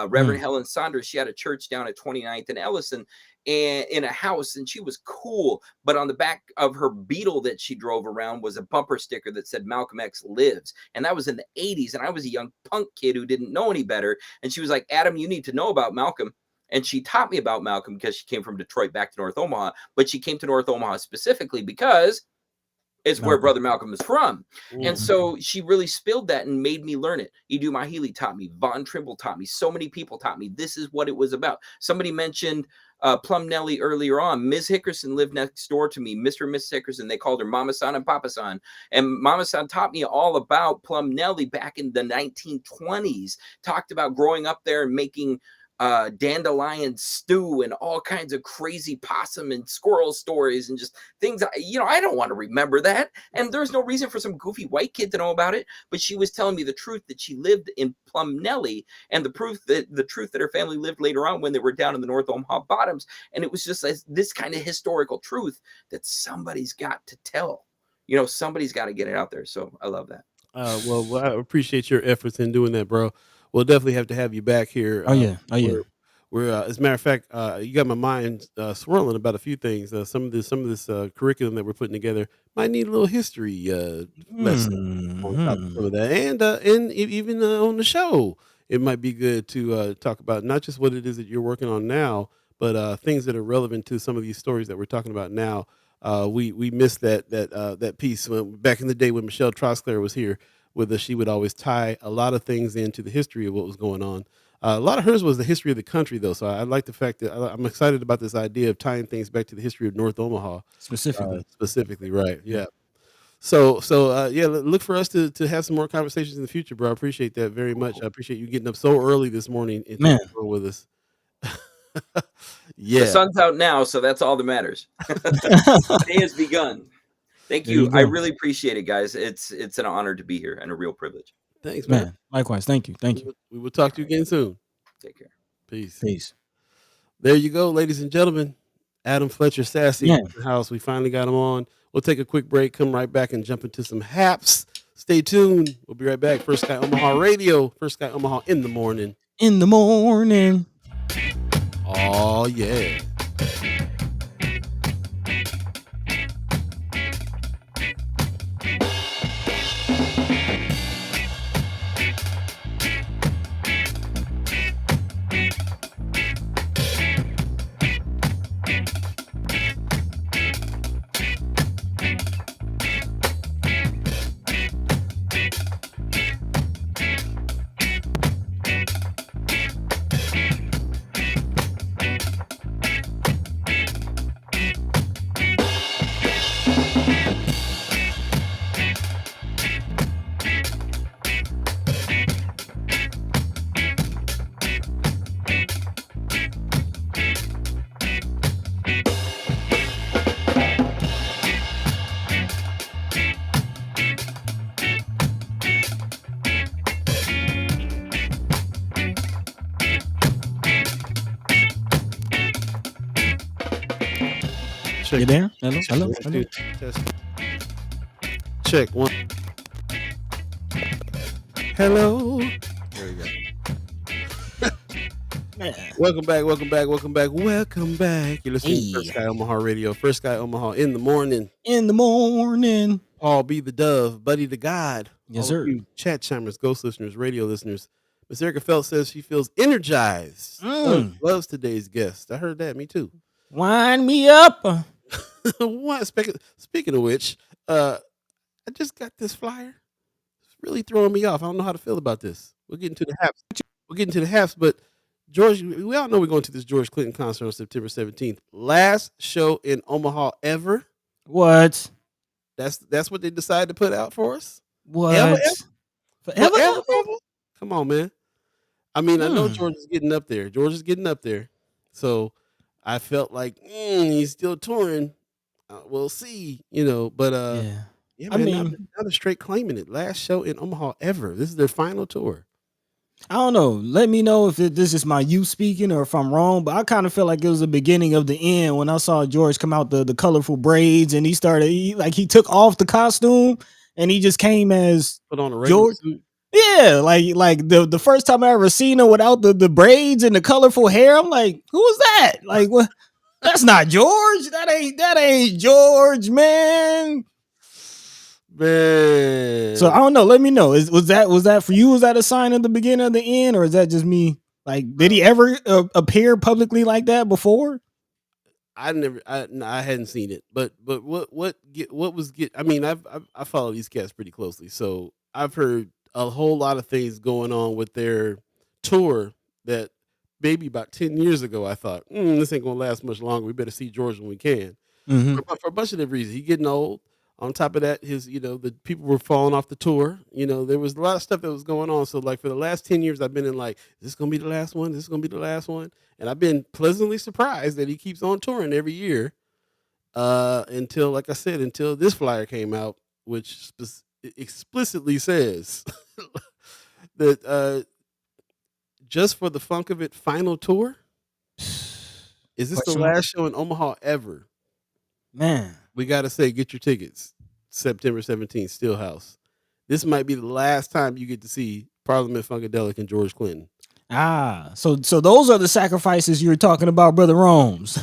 Reverend Mm, Helen Saunders, she had a church down at 29th and Ellison and in a house, and she was cool. But on the back of her Beetle that she drove around was a bumper sticker that said Malcolm X lives. And that was in the 80s. And I was a young punk kid who didn't know any better. And she was like, Adam, you need to know about Malcolm. And she taught me about Malcolm because she came from Detroit back to North Omaha. But she came to North Omaha specifically because it's where Malcolm. Brother Malcolm is from. And mm, so she really spilled that and made me learn it. Edu Mahili taught me. Von Trimble taught me. So many people taught me. This is what it was about. Somebody mentioned Plum Nelly earlier on. Ms. Hickerson lived next door to me. Mr. and Miss Hickerson, they called her Mama San and Papa San. And Mama San taught me all about Plum Nelly back in the 1920s. Talked about growing up there and making dandelion stew and all kinds of crazy possum and squirrel stories and just things. I don't want to remember that. And there's no reason for some goofy white kid to know about it. But she was telling me the truth that she lived in Plumnelly, and the truth that her family lived later on when they were down in the North Omaha bottoms. And it was just this kind of historical truth that somebody's got to tell. Somebody's got to get it out there. So I love that. Well, I appreciate your efforts in doing that, bro. We'll definitely have to have you back here. Oh yeah. Oh yeah. We're as a matter of fact, you got my mind swirling about a few things. Some of this curriculum that we're putting together might need a little history lesson on top of some of that, and even on the show, it might be good to talk about not just what it is that you're working on now, but things that are relevant to some of these stories that we're talking about now. We missed that piece back in the day when Michelle Trosclair was here with us. She would always tie a lot of things into the history of what was going on. A lot of hers was the history of the country, though. So I like the fact that I'm excited about this idea of tying things back to the history of North Omaha, specifically, right? Yeah. So yeah, look for us to have some more conversations in the future, bro. I appreciate that very much. I appreciate you getting up so early this morning and Man. talking with us. The Yeah. sun's out now, so that's all that matters. The day has begun. Thank There you you. I go. really appreciate it, guys. It's an honor to be here and a real privilege. Thanks, man. Man, likewise. Thank you. Thank you. We will talk to you again soon. Take care. Peace. Peace. There you go, ladies and gentlemen. Adam Fletcher Sassy Yeah. in the house. We finally got him on. We'll take a quick break, come right back and jump into some haps. Stay tuned. We'll be right back. First Sky Omaha Radio. First Sky Omaha in the morning. In the morning. Oh, yeah. You there? Hello. Test. Check one. Hello. There we go. Man. Welcome back. You're listening to First Sky Omaha Radio. First Sky Omaha in the morning. In the morning. Paul B. the Dove, Buddy the God. Yes, all of sir. you chat chimers, ghost listeners, radio listeners. Miss Erica Felt says she feels energized. Loves today's guest. I heard that. Me too. Wind me up. What? Speaking of which, I just got this flyer. It's really throwing me off. I don't know how to feel about this. We'll get into the haps. But George, we all know we're going to this George Clinton concert on September 17th. Last show in Omaha ever. What? That's what they decided to put out for us. What? Forever? Come on, man. I mean, I know George is getting up there. So I felt like he's still touring. We'll see, but yeah, man, I mean, now they're straight claiming it. Last show in Omaha ever. This is their final tour. I don't know. Let me know if this is my youth speaking or if I'm wrong, but I kind of feel like it was the beginning of the end when I saw George come out the colorful braids and he took off the costume and he just came as Put on a regular suit. Yeah, like the first time I ever seen him without the braids and the colorful hair, I'm like, who was that? Like, what? That's not George. That ain't George, man. Man. So I don't know. Let me know. Was that for you? Was that a sign of the beginning of the end, or is that just me? Like, did he ever appear publicly like that before? I hadn't seen it, but what was I mean, I follow these cats pretty closely, so I've heard a whole lot of things going on with their tour that maybe about 10 years ago I thought, this ain't gonna last much longer. We better see George when we can. Mm-hmm. For a bunch of different reasons. He's getting old. On top of that, the people were falling off the tour. There was a lot of stuff that was going on. So like for the last 10 years, I've been in like, is this gonna be the last one? This is gonna be the last one. And I've been pleasantly surprised that he keeps on touring every year. Until, like I said, until this flyer came out, which explicitly says that just for the funk of it final tour. Is this the Question mark? last show in Omaha ever? Man. We got to say, get your tickets. September 17th, Stillhouse. This might be the last time you get to see Parliament Funkadelic and George Clinton. So those are the sacrifices you're talking about, Brother Romes.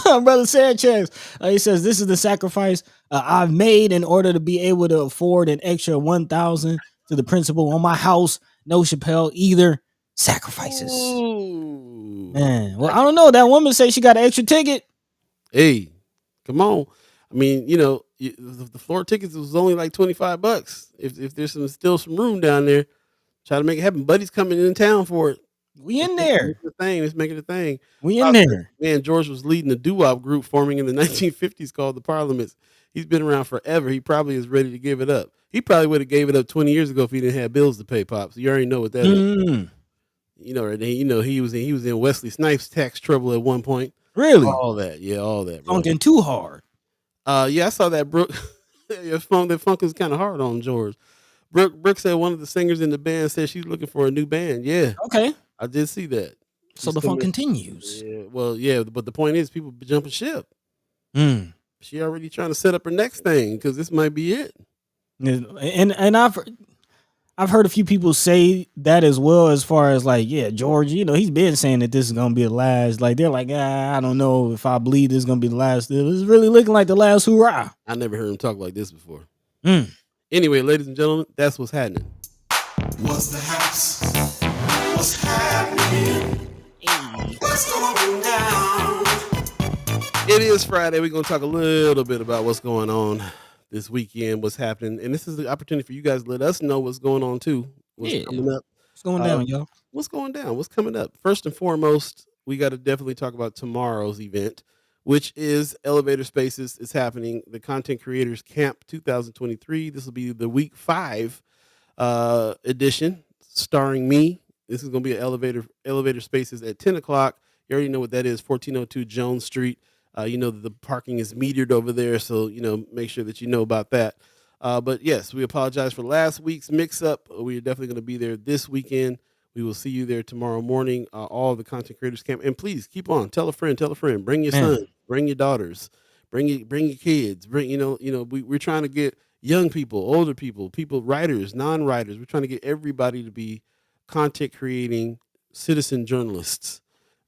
Brother Sanchez. He says, this is the sacrifice I've made in order to be able to afford an extra 1,000 to the principal on my house. No Chappelle either. Sacrifices. Ooh. Man, well, I don't know. That woman said she got an extra ticket. Hey, come on. I mean, the floor tickets was only like $25. If there's still some room down there, try to make it happen. Buddy's coming in town for it. We in there. Let's make it a thing. We in there. Man, George was leading a doo-wop group forming in the 1950s called the Parliaments. He's been around forever. He probably is ready to give it up. He probably would have gave it up 20 years ago if he didn't have bills to pay, Pops. You already know what that is. He was in Wesley Snipes' tax trouble at one point. Really? All that. Funkin' too hard. I saw that Brooke. That funk is kind of hard on George. Brooke said one of the singers in the band said she's looking for a new band. Yeah. Okay. I did see that. So the funk continues. Yeah. Well, yeah, but the point is people be jumping ship. She already trying to set up her next thing because this might be it. And I've heard a few people say that as well, as far as like, yeah, George, he's been saying that this is gonna be the last. Like they're like, I don't know if I believe this is gonna be the last. It's really looking like the last hoorah. I never heard him talk like this before. Anyway, ladies and gentlemen, that's what's happening. What's the house? What's happening? Hey. What's going down? It is Friday. We're going to talk a little bit about what's going on this weekend, what's happening. And this is the opportunity for you guys to let us know what's going on, too. What's coming up. What's going down, y'all? What's going down? What's coming up? First and foremost, we got to definitely talk about tomorrow's event, which is Elevator Spaces. It's happening. The Content Creators Camp 2023. This will be the week 5 edition, starring me. This is going to be an Elevator Spaces at 10 o'clock. You already know what that is, 1402 Jones Street. That the parking is metered over there, so, make sure that you know about that. But, yes, we apologize for last week's mix-up. We are definitely going to be there this weekend. We will see you there tomorrow morning, all of the Content Creators Camp. And please, keep on. Tell a friend. Bring your son. Bring your daughters. Bring your kids. We're trying to get young people, older people, writers, non-writers. We're trying to get everybody to be content creating citizen journalists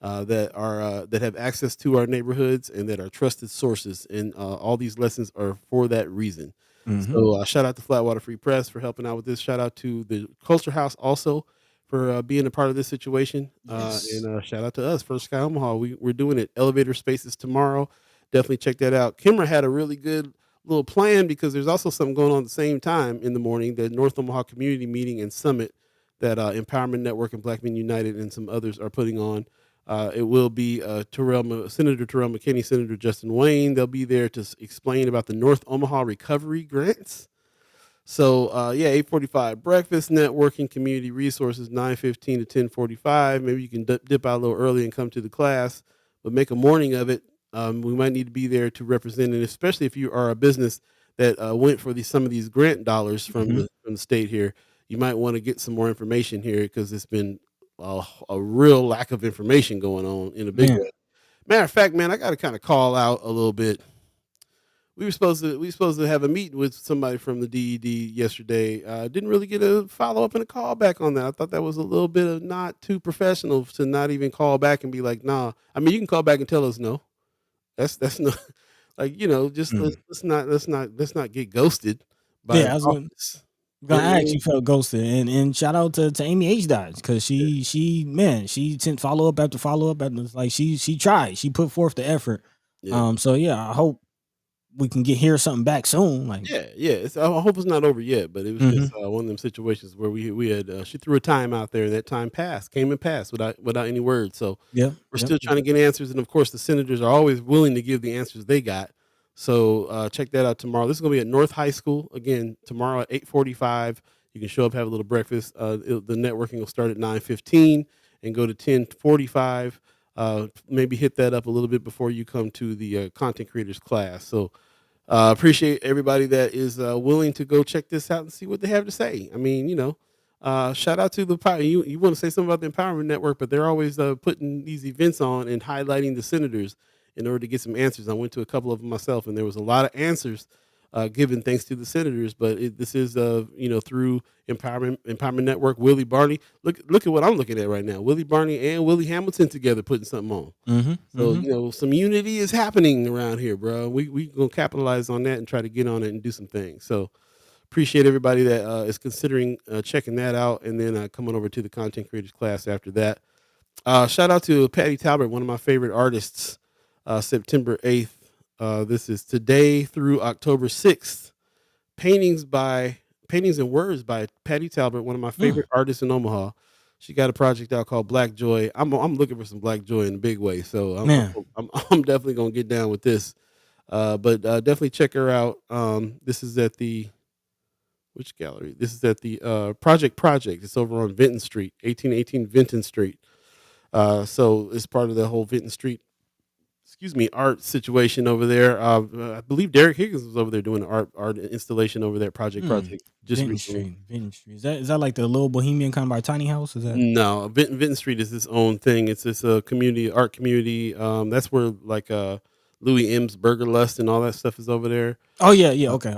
that have access to our neighborhoods and that are trusted sources. And all these lessons are for that reason. So shout out to Flatwater Free Press for helping out with this. Shout out to the Culture House also for being a part of this situation. And shout out to us for Sky Omaha. We're doing it. Elevator Spaces tomorrow. Definitely check that out. Kimra had a really good little plan because there's also something going on at the same time in the morning, the North Omaha Community Meeting and Summit that Empowerment Network and Black Men United and some others are putting on. It will be Senator Terrell McKinney, Senator Justin Wayne. They'll be there to explain about the North Omaha Recovery Grants. So, 8:45 breakfast, networking, community resources, 9:15 to 10:45. Maybe you can dip out a little early and come to the class, but make a morning of it. We might need to be there to represent it, especially if you are a business that went for some of these grant dollars from the state here. You might want to get some more information here because it's been a real lack of information going on in a big way. Matter of fact, man, I got to kind of call out a little bit. We were supposed to have a meeting with somebody from the DED yesterday. Didn't really get a follow up and a call back on that. I thought that was a little bit of not too professional to not even call back and be like, nah. I mean, you can call back and tell us no. That's not like, just let's not get ghosted by office. I actually felt ghosted, and shout out to Amy H. Dodge because she sent follow up after follow up, and like she tried, she put forth the effort. So I hope we can hear something back soon. Like I hope it's not over yet, but it was just one of them situations where we had she threw a time out there, and that time came and passed without any words. So we're still trying to get answers, and of course the senators are always willing to give the answers they got. So check that out tomorrow. This is going to be at North High School again tomorrow at 8:45. You can show up, have a little breakfast. The networking will start at 9:15 and go to 10:45. Maybe hit that up a little bit before you come to the content creators class. So appreciate everybody that is willing to go check this out and see what they have to say. I mean, shout out to the power. You want to say something about the Empowerment Network, but they're always putting these events on and highlighting the senators in order to get some answers. I went to a couple of them myself, and there was a lot of answers given thanks to the senators. But this is through Empowerment Network. Willie Barney. Look at what I'm looking at right now. Willie Barney and Willie Hamilton together putting something on. So some unity is happening around here, bro. We gonna capitalize on that and try to get on it and do some things. So appreciate everybody that is considering checking that out, and then coming over to the content creators class after that. Shout out to Patty Talbert, one of my favorite artists. September 8th. This is today through October 6th. Paintings and Words by Patty Talbert, one of my favorite artists in Omaha. She got a project out called Black Joy. I'm looking for some Black Joy in a big way, so I'm definitely gonna get down with this. But definitely check her out. This is at the which gallery? This is at the Project. It's over on Vinton Street, 1818 Vinton Street. So it's part of the whole Vinton Street art situation over there. I believe Derek Higgins was over there doing an art installation over there at Project just Vinton recently. Street. Is that like the little bohemian kind of by tiny house? Is that No, Vinton Street is its own thing. It's this art community. That's where like Louis M's Burger Lust and all that stuff is over there. Oh yeah, okay.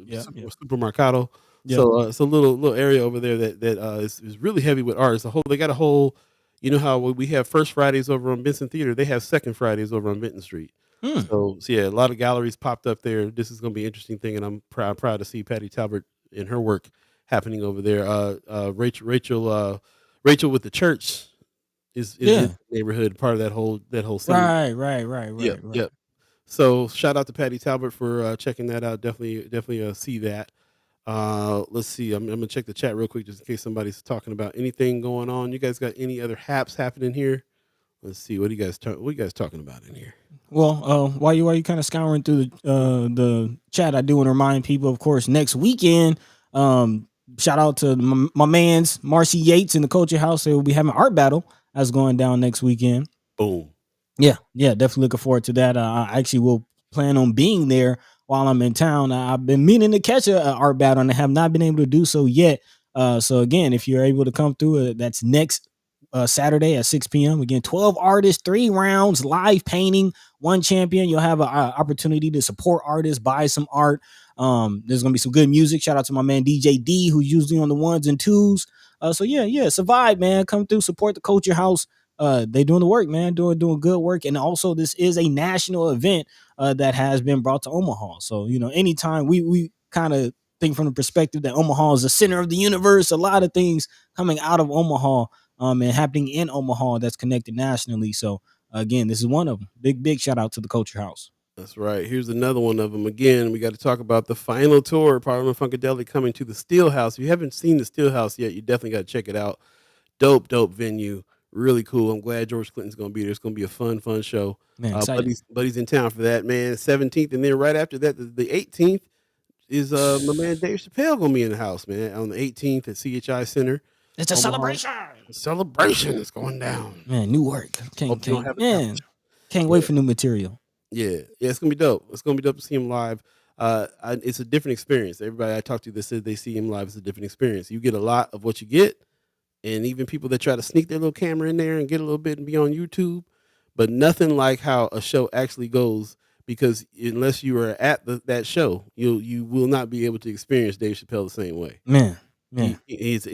Yeah, Supermercado. Yep. So it's a little area over there that is really heavy with art. They got a whole. You know how we have First Fridays over on Benson Theater, they have Second Fridays over on Vinton Street. So yeah, a lot of galleries popped up there. This is going to be an interesting thing, and I'm proud to see Patty Talbert and her work happening over there. Rachel with the church is in the neighborhood, part of that whole city. Right. Yep. So shout out to Patty Talbot for checking that out. Definitely see that. Let's see. I'm gonna check the chat real quick just in case somebody's talking about anything going on. You guys got any other haps happening here? Let's see. What are you guys talking about in here? Well, while you kind of scouring through the chat, I do want to remind people, of course, next weekend. Shout out to my man's Marcy Yates in the Culture House. They will be having art battle that's going down next weekend. Boom. Yeah, definitely looking forward to that. I actually will plan on being there while I'm in town. I've been meaning to catch a art battle and I have not been able to do so yet. So again, if you're able to come through, that's next Saturday at 6 p.m. Again, 12 artists, 3 rounds, live painting, 1 champion. You'll have an opportunity to support artists, buy some art. There's gonna be some good music. Shout out to my man DJ D, who's usually on the 1s and 2s. So it's a vibe, man. Come through, support the Culture House. They doing the work, man, doing good work. And also this is a national event that has been brought to Omaha. So, anytime we kind of think from the perspective that Omaha is the center of the universe, a lot of things coming out of Omaha and happening in Omaha that's connected nationally. So again, this is one of them. Big shout out to the Culture House. That's right. Here's another one of them. Again, we got to talk about the final tour, Parliament Funkadelic, coming to the Steel House. If you haven't seen the Steel House yet, you definitely got to check it out. Dope venue. Really cool. I'm glad George Clinton's going to be there. It's going to be a fun show. Man, Buddy's in town for that, man. 17th, and then right after that, the 18th is my man Dave Chappelle going to be in the house, man, on the 18th at CHI Center. It's a celebration. A celebration is going down. Man, new work. Can't wait for new material. Yeah, it's gonna be dope. It's gonna be dope to see him live. It's a different experience. Everybody I talk to that said they see him live is a different experience. You get a lot of what you get, and even people that try to sneak their little camera in there and get a little bit and be on YouTube, but nothing like how a show actually goes. Because unless you are at that show, you will not be able to experience Dave Chappelle the same way. Man. It's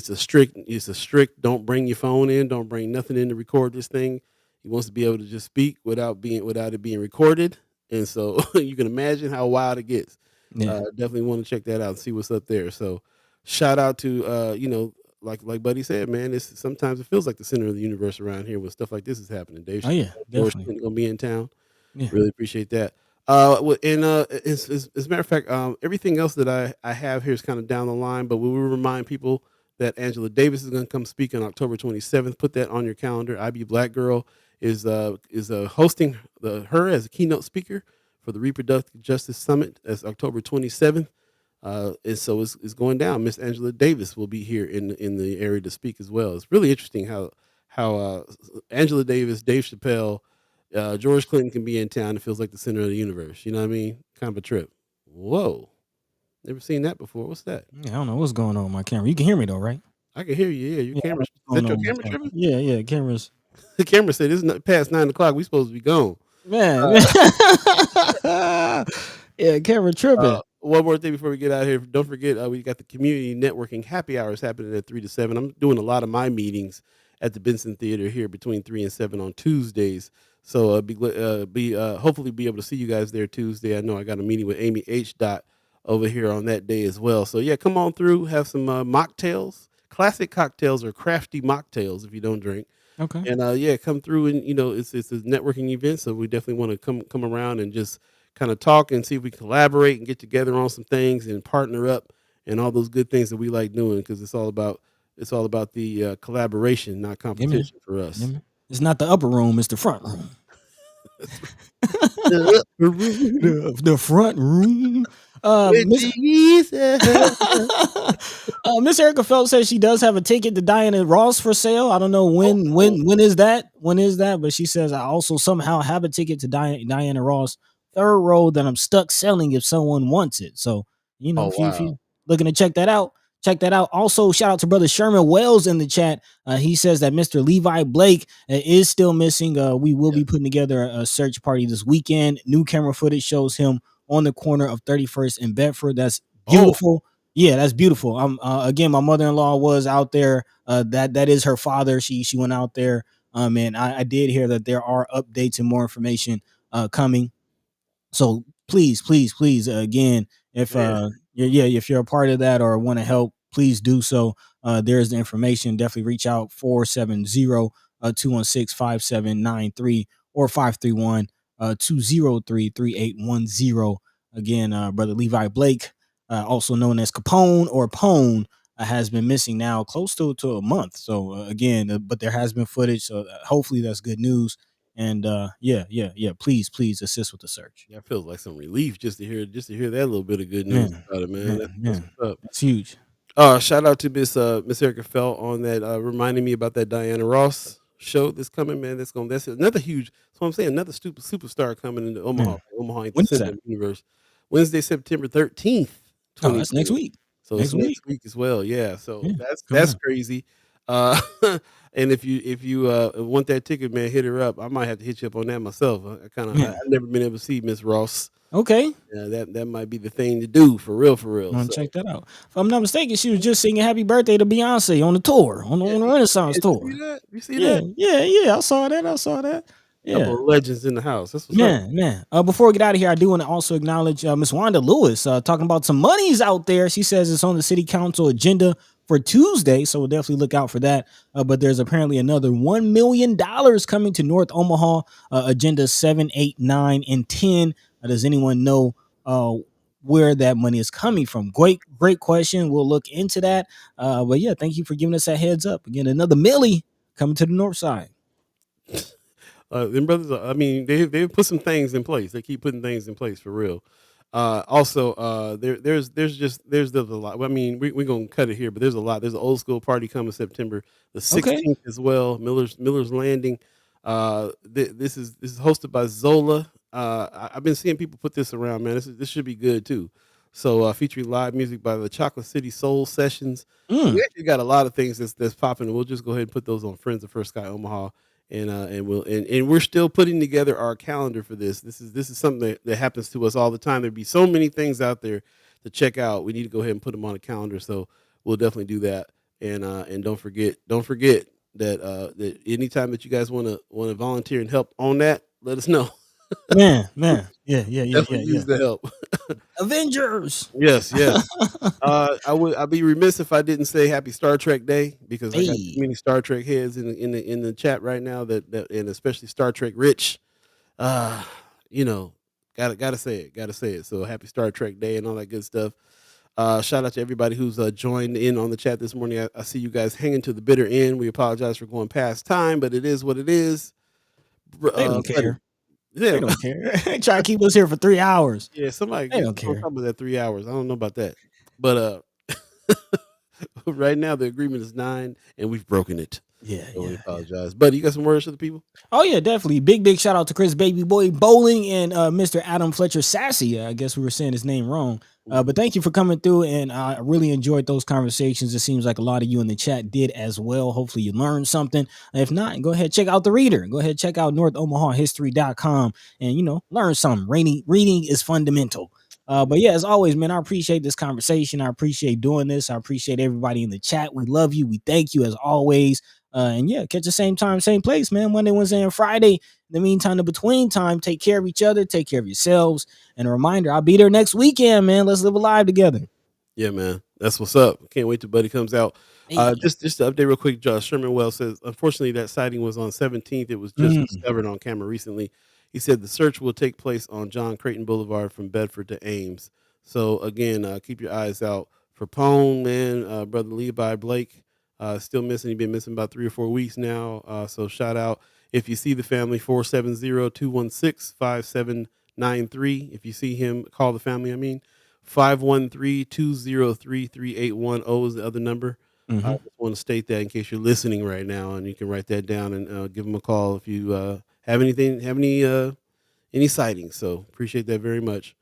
a strict. Don't bring your phone in. Don't bring nothing in to record this thing. He wants to be able to just speak without it being recorded, and so you can imagine how wild it gets. Yeah. Definitely want to check that out and see what's up there. So, shout out to like Buddy said, man. Sometimes it feels like the center of the universe around here when stuff like this is happening. Dave, George gonna be in town. Yeah. Really appreciate that. As a matter of fact, everything else that I have here is kind of down the line, but we will remind people that Angela Davis is going to come speak on October 27th. Put that on your calendar. IB Black Girl is hosting her as a keynote speaker for the Reproductive Justice Summit. That's October 27th. And so it's going down. Miss Angela Davis will be here in the area to speak as well. It's really interesting how Angela Davis, Dave Chappelle, George Clinton can be in town. It feels like the center of the universe. You know what I mean? Kind of a trip. Whoa, never seen that before. What's that? Yeah, I don't know what's going on with my camera. You can hear me though, right? I can hear you. Yeah, your Yeah, I don't camera. know Is what's that going your on with camera my camera. tripping? Yeah, cameras. The camera said it's not past 9 o'clock. We supposed to be gone. Man. Yeah, camera tripping. One more thing before we get out of here. Don't forget, we got the community networking happy hours happening at 3 to 7. I'm doing a lot of my meetings at the Benson Theater here between 3 and 7 on Tuesdays. So hopefully be able to see you guys there Tuesday. I know I got a meeting with Amy H. Dot over here on that day as well. So yeah, come on through, have some mocktails, classic cocktails or crafty mocktails if you don't drink. Okay. And yeah, come through and it's a networking event, so we definitely want to come around and just kind of talk and see if we collaborate and get together on some things and partner up and all those good things that we like doing because it's all about the collaboration, not Yeah, man. competition for Yeah, us. man. It's not the upper room, it's the front room. The The front room. Miss Miss Erica Phelps says she does have a ticket to Diana Ross for sale. I don't know when is that? When is that? But she says I also somehow have a ticket to Diana Ross third row that I'm stuck selling if someone wants it. So Oh if wow. you looking to check that out, check that out. Also, shout out to brother Sherman Wells in the chat. He says that Mr. Levi Blake is still missing. We will be putting together a search party this weekend. New camera footage shows him on the corner of 31st and Bedford. That's Oh, beautiful. Yeah, that's beautiful. Again, my mother-in-law was out there. That is her father. She went out there. And I did hear that there are updates and more information coming. So please, again, if man. if you're a part of that or want to help, please do so. There's the information. Definitely reach out 470-216-5793 or 531-203-3810. Again, brother Levi Blake, also known as Capone or Pone, has been missing now close to a month. So again, but there has been footage. So hopefully that's good news. And yeah. Please assist with the search. That feels like some relief just to hear that little bit of good news Man, about it, man. That's man, what's up. that's huge. Shout out to Miss Erica Felt on that, reminding me about that Diana Ross show that's coming, man. That's another huge. That's what I'm saying. Another superstar coming into Omaha. Man, Omaha ain't the when is center that? of the universe. Wednesday, September 13th, Oh, that's next 2020. week. So it's Next week. next week as well. Yeah. So Yeah, that's coming up. crazy. Uh, and if you want that ticket, man, hit her up. I might have to hit you up on that myself. Yeah. I've never been able to see Miss Ross. Okay, That might be the thing to do for real. I'm gonna So check that out. If I'm not mistaken, she was just singing "Happy Birthday" to Beyonce on the tour, on yeah, the Renaissance you tour. see that? You see Yeah, that? yeah. I saw that. Couple Yeah. of legends in the house. That's what's up. Man. Before we get out of here, I do want to also acknowledge Miss Wanda Lewis talking about some monies out there. She says it's on the city council agenda for Tuesday, so we'll definitely look out for that. But there's apparently another $1 million coming to North Omaha, agenda 7, 8, 9, and 10. Does anyone know where that money is coming from? Great question. We'll look into that. But yeah, thank you for giving us that heads up. Again, another millie coming to the north side. Them brothers, I mean, they put some things in place. They keep putting things in place for real. Also, there's a lot. I mean, we're gonna cut it here, but there's a lot. There's an old school party coming September the Okay. 16th as well. Miller's Landing. This is hosted by Zola. I've been seeing people put this around, man. This should be good too. So featuring live music by the Chocolate City Soul Sessions. We actually got a lot of things that's popping. We'll just go ahead and put those on Friends of First Sky Omaha, and we're still putting together our calendar for this. This is something that happens to us all the time. There'd be so many things out there to check out. We need to go ahead and put them on a calendar. So we'll definitely do that. And don't forget that anytime that you guys want to volunteer and help on that, let us know. Man. Yeah. Definitely use the help. Avengers. Yes. I'd be remiss if I didn't say Happy Star Trek Day because I got too Hey. many Star Trek heads in the chat right now that and especially Star Trek Rich. Uh, gotta say it. So happy Star Trek Day and all that good stuff. Shout out to everybody who's joined in on the chat this morning. I see you guys hanging to the bitter end. We apologize for going past time, but it is what it is. They don't care. Yeah, They don't care. They try to keep us here for 3 hours. yeah. Somebody They get don't on care. top of that 3 hours. I don't know about that, but right now the agreement is 9, and we've broken it. Yeah, So we yeah. apologize. Buddy, you got some words for the people? Oh yeah, definitely. Big shout out to Chris Baby Boy Bowling and Mr. Adam Fletcher Sassy. I guess we were saying his name wrong. But thank you for coming through, and I really enjoyed those conversations. It seems like a lot of you in the chat did as well. Hopefully you learned something. If not, go ahead, check out the reader. Go ahead, check out NorthOmahaHistory.com and learn something. Reading is fundamental. But yeah, as always, man, I appreciate this conversation. I appreciate doing this. I appreciate everybody in the chat. We love you. We thank you as always. And yeah, catch the same time, same place, man. Monday, Wednesday, and Friday. In the meantime, the between time, take care of each other, take care of yourselves. And a reminder, I'll be there next weekend, man. Let's live a live together. Yeah, man. That's what's up. Can't wait till Buddy comes out. Hey. Just to update real quick, Josh Sherman Wells says, unfortunately, that sighting was on 17th. It was just discovered on camera recently. He said the search will take place on John Creighton Boulevard from Bedford to Ames. So, again, keep your eyes out for Pone, man. Brother Levi Blake, still missing. He's been missing about 3 or 4 weeks now. So, shout out. If you see the family, 470-216-5793. If you see him, call the family, 513-203-3810 is the other number. I just want to state that in case you're listening right now, and you can write that down and give them a call if you have any sightings. So appreciate that very much.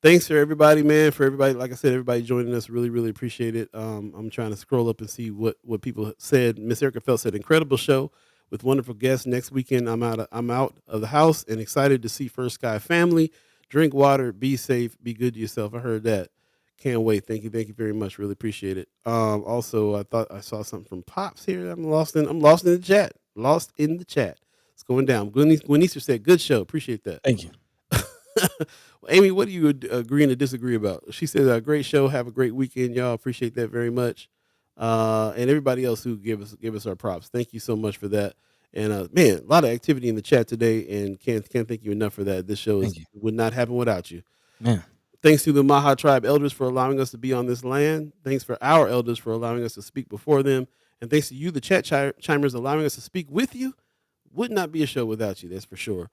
Thanks for everybody, man. For everybody, like I said, everybody joining us, really, really appreciate it. I'm trying to scroll up and see what people said. Miss Erica Felt said, incredible show with wonderful guests. Next weekend, I'm out of the house and excited to see First Sky family. Drink water, be safe, be good to yourself. I heard that. Can't wait. Thank you very much. Really appreciate it. Also, I thought I saw something from Pops here. I'm lost in the chat. Lost in the chat. It's going down. Gwen Easter said, good show. Appreciate that. Thank you. Amy, what do you agree and disagree about? She said, great show. Have a great weekend, y'all. Appreciate that very much. And everybody else who give us our props. Thank you so much for that. And man, a lot of activity in the chat today, and can't thank you enough for that. This show would not happen without you. Man. Thanks to the Maha Tribe elders for allowing us to be on this land. Thanks for our elders for allowing us to speak before them. And thanks to you, the chat chimers, allowing us to speak with you. Would not be a show without you, that's for sure.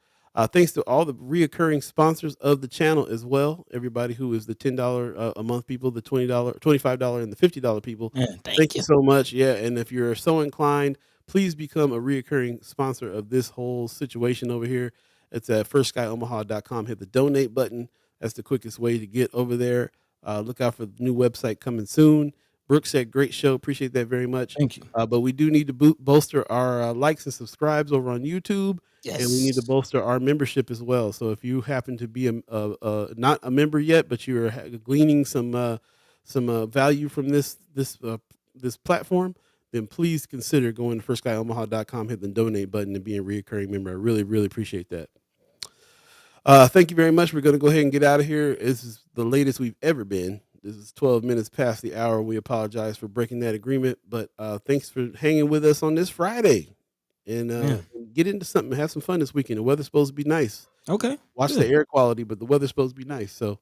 Thanks to all the reoccurring sponsors of the channel as well. Everybody who is the $10 a month people, the $20, $25, and the $50 people. Man, thank you so much. Yeah, and if you're so inclined, please become a reoccurring sponsor of this whole situation over here. It's at firstskyOmaha.com. Hit the donate button. That's the quickest way to get over there. Look out for the new website coming soon. Brooke said, great show. Appreciate that very much. Thank you. But we do need to bolster our likes and subscribes over on YouTube. Yes. And we need to bolster our membership as well. So if you happen to be not a member yet, but you're gleaning some value from this platform, then please consider going to firstskyOmaha.com, hit the donate button, and being a reoccurring member. I really, really appreciate that. Thank you very much. We're going to go ahead and get out of here. This is the latest we've ever been. This is 12 minutes past the hour. We apologize for breaking that agreement, but thanks for hanging with us on this Friday. And get into something. Have some fun this weekend. The weather's supposed to be nice. Okay. Watch the air quality, but the weather's supposed to be nice. So,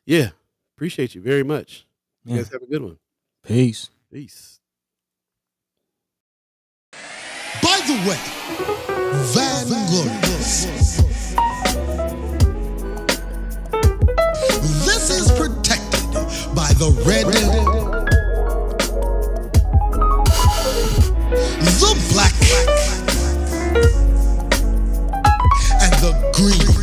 yeah, appreciate you very much. You guys have a good one. Peace. Peace. By the way, Vanguard. This is protected by the red, the black, and the green.